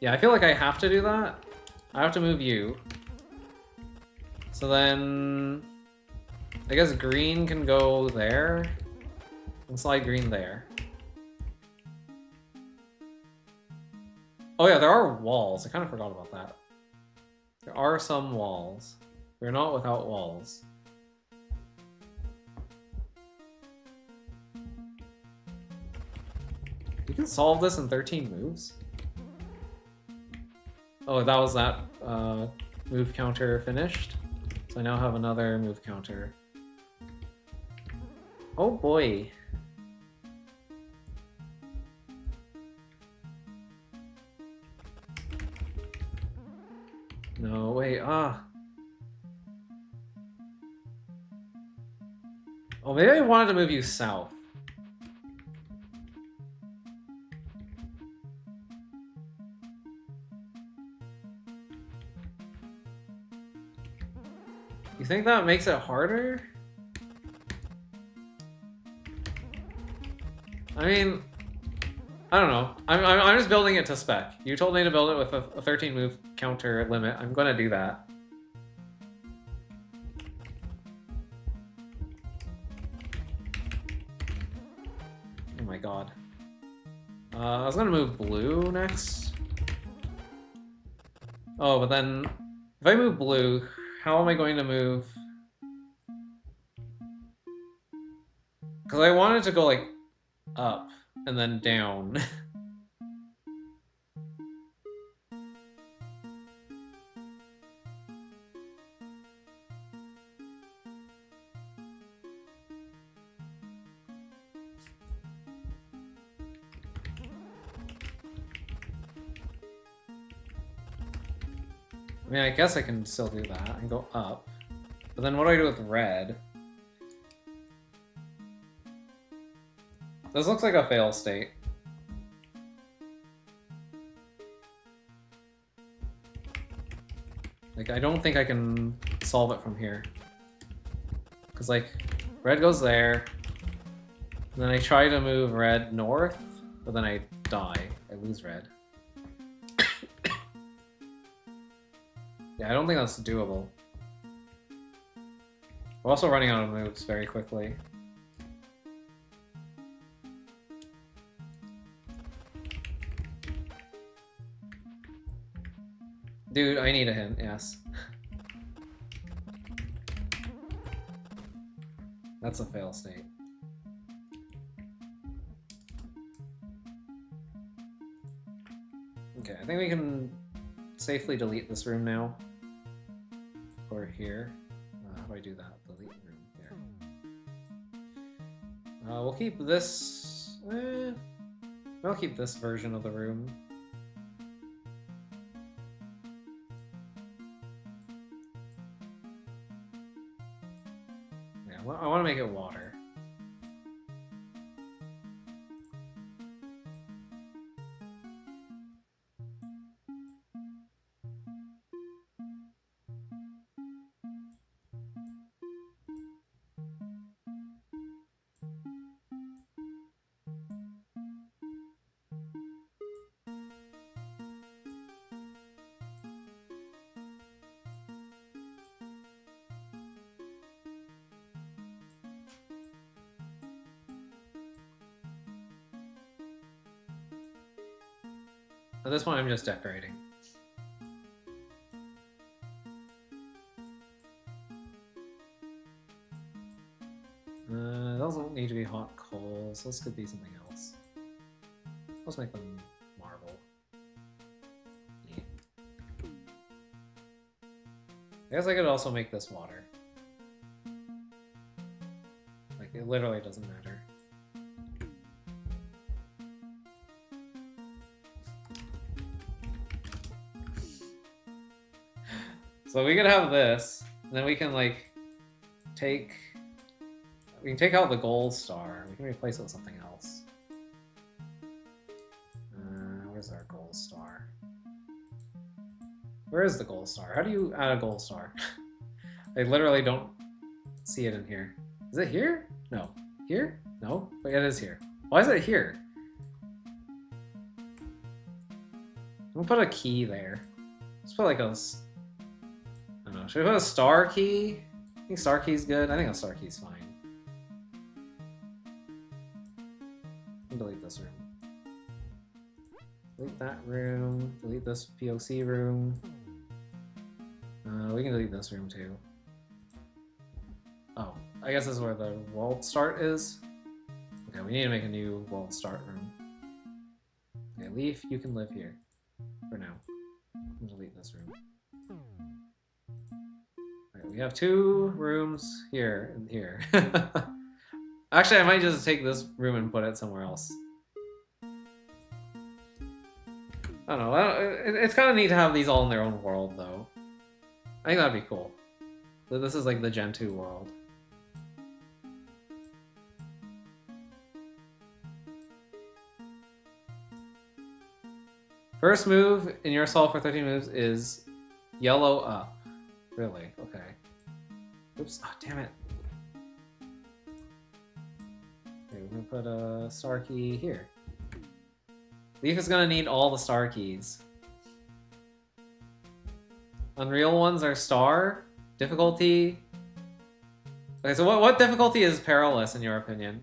S1: Yeah, I feel like I have to do that. I have to move you. So then... I guess green can go there. And slide green there. Oh yeah, there are walls. I kind of forgot about that. There are some walls. We're not without walls. You can solve this in 13 moves? Oh, that was that move counter finished. So I now have another move counter. Oh boy. No, wait, Oh, maybe I wanted to move you south. You think that makes it harder? I mean, I don't know. I'm just building it to spec. You told me to build it with a 13 move counter limit. I'm gonna do that. Oh my god. I was gonna move blue next. Oh, but then if I move blue, how am I going to move? Because I wanted to go like up and then down. I mean, I guess I can still do that and go up. But then what do I do with red? This looks like a fail state. Like, I don't think I can solve it from here. Because, like, red goes there. And then I try to move red north, but then I die. I lose red. Yeah, I don't think that's doable. We're also running out of moves very quickly. Dude, I need a hint, yes. That's a fail state. Okay, I think we can safely delete this room now. Or here. How do I do that? Delete room. There. We'll keep this... I'll keep this version of the room. Yeah, I want to make it water. At this point, I'm just decorating. Those don't need to be hot coals. Those could be something else. Let's make them marble. Yeah. I guess I could also make this water. Like, it literally doesn't matter. So we could have this, and then we can like take out the gold star. We can replace it with something else. Where's our gold star? Where is the gold star? How do you add a gold star? I literally don't see it in here. Is it here? No. Here? No? Wait, it is here. Why is it here? We'll put a key there. Let's put like a... I don't know. Should we put a star key? I think star key's good. I think a star key's fine. Delete this room. Delete that room. Delete this POC room. We can delete this room too. Oh, I guess this is where the world start is. Okay, we need to make a new world start room. Okay, Leaf, you can live here for now. I'll delete this room. Alright, we have 2 rooms here and here. Actually, I might just take this room and put it somewhere else. I don't know. It's kind of neat to have these all in their own world, though. I think that'd be cool. This is like the Gentoo world. First move in your solve for 13 moves is yellow up. Really? Okay. Oops. Oh, damn it. Okay, we're gonna put a star key here. Leaf is gonna need all the star keys. Unreal ones are star. Difficulty. Okay, so what difficulty is perilous in your opinion?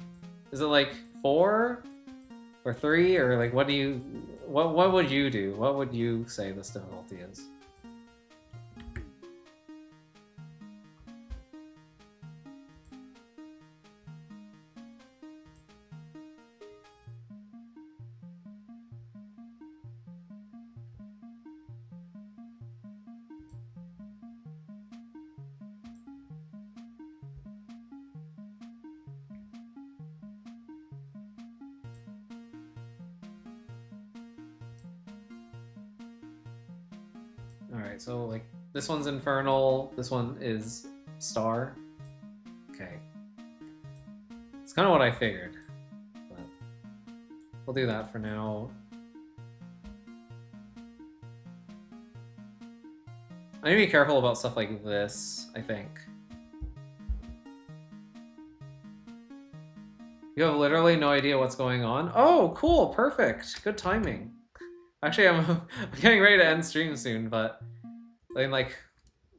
S1: Is it like 4 or 3 or like what would you do? What would you say this difficulty is? Alright, so like this one's infernal, this one is star. Okay. It's kind of what I figured, but we'll do that for now. I need to be careful about stuff like this, I think. You have literally no idea what's going on? Oh, cool, perfect, good timing. Actually, I'm getting ready to end stream soon, but in like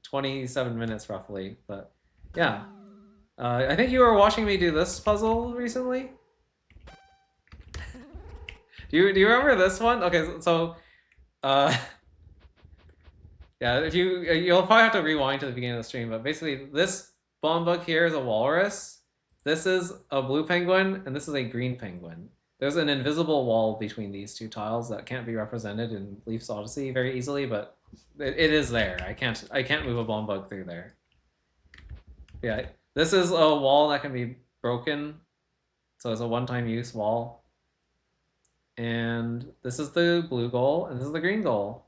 S1: 27 minutes roughly. But yeah, I think you were watching me do this puzzle recently. Do you remember this one? Okay, so yeah, if you'll probably have to rewind to the beginning of the stream, but basically this bomb bug here is a walrus. This is a blue penguin, and this is a green penguin. There's an invisible wall between these 2 tiles that can't be represented in Leaf's Odyssey very easily, but it is there. I can't move a bomb bug through there. Yeah, this is a wall that can be broken, so it's a one-time use wall. And this is the blue goal, and this is the green goal.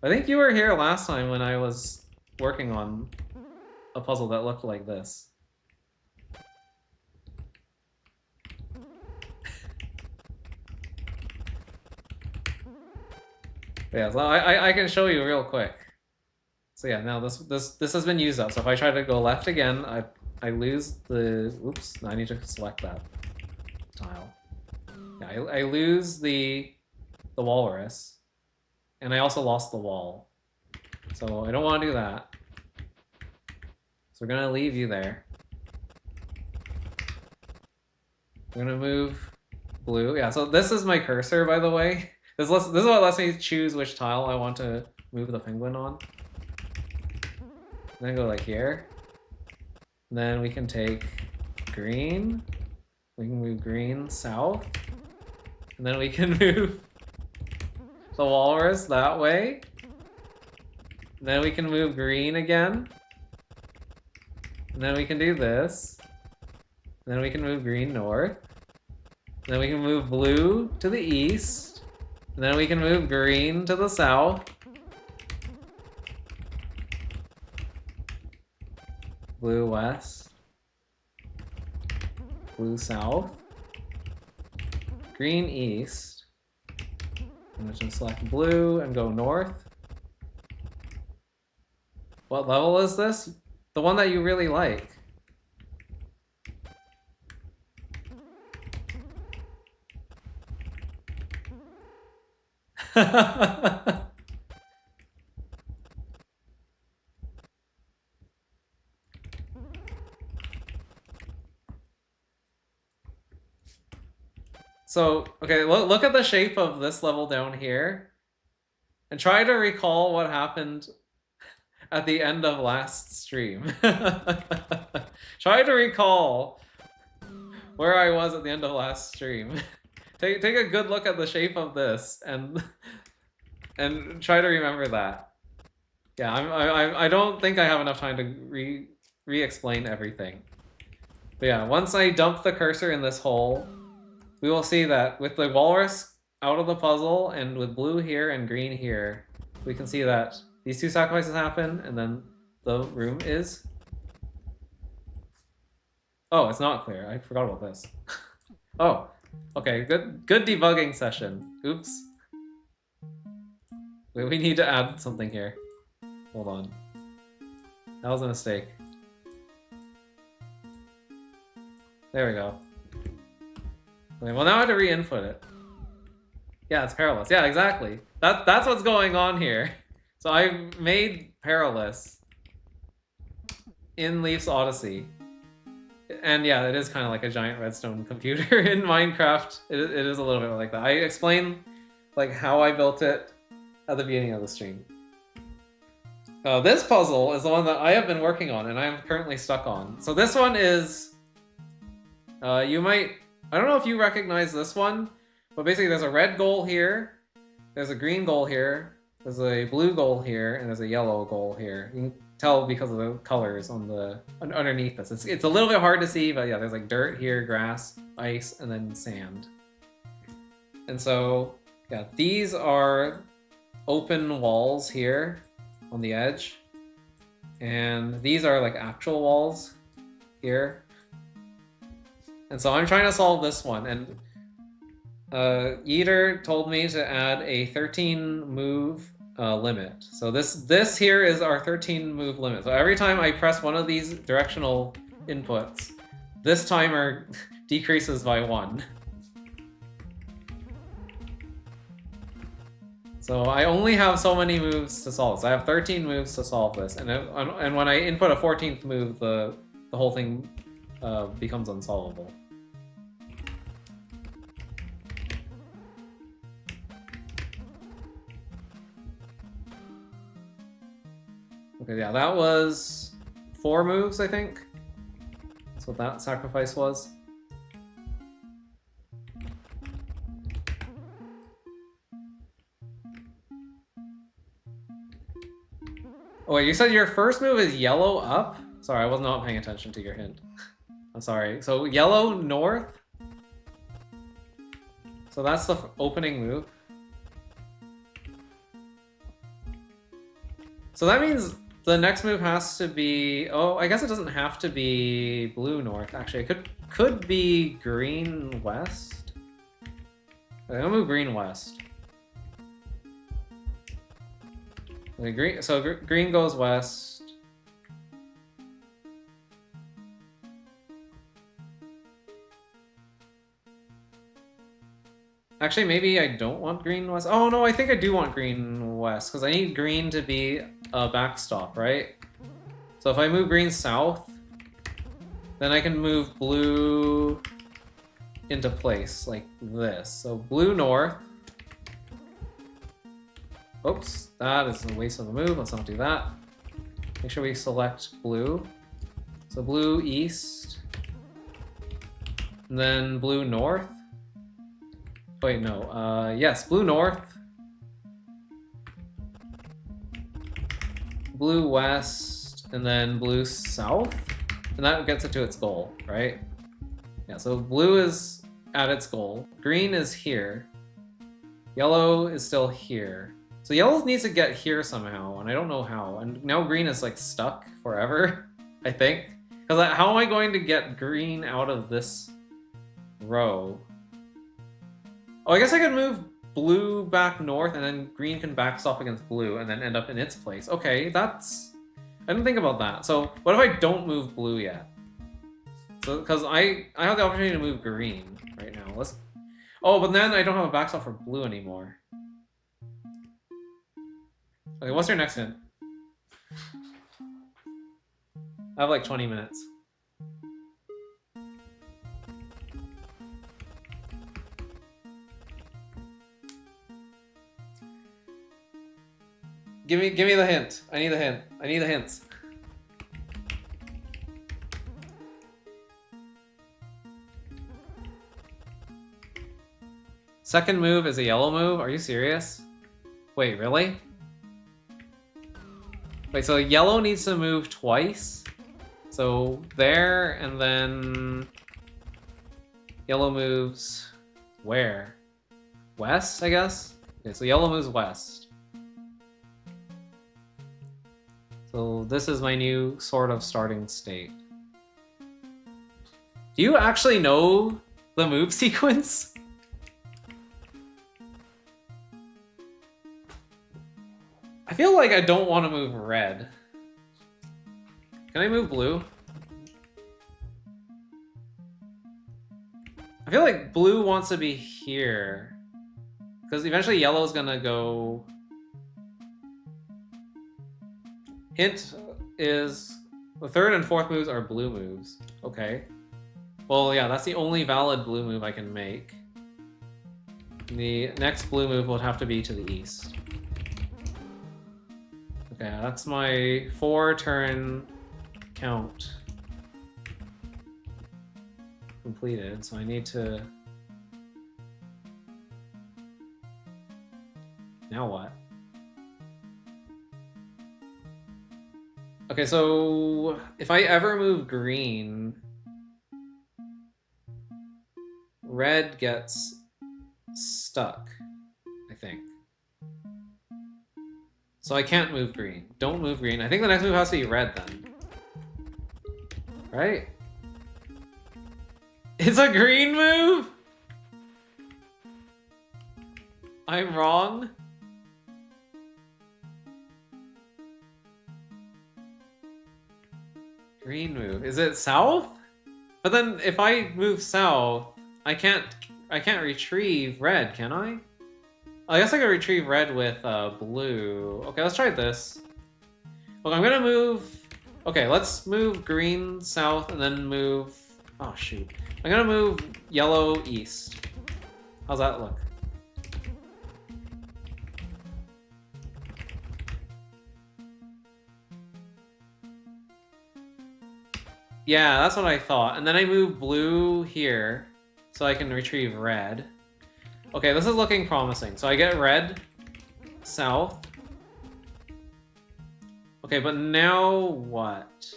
S1: I think you were here last time when I was working on a puzzle that looked like this. Yeah, so I can show you real quick. So yeah, now this has been used up. So if I try to go left again, I lose the. Oops! I need to select that tile. Yeah, I lose the walrus, and I also lost the wall. So I don't want to do that. So we're gonna leave you there. We're gonna move blue. Yeah. So this is my cursor, by the way. This is what lets me choose which tile I want to move the penguin on. Then go like here. And then we can take green. We can move green south. And then we can move the walrus that way. And then we can move green again. And then we can do this. And then we can move green north. And then we can move blue to the east. And then we can move green to the south. blue west, blue south, green east. I'm just gonna select blue and go north. What level is this? The one that you really like. So, okay, look at the shape of this level down here and try to recall what happened at the end of last stream. Try to recall where I was at the end of last stream. Take a good look at the shape of this and try to remember that. Yeah, I don't think I have enough time to re-explain everything. But yeah, once I dump the cursor in this hole, we will see that with the walrus out of the puzzle and with blue here and green here, we can see that these two sacrifices happen and then the room is... Oh, it's not clear. I forgot about this. Oh, okay, good debugging session. Oops. Wait, we need to add something here. Hold on. That was a mistake. There we go. Okay, well, now I have to re-input it. Yeah, it's perilous. Yeah, exactly. That's what's going on here. So I made perilous in Leaf's Odyssey. And yeah, it is kind of like a giant redstone computer in Minecraft. It is a little bit like that. I explained like how I built it at the beginning of the stream. This puzzle is the one that I have been working on and I'm currently stuck on. So this one is... you might... I don't know if you recognize this one, but basically there's a red goal here, there's a green goal here, there's a blue goal here, and there's a yellow goal here. You can tell because of the colors on the underneath this. It's a little bit hard to see, but yeah, there's like dirt here, grass, ice, and then sand. And so, yeah, these are open walls here on the edge, and these are like actual walls here. And so I'm trying to solve this one, and Yeater told me to add a 13 move limit. So this here is our 13 move limit. So every time I press one of these directional inputs, this timer decreases by 1. So I only have so many moves to solve. So I have 13 moves to solve this, and when I input a 14th move, the whole thing becomes unsolvable. Okay, yeah, that was 4 moves, I think. That's what that sacrifice was. Oh wait, you said your first move is yellow up? Sorry, I was not paying attention to your hint. I'm sorry. So yellow north? So that's the opening move. So that means the next move has to be... Oh, I guess it doesn't have to be blue north. Actually, it could be green west. Okay, I'll move green west. Okay, green goes west. Actually, maybe I don't want green west. Oh no, I think I do want green west, because I need green to be a backstop, right? So if I move green south, then I can move blue into place, like this. So blue north. Oops, that is a waste of a move. Let's not do that. Make sure we select blue. So blue east. And then blue north. Wait, no. Yes, blue north. Blue west, and then blue south. And that gets it to its goal, right? Yeah, so blue is at its goal. Green is here. Yellow is still here. So yellow needs to get here somehow, and I don't know how. And now green is like stuck forever, I think. Because how am I going to get green out of this row? Oh, I guess I could move blue back north, and then green can backstop against blue, and then end up in its place. Okay, that's... I didn't think about that. So what if I don't move blue yet? So, because I have the opportunity to move green right now. Let's... Oh, but then I don't have a backstop for blue anymore. Okay, what's your next hint? I have like 20 minutes. Give me the hint. I need the hint. I need the hints. Second move is a yellow move? Are you serious? Wait, really? Wait, so yellow needs to move twice? So there, and then yellow moves where? West, I guess? Okay, so yellow moves west. So this is my new sort of starting state. Do you actually know the move sequence? I feel like I don't want to move red. Can I move blue? I feel like blue wants to be here. Because eventually yellow's gonna go... Hint is the third and fourth moves are blue moves. Okay. Well, yeah, that's the only valid blue move I can make. The next blue move would have to be to the east. Okay, that's my 4-turn count completed, so I need to... Now what? Okay, so if I ever move green, red gets stuck, I think. So I can't move green. Don't move green. I think the next move has to be red then. Right? It's a green move? I'm wrong? Green move. Is it south? But then if I move south, I can't retrieve red, can I? I guess I could retrieve red with blue. Okay, let's try this. Look, I'm gonna move... Okay, let's move green south and then move... Oh, shoot. I'm gonna move yellow east. How's that look? Yeah, that's what I thought. And then I move blue here so I can retrieve red. Okay, this is looking promising. So I get red south. Okay, but now what?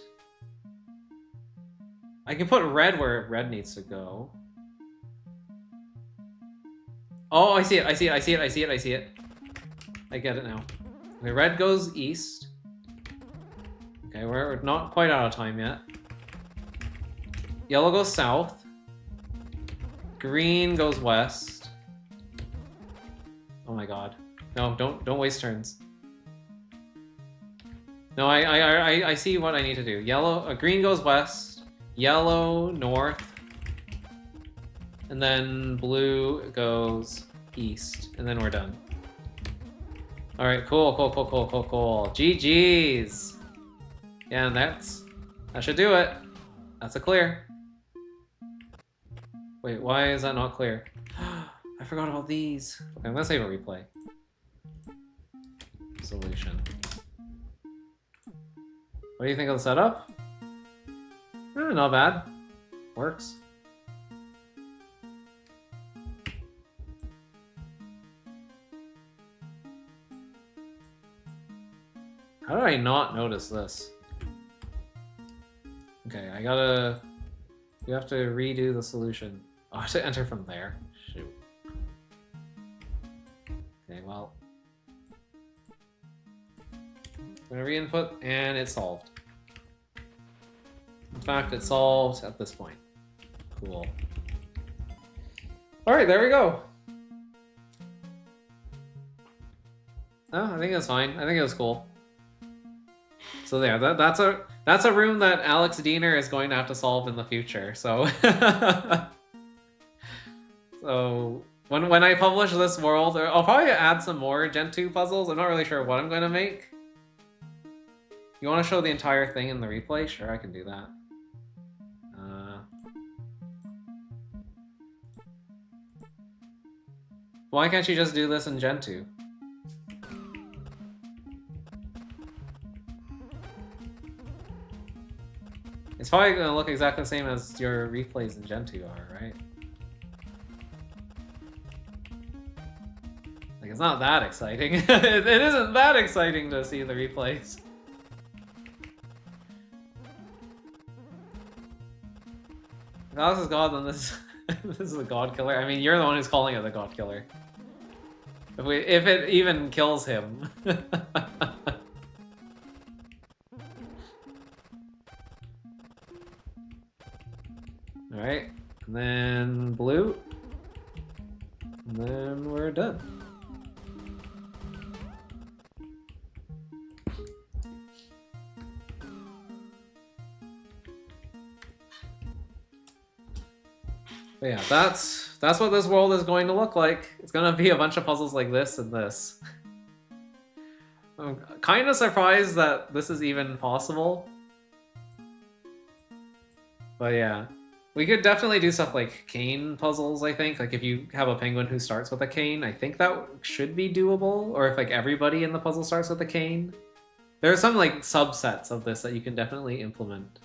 S1: I can put red where red needs to go. Oh, I see it, I see it, I see it, I see it, I see it. I get it now. Okay, red goes east. Okay, we're not quite out of time yet. Yellow goes south. Green goes west. Oh my god. No, don't waste turns. No, I see what I need to do. Green goes west. Yellow north. And then blue goes east. And then we're done. Alright, cool. GG's! Yeah, and that should do it. That's a clear. Wait, why is that not clear? I forgot about these. Okay, I'm gonna save a replay. Solution. What do you think of the setup? Not bad. Works. How did I not notice this? Okay, you have to redo the solution. Oh, I have to enter from there. Shoot. Okay, well. I'm gonna re-input, and it's solved. fact, it's solved at this point. Cool. All right, there we go. Oh, I think it's fine. I think it was cool. So yeah, that's a room that Alex Diener is going to have to solve in the future. So, so when I publish this world, I'll probably add some more Gentoo puzzles. I'm not really sure what I'm going to make. You want to show the entire thing in the replay? Sure, I can do that. Why can't you just do this in Gentoo? It's probably going to look exactly the same as your replays in Gentoo are, right? Like, it's not that exciting. It isn't that exciting to see the replays. If Alex is God, then this this is a God killer. I mean, you're the one who's calling it the God killer. If it even kills him. Alright, and then blue. And then we're done. But yeah, that's what this world is going to look like. It's gonna be a bunch of puzzles like this and this. I'm kind of surprised that this is even possible. But yeah, we could definitely do stuff like cane puzzles, I think. Like if you have a penguin who starts with a cane, I think that should be doable. Or if like everybody in the puzzle starts with a cane. There are some like subsets of this that you can definitely implement.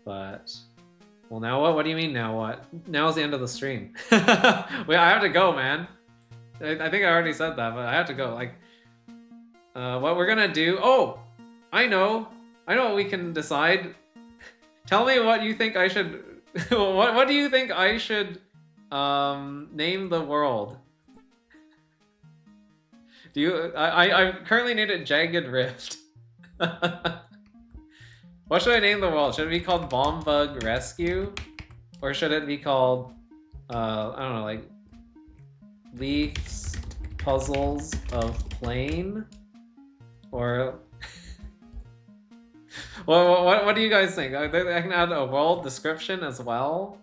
S1: But... well, now what? What do you mean now what? Now's the end of the stream. Wait, I have to go, man. I think I already said that, but I have to go. Like, what we're gonna do... oh! I know what we can decide. Tell me what you think I should... what do you think I should name the world? Do you... I currently named it Jagged Rift. What should I name the world? Should it be called Bomb Bug Rescue? Or should it be called, I don't know, like, Leaf's Puzzles of Plane? Or... what do you guys think? I can add a world description as well.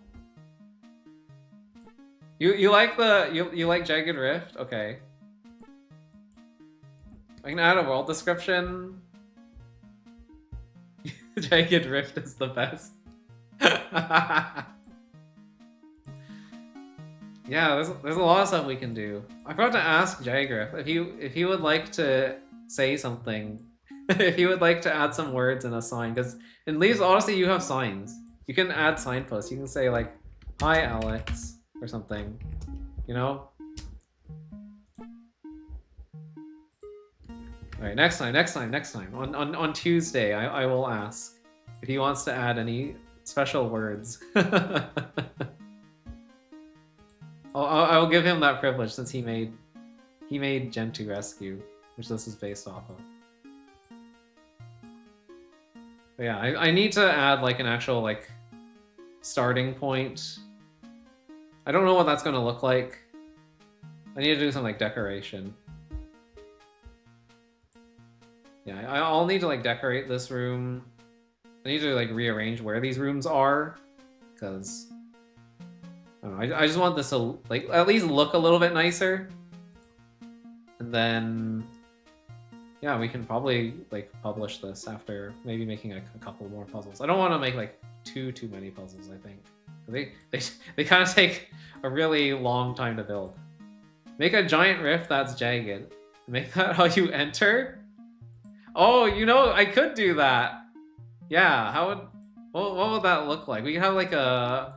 S1: You like you like Jagged Rift? Okay. I can add a world description. Jagged Rift is the best. Yeah, there's a lot of stuff we can do. I forgot to ask Jagged Rift if he would like to say something. If he would like to add some words in a sign, because in Leaves Odyssey you have signs. You can add signposts. You can say like, "Hi Alex" or something. You know? Alright, next time. On Tuesday, I will ask if he wants to add any special words. I'll give him that privilege since he made Gentoo Rescue, which this is based off of. But yeah, I need to add like an actual like starting point. I don't know what that's gonna look like. I need to do some like decoration. Yeah, I'll need to like decorate this room. I need to like rearrange where these rooms are, because I don't know, I just want this to like at least look a little bit nicer. And then yeah, we can probably like publish this after maybe making a couple more puzzles. I don't want to make like too many puzzles, I think. They kind of take a really long time to build. Make a giant rift that's jagged. Make that how you enter? Oh, you know, I could do that. Yeah, how would... what would that look like? We could have like a...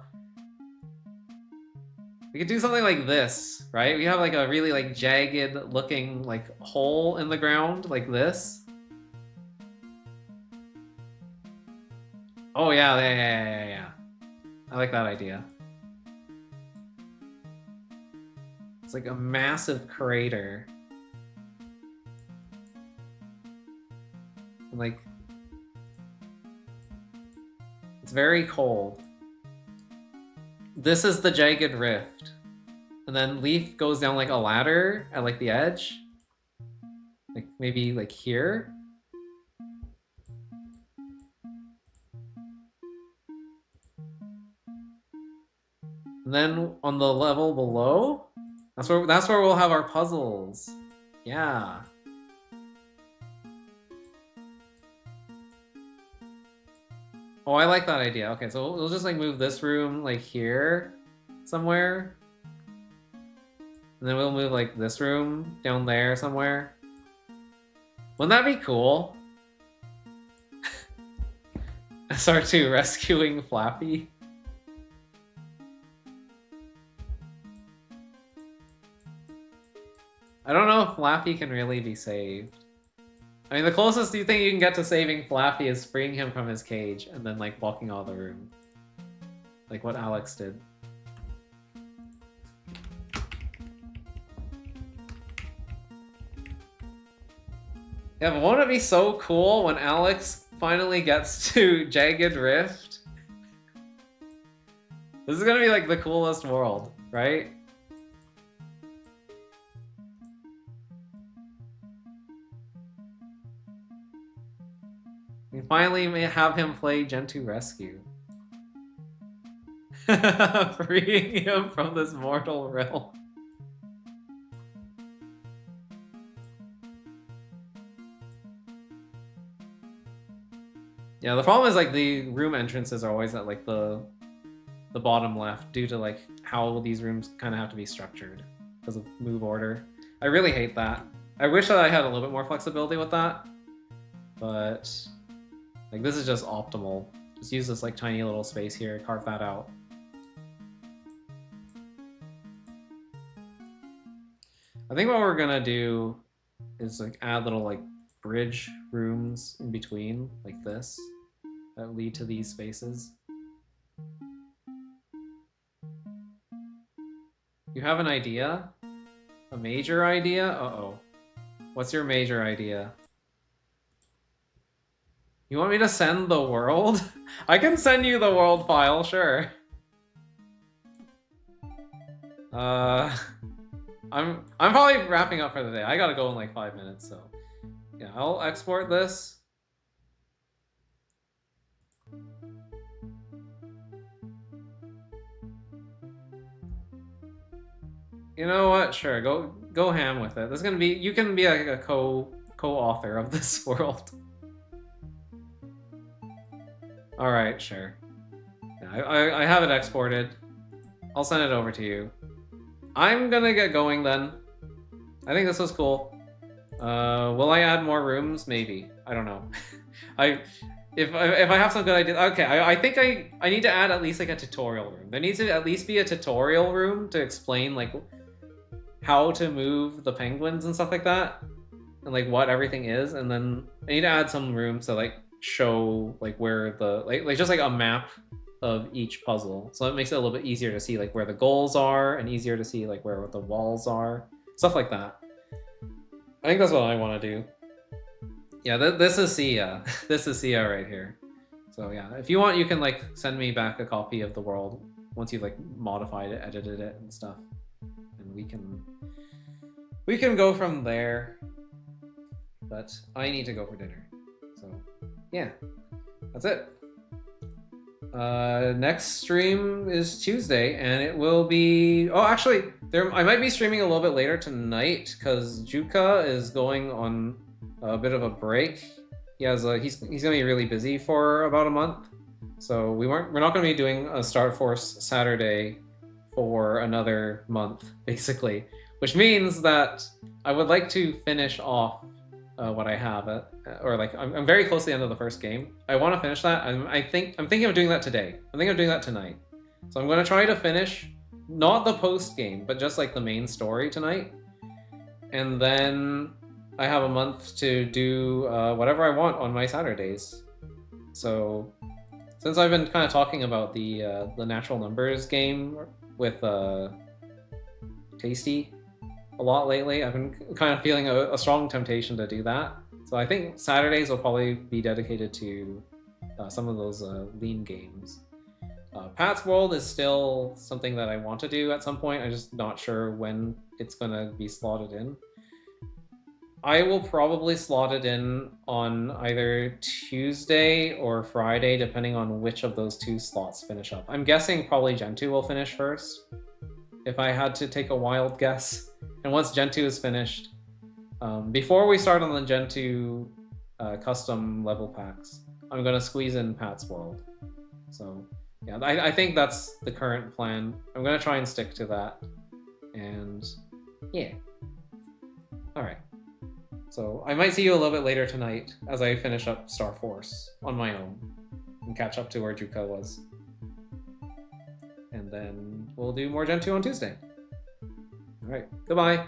S1: we could do something like this, right? We have like a really like jagged looking like hole in the ground like this. Oh yeah. I like that idea. It's like a massive crater. And like... It's very cold. This is the jagged rift. And then Leaf goes down like a ladder at like the edge. Like maybe like here. And then on the level below, that's where we'll have our puzzles. Yeah. Oh, I like that idea. Okay, so we'll just like move this room like here somewhere. And then we'll move like this room down there somewhere. Wouldn't that be cool? SR2 rescuing Flappy. I don't know if Flappy can really be saved. I mean, the closest you think you can get to saving Flappy is freeing him from his cage and then like walking out of the room. Like what Alex did. Yeah, but won't it be so cool when Alex finally gets to Jagged Rift? This is gonna be like the coolest world, right? We finally may have him play Gentoo Rescue. Freeing him from this mortal realm. Yeah, the problem is like the room entrances are always at like the bottom left due to like how these rooms kind of have to be structured because of move order. I really hate that. I wish that I had a little bit more flexibility with that, but like this is just optimal. Just use this like tiny little space here, carve that out. I think what we're gonna do is like add little like bridge rooms in between, like this, that lead to these spaces. You have an idea? A major idea? Uh-oh. What's your major idea? You want me to send the world? I can send you the world file, sure. I'm probably wrapping up for the day. I gotta go in like 5 minutes, so yeah, I'll export this. You know what? Sure, go ham with it. There's gonna be you can be like a co-author of this world. All right, sure. Yeah, I have it exported. I'll send it over to you. I'm gonna get going then. I think this was cool. Will I add more rooms? Maybe. I don't know. If I have some good ideas. Okay, I think I need to add at least like a tutorial room. There needs to at least be a tutorial room to explain like how to move the penguins and stuff like that, and like what everything is. And then I need to add some rooms to like show like where the like just like a map of each puzzle, so it makes it a little bit easier to see like where the goals are and easier to see like where the walls are, stuff like that. I think that's what I want to do. Yeah, this is Sia. This is Sia right here. So yeah, if you want, you can like send me back a copy of the world once you've like modified it, edited it, and stuff, and we can go from there. But I need to go for dinner. So yeah, that's it. Next stream is Tuesday, and it will be... Oh, actually, I might be streaming a little bit later tonight because Juka is going on a bit of a break. He has he's gonna be really busy for about a month, so we're not gonna be doing a Star Force Saturday for another month, basically, which means that I would like to finish off what I have, or like I'm very close to the end of the first game. I want to finish that. I'm thinking of doing that today. I'm thinking of doing that tonight. So I'm going to try to finish not the post game, but just like the main story tonight, and then I have a month to do whatever I want on my Saturdays. So since I've been kind of talking about the natural numbers game with Tasty a lot lately, I've been kind of feeling a strong temptation to do that. So I think Saturdays will probably be dedicated to some of those lean games. Pat's World is still something that I want to do at some point. I'm just not sure when it's going to be slotted in. I will probably slot it in on either Tuesday or Friday, depending on which of those two slots finish up. I'm guessing probably Gentoo will finish first, if I had to take a wild guess. And once Gentoo is finished, before we start on the Gentoo custom level packs, I'm going to squeeze in Pat's World. So yeah, I think that's the current plan. I'm going to try and stick to that. And yeah. All right. So I might see you a little bit later tonight as I finish up Star Force on my own and catch up to where Juka was. And then we'll do more Gentoo on Tuesday. All right, goodbye.